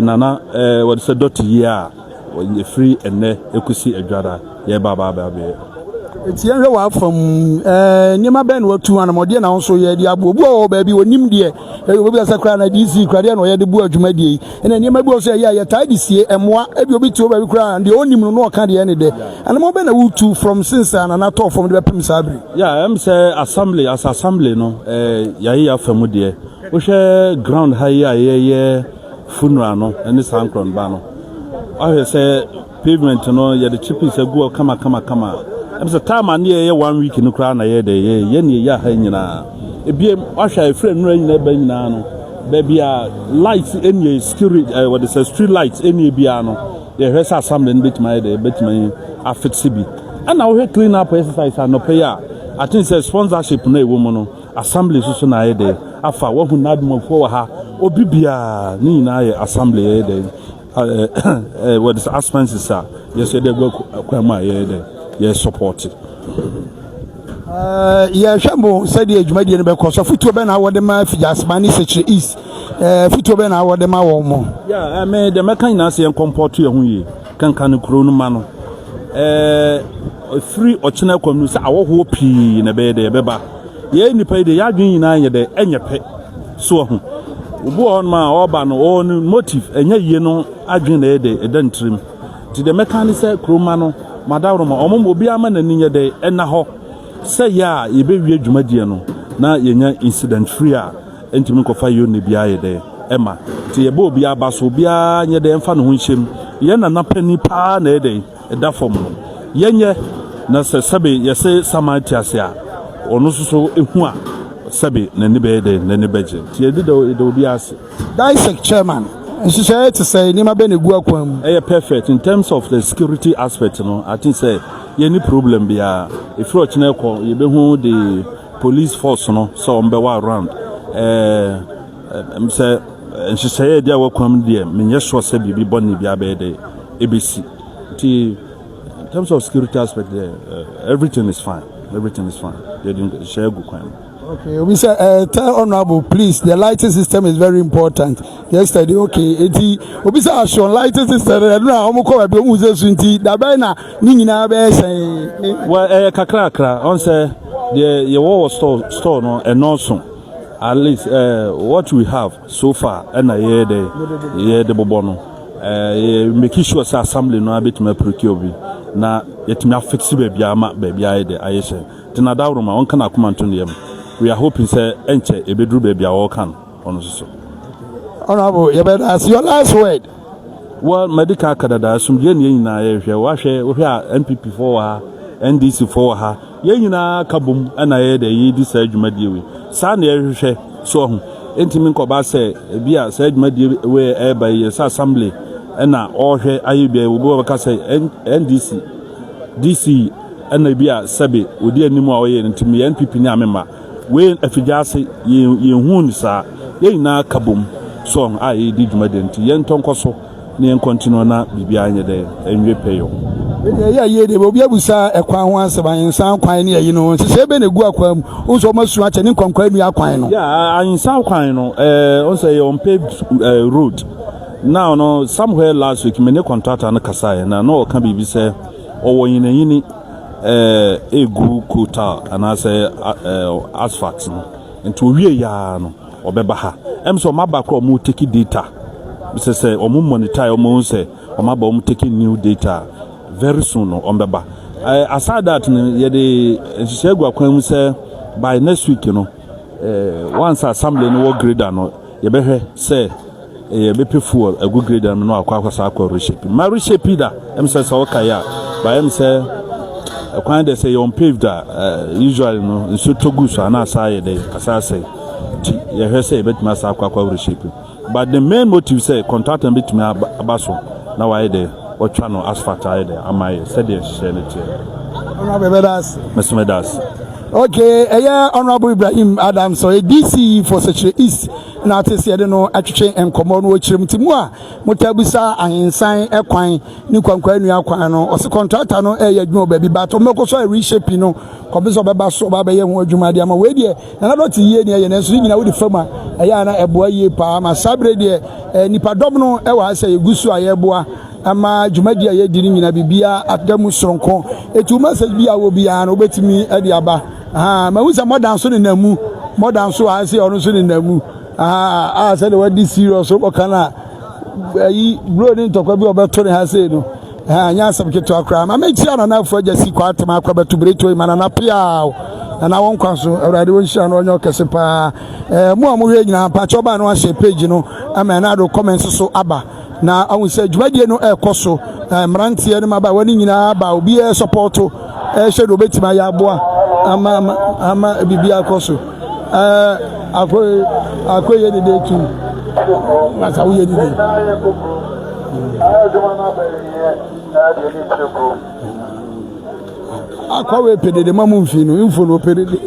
nana what said Dote year when you free and ekusi adwara ye baba eti enwe wa from nyema ben wa tu anamode na nso ye de abobu o ba bi onim de obi asakra na DC krade na ye de bu adwumadie ena nyema bi o so ye tide sie emoa e bi obi tu ba bi kra de onim no o ka de ne de anamo be na wutu from since na to from the pem sabri yeah am say assembly as assembly no ya famu de o hwe ground high ye funeral no ene sankron ba no I say pavement no ye the chipping say go kama I'm say time and ye 1 week no kra na ye de ye ne ya ha nyina ebiem ahwa efre no nyina ba nyina no baby lights any security what is street lights any bia no the rest assembly bit my affect CB and now we clean up exercise and no pay I think say sponsorship na ewo no assembly so na ye de afa wo hu na dum fo ha obi bia ni na ye assembly ye de what is expenses are yes they go kwama ye de ye support yeah shambo said the adwumadi no be koso futuo be na wode ma Effiduase mani sechere east futuo be na wode ma wo mo yeah me the mekan na se comport ye hu ye kankan kro no ma no free ochena kwamnu se awoho pi na be de beba ye nipa de ya dwen nyina ye de enyepe so ho ubu on ma oba no on motive enye ye no adwen na ye de edantrim ti de mekan se kroma no madawro ma omo obi ama na ninye de ena ho se ya ye be wie adwumadie no na yenya incident free a entimi kofa yo ne bia ye de Emma ti ye bo bia ba so bia nye de mfa no ho nhyem ye na na pani pa na ede da fom no ye nye na sebe ye se samatiase a ono so ehu a sebe na ni be de na ni beje ti ye de obi ase dissect chairman she say to say ni ma be ne gu akwam perfect in terms of the security aspect no I think say ye ni problem bia if you chine ko ye be hu the police force no so mbe wa around say and she say dia wakwam dia menye sure say bibi boni bia be de ABC in terms of security aspect there everything is fine they didn't share good crime. Okay, we say tell honorable please the lighting system is very important. Yesterday okay we say ashon lighting system na omo ko be mu ze sunti da be na ni nyina be say well kakra on say the your store no and also at least what we have so far and I hear the bobono make sure say assembly no abet me procure bi na yetimi fix baby ama baby aide ayese tinada roma on kana kuma to nem we are hoping say enche ebedru baby a work can on so honorable you better as your last word. Well medical kadada sumje ne nyina ye hwe wa hwe NPP for ha NDC for ha ye nyina kabum na ye de yi di sa adwumadie we sa na ye hwe so ho entimi nkoba se bia sa adwumadie we e ba ye sa assembly na ohwe ayebia we bo ka se NDC DC na bia sabe odi animu a oye ntimi NPP ni amema we Effiduase ye hu ni sa ye nyina kabum so a ye di adwumadie nti ye ntonkoso ne continue na bibia anye de enwe peyo ye de obi abusa ekwan ho asaban san kwan ne yi no se be na gu akwam uso masu ache ne kwankwan nu akwan no ansan kwan no on say on paved road now no somewhere last week me ne contractor na kasa na no ka bibi se owo yini egu kota ana say asphalt no enti owie ya no obeba ha so maba ko mu take data bi say omu monitor omu say omaba omu take new data very soon no ombeba aside that ye de nsegu akwan say by next week you know once assembly no work grader no ye behwe say ye be pay fuel a good grader no akwa sa akwa reshape ma reshape da say so kaya by say akwan dey say on paved usually no so togu so na say dey asa say ye he say bet ma sa akwa reshape but the main motive say contractor bit me abaso na why dey otwa no asphalt ayede amaye said the sanity honorable bedas mesmedas. Okay, honorable Ibrahim Adams so DC for Secretary East na tese de no atwetwe enkomo no okirem timu a motabusa ahensan ekwan ni kwankwan anu akwan no ose contractor no adwuma ba bi ba to mekoso reshape no kobiso beba so ba ye ho adwuma de ama we de na Dote yie ne ye na so nyina wo di fama na eboa yie pa ma sabre de nipadom no wa ase egusu ayeboa ama dwumadi a ye di nyina bibia adamu soronko etu message bia wo bia no betimi ade aba ma wusa modern so ne namu modern so ase ono so ne namu said what this serious so kana yi bro ni ntokwa bi obeto ne ha say no nya sabketo akra ma me tia na afọ jasi kwa atema akwa betu breto mana na pia na won kwanso awrade won hia no onyo kese pa mu amwe nyina pa choba no ahye page no ama na do comments so aba na awun say dwumadie no ekoso mrantie no maba wani nyina aba obi support hye do betima ya aboa ama bibia akoso akoye de tu masa wo ye de akwawe pedede mamu mfinu mfunu pedede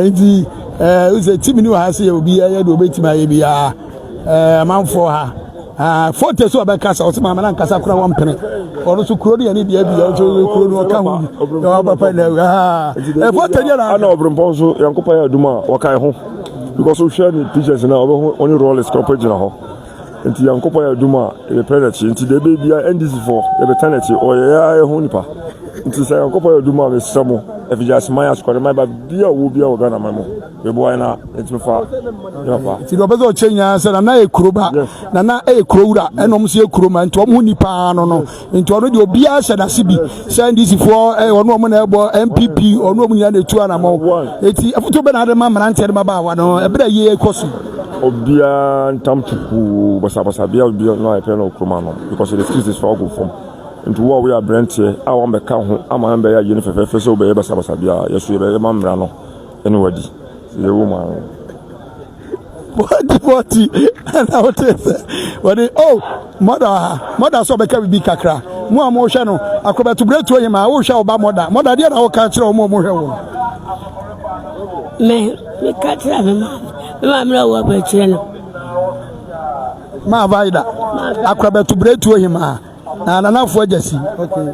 enti uze timi ni wa se obi ya do betima ye bia amanfo ha forte so abekasa o se mama na nkasa kura wampene ono so kuro de ni bia bia so kuro no ka hu ya papa na forte dia na ana obrompo so yankopa ya duma wakai ho because so share ni pictures na obo only rollers company na ho enti yankopa ya duma e penalty enti de be bia NDC4 e be penalty o ya ho nipa enti say yankopa ya duma me samo Effiduase maya squad my ba bia wo bia wo gana mamo we boy na enti fa ya pa ti do bezo chenya se na e kuroba na e kurowura enom se e kuroma enti omo nipa no no enti ono de obi a hye na sibi say NDC4 ono omo na ebo MPP ono omo nya na etu anamo enti afuto be na de ma mrantie de ma ba wa no e bra ye ekosu obia ntam tupu basa bia obia no ayepe no kroma no because the skills for go from into what we are brent here I want be ka ho ama be ya yeni fefe so be basa bia yeso be mamra no anyway the woman what and how to say when oh mother so be ka bi kakra mo amo hwe no akobeto bretu yema wo hwe oba mother dia na wo ka kire mo hwe wo me ka kire me ma mra wo ba kire no ma vaida akobeto bretu yema na nanafo agasi okay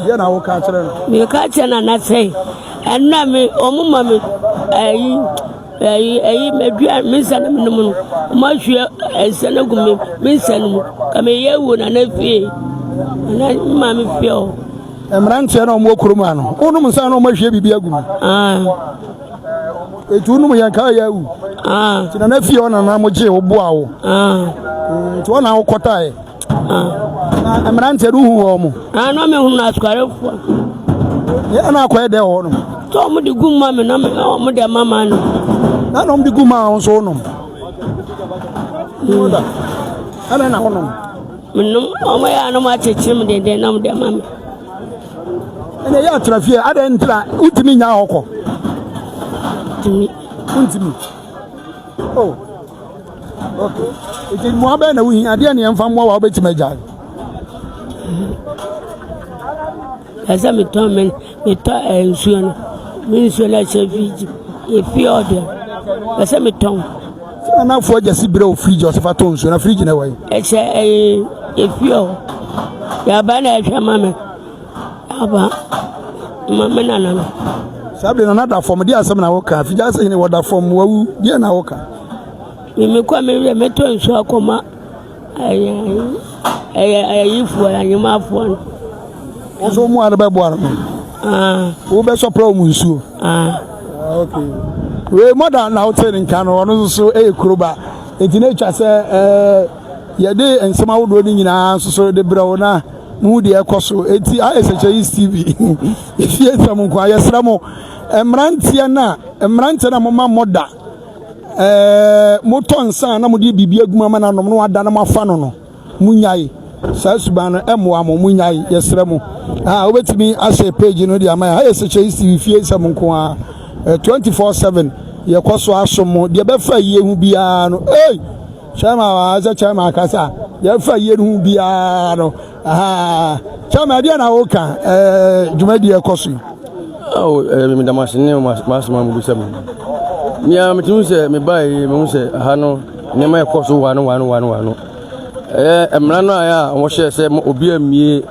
dia na wo ka kire no me ka kire na say enna me omuma me ayi medua misana menum ma hwe esana gumi misana kama yewu na nafie na ma me fio emrante na mo kuruma no onum nsa na mo hwe bibia gumi etu num yan ka yawu ti na nafie ona na mo je oboa wo ti ona wo kotae na emrante ruhu wo mo no me hu na askarefo ye na akoye de wo no to mo de gumma me na mo de mama no na no de gumma on so no moda ana na hono minum o ya no ma chechim de na mo de mama ene ya trafie ada ntra utimi nya hokọ timi oh okay iti mo abe na wuhi ade ne emfa mo wa obetima gya asa mi to ensuo no mi nsuo la chefiji e fi order asa mi to na fo jasi bere o fridge o se fa to nsuo na fridge na wai e fi o ya ba na hwa mama aba mama na sabe na da form dia asem na wo ka fi jasi ni wo da form wawu dia na wo ka mi kwa me to nsuo akoma ayi fu anyima fu so mu ara be bo ara wo be so pro mu nsuo okay we mother na hotel nka no no so kuruba enti na twa se ye de ensema wodo ni nyina so de brawo na mu de ekoso enti ISHI TV ifie nsam kwa yesra mo emrantie na mama moda moto nsa na mo de bibia aguma ma na nom no ada na mafa no munyai sa subano emwa mo munyai yesra mo obetimi ase page no de ama ISHI TV fie nsam kwa 24/7 yekoso asomo de be fa yehu bia no chama wa za chama kasa de fa yehu bia no chama dia na woka jumadi yekoso me damasine masma mu bisam nya metu se me bai me se ha no ne ma yekoso wano emra no aya wo hye se obi amie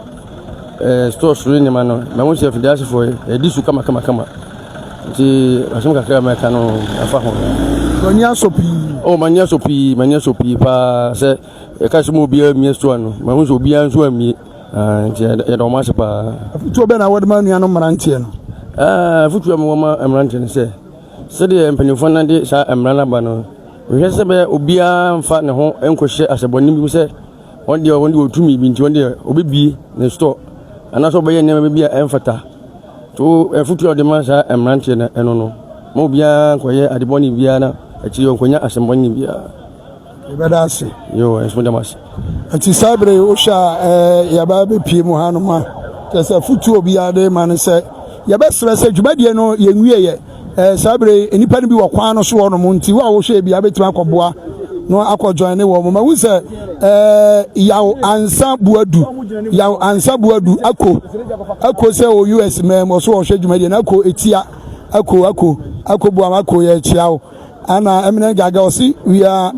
store suru ne ma no me se Effiduase fo edisu kama ti asum kakra me kanu afa ho mania sopi pa se e ka sumo bia mi so anu ma hu so bia nso ami ti e do ma se pa futu be na wodma nua no mrantie no futu am wo ma mrantie ne se de empanifo na de sa emrana ba no hwe se be obia mfa ne ho enkohye aseboni bi se won de otumi bi nti won de obebie ne store ana so be ye ne bia emfata to futu de ma sa emrantie na eno no mo bia koye adiboni bia na achi onkonya asemboni bia Effiduase yo esmodamasi anti sabre o sha ya ba be pie mu hanu ma tese futu obia de man se ya be sere se dwumadie no ye nwie ye sabre enipa no bi wo kwan no so wo no mo nti wa wo hwe bia betima akoboa no akọjoin ne wo ma wu se yaw ansa buadu ako se o US mem o so o hwe dwumadie na ako etia ako buam ako ye chiao ana emine gaga osi we are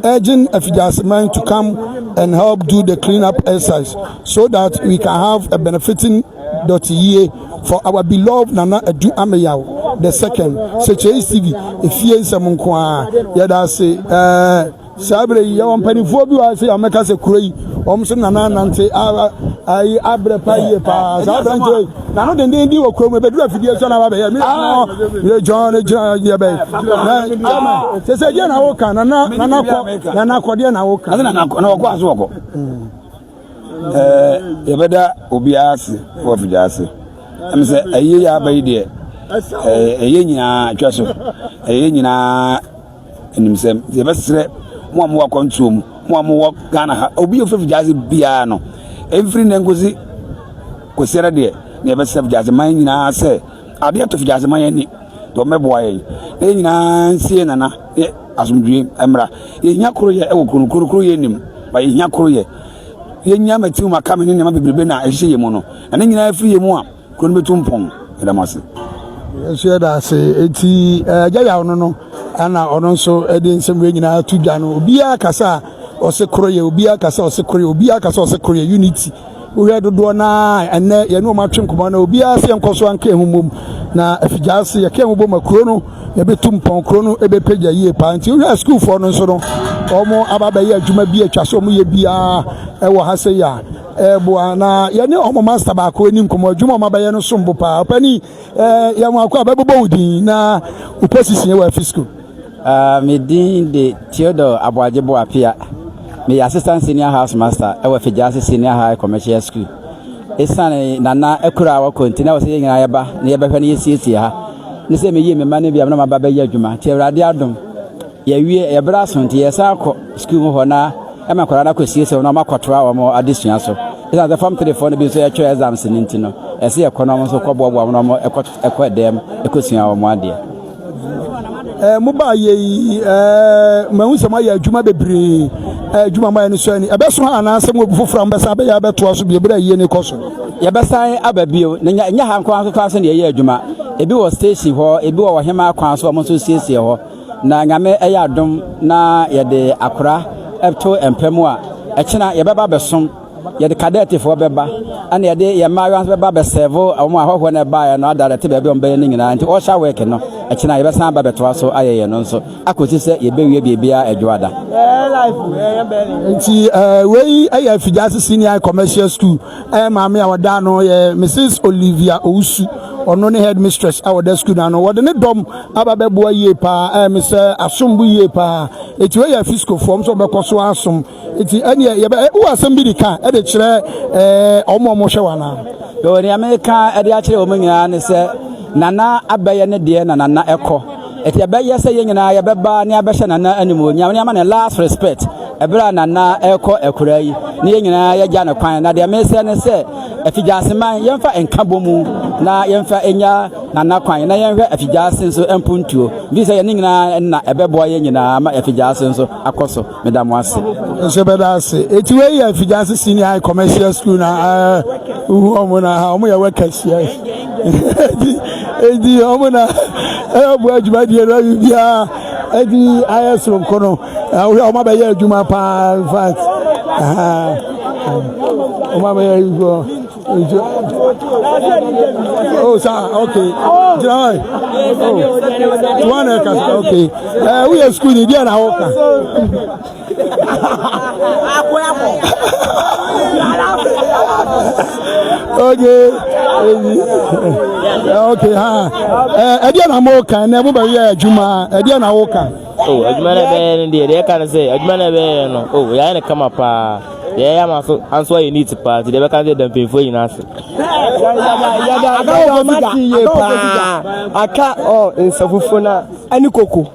urging Effiduase man to come and help do the cleanup exercise so that we can have a benefiting Dote for our beloved Nana Adu-Ameyaw the second ISHI TV efie nsam nko a yada se sabre ya wampanifo bi wa se ameka se kuroi omso nana nante ai abre pa ye pa sabre nto na no den di wo krom be du Effiduase na ba be ya mi no John ye be na se je na wo kan nana ko de na wo kan na wo ko aso ko ye beda obiase for Effiduase am se ayi ya ba yi de eye nyina twaso eye nyina enimsem ye besre mo am wa control mo am wo Ghana ha obi of Effiduase bia no every nengozi kwesere de ne besre Effiduase man nyina se ade to Effiduase man ni to meboa ye e nyina nsie nana asumdue emra ye nya koro ye e wo koro ye nim ba ye nya koro ye nya mati ma ka me ne ma bebrebe na ehye ye mu no ene nyina afiri ye mu a kuro no betumpon edamase yesu da se eti ya no ana ono nso ede nsem we nyina tudwa no obia kasa ose koro ye obia kasa ose koro ye obia kasa ose koro ye unity we dodo na ene ye no ma twem komo na obia se enkoso anka ehumom na Effiduase ye ka ehumom akuro no ye betumpon kuro no ebe pagya ye pa nti we school for no nso no omo ababa ye adwuma bi atwa so omo ye bia ewo ha se ya boa na ye ne omo master ba ko enim komo adwuma omo abaye no sombo pa opani ye mo akwa ababo udin na uposisi ye wa fiscal me din de Theodore Aboajebo Apia me assistant senior house master e wa Effiduase senior high commercial school esane nana ekura wa kontina wo se nyina yeba na yeba hwe na yesiesie ha ne se me yi me mane bia na maba ba ya adwuma ti awrade adom ya wie ya bra Asante ya sa akọ school ho na e makwara na kwesiesie na makwatoa wa mo adesua so esa the form 3 4 bi so ya twa exams ni ntino ese economy so kọboabo na mo ekọ edem ekosua wa mo ade muba ye mahu sama ya adwuma bebre adwuma ma no so ani ebeso ana se mo foforo mbesa be ya beto so bi bra ye ne koso ya besan ababio nya ha nkwan so so ne ye adwuma ebi wo station ho ebi wo hema kwan so mo so siesie ho na nyame eya adom na ye de akora epto empemu a ekina ye beba besom ye de cadet fo beba ana ye de ye mawan beba be serve awon ahọhọ na ba ya no adare te be on be ni nyina nti o sha work no ekina ye besan ba beto so ayeye no nso akoti se ye bewie bibia adwoada nti we aya Effiduase senior commercial school maame awada no ye Mrs Olivia Owusu ono ne headmistress awada school na no wode ne dom ababeboa ye pa Mr Asombu ye pa eti we ya fiscal form so bekoso asom eti ene ye wo asem bi dika e de kire omo hwe wana do ni America e de a kire o nyina ne se nana abaye ne de na nana ekọ eti abaye se ye nyina ye beba ne abehye nana animu nya ne ama ne last respect ebra nana ekọ ekura yi ne ye nyina ye gya ne kwan na de amese ne se Effiduase man yemfa enkabomu na yemfa enya nana kwan na yemhwe Effiduase nso empuntuo bi se ye nyina na ebebo ye nyina ma Effiduase nso akoso medamo ase nso bedase eti we ya Effiduase senior commercial school na omo na omo ya wakasia edi omo na ebu adwuma die no bia edi ayesro nkono omo ba ye adwuma pa in fact omo ba ye go oh sir okay joy oh one okay we are school dia na hoka okay edia na moka na mo ba ye adwuma edia na woka oh adwuma na be ndi de ka na say adwuma na be no oh ya na kama pa ya ma so anso you need to part de be ka de dan penfo yin ase ya mati ye pa aka oh nsafufo na ani koko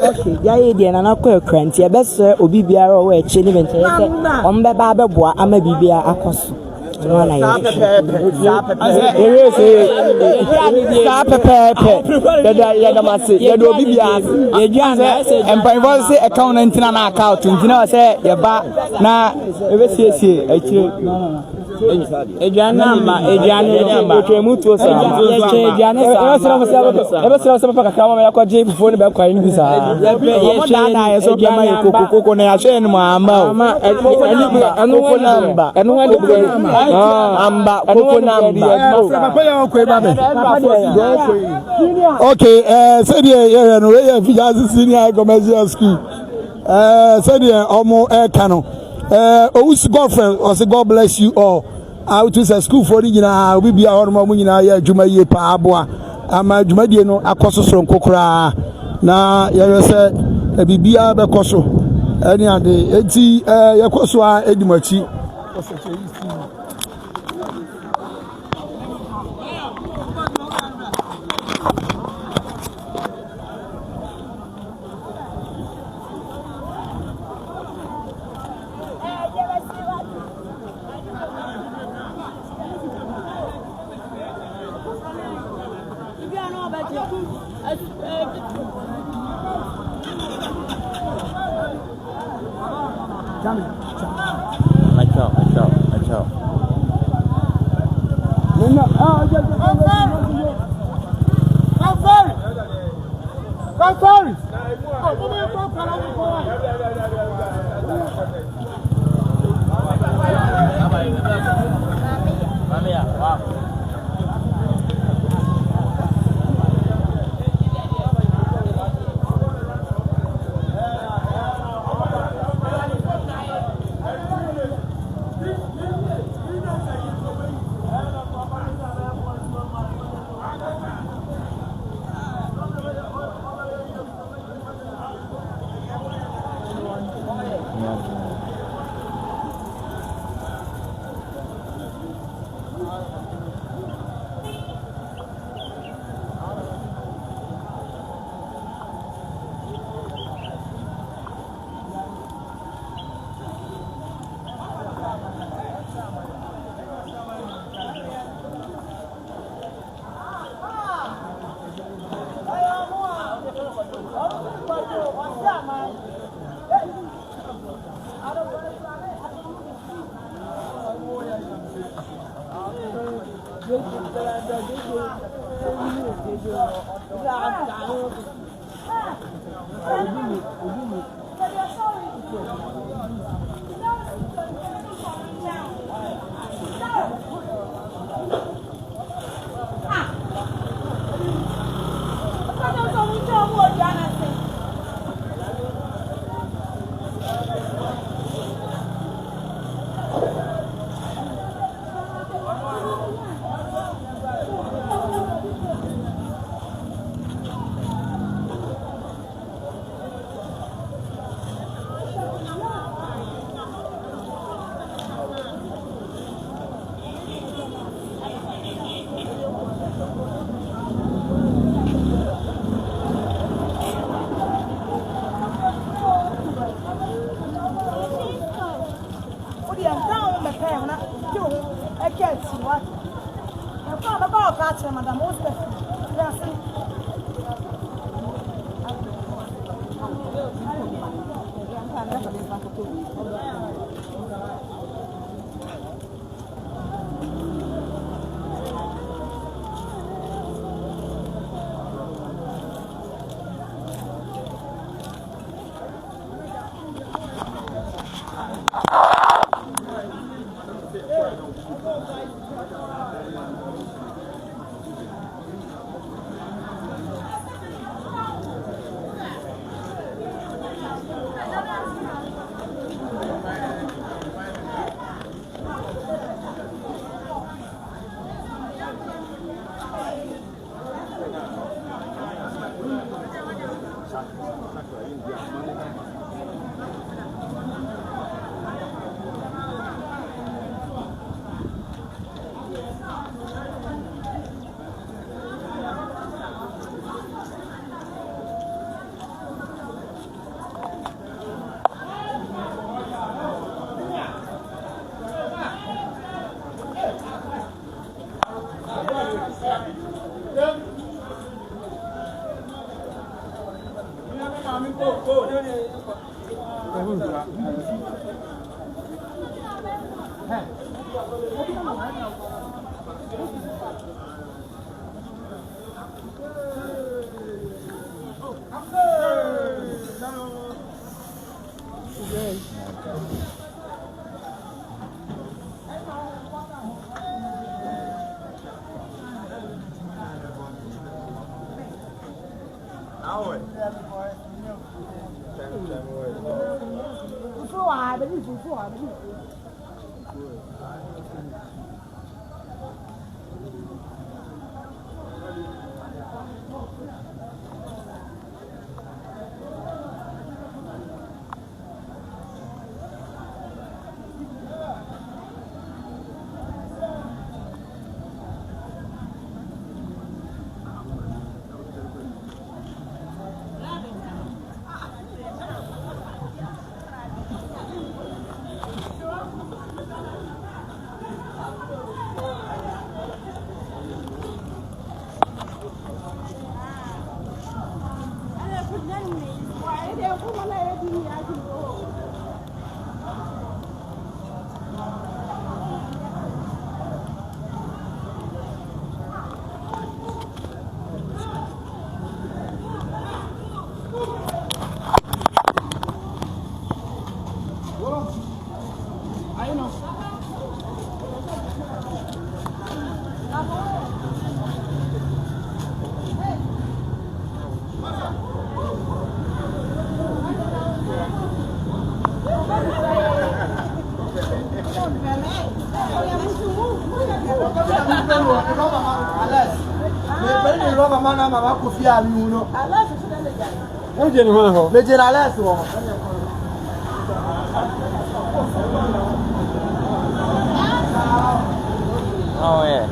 okay ya ye de na na kwa kranti e be se obi biara o we che ni bente se ombe ba beboa ama bibia akoso no na ye sa pepe ya da mase ya do bibia ye gyan se empanfo se account ntina na account ntina se ye ba na e be siesie akire Ejana mutuo sa ejana sa papa kama ya kwa jeep phone ba kwa ni bisa ye so kama ye koko na ya share ni amba anu namba amba koko namba papa ya kwa ba me okay say the no we Effiduase senior commercial school say the omo kano Owusu girlfriend or say God bless you all. Out to say school for nyina obi bia hormo mu nyina ya adwuma ye pa aboa ama adwuma die no akoso so nkokora na ye say bibia be koso ani ade enti ye koso a edimachi mama na mama ko fi ami uno. O je ni ho ho. Me je na less wo. Oh yeah.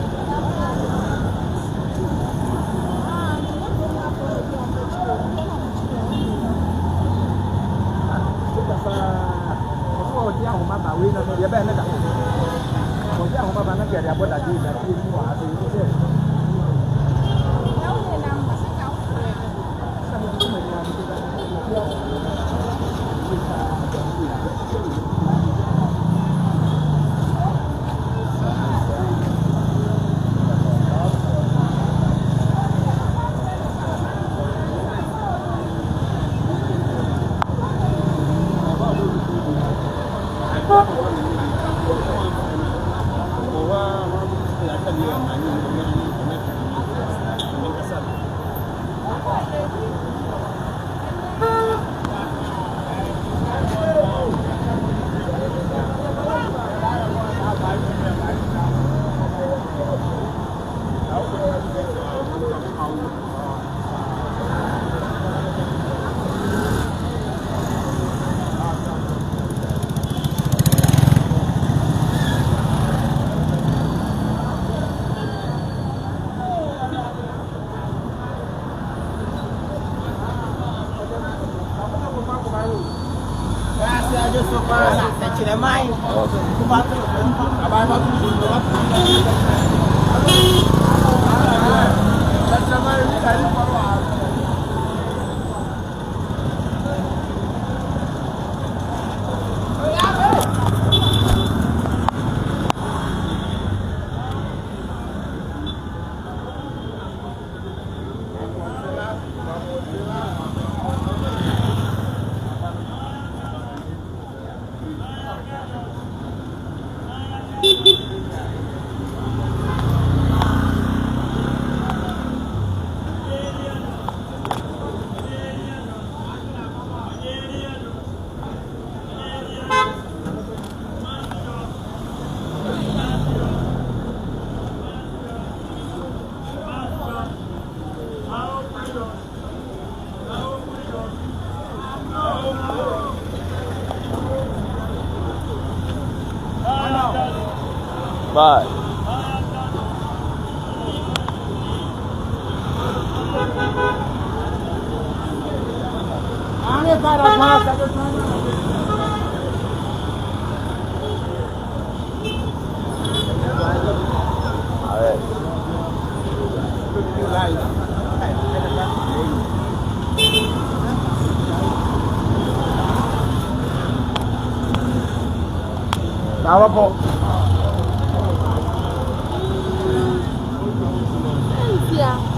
Bye. Tava po. Yeah.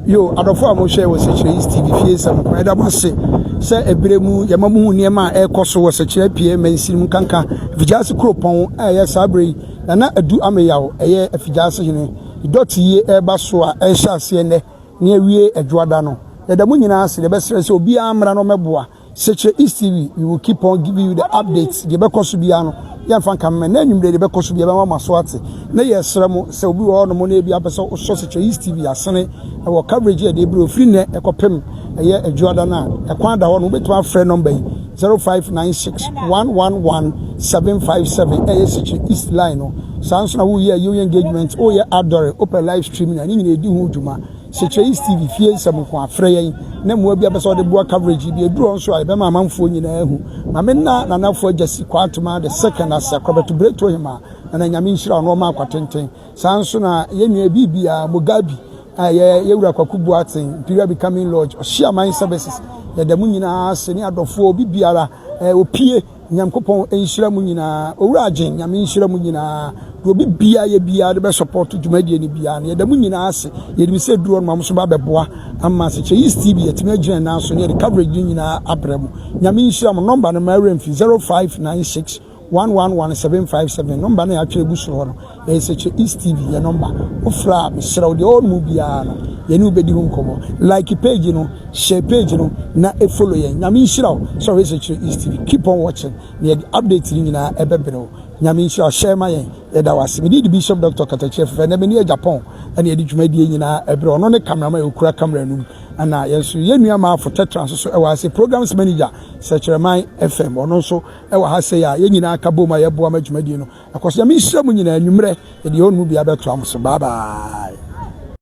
Yo, adofo amohwe wo Sechere TV fie sam kwa da mase se ebremu yamamu niema ekoso wo Sechere pie mansinim kanka Effiduase kropon eye sabre na Adu-Ameyaw eye Effiduase hene Dote ye eba so a ehya ase ne ne awie adwoada no da mu nyina ase de besere se obi amra no meboa Sechere TV we will keep on giving you the updates de bekoso bia no yamfa nkamma na anwumre de bekoso bia ma maso ate na yesere mo se obi wo no mo na ebi abeso so Sechere TV asene wo coverage e de bro free ne ekopem eye adwoada na ekwan da ho no betu afre number 0596111757 eye Sechere East line no sanso na wo ye engagement o ye adore open live stream na ni nyina edi hu djuma Sechere TV fie sam ko afre yen na mo bia beso de boa coverage bi eduro nso a be ma amanfo nyina hu ma me na nanafo agasi kwatuma the second as akrobeto breto hima na nyame nhira no ma akwatenten sanso na ye nua bibia Mugabi ye wura kwakubu aten period becoming lodge share mind services ya da munyina seni adofo bibiara opie nyamkopon enhira munyina owura agen nyame nhira munyina do bibia ye bia de be support dwumadie ni bia ya da munyina ase ye de se duro no mamso ba beboa amma Sechere TV yetime agina na so ne de coverage nyina abremu nyame nhira mo number no ma remfi 0596 111757 number na atwe busu ho no Sechere TV ya number ofra misra de all mubia no ye ni obedi hu nkomo like page no share page no na e follow ye nyame nhira so Sechere TV keep on watching the update ni nyina ebebere nyame nhira share ma ye da wase me di Bishop Dr. Katachef na me ni Japan na ye di dwumadie nyina ebere ono ne camera ma okura camera num ana yeso ye nua ma afo tetra so e wa se programs manager Sechere FM ono so e wa ha se ya ye nyina aka bo ma ye bo ma dwumadie no akoso nyame nhira mu nyina anwumre ye di onu bia beto am so bye bye.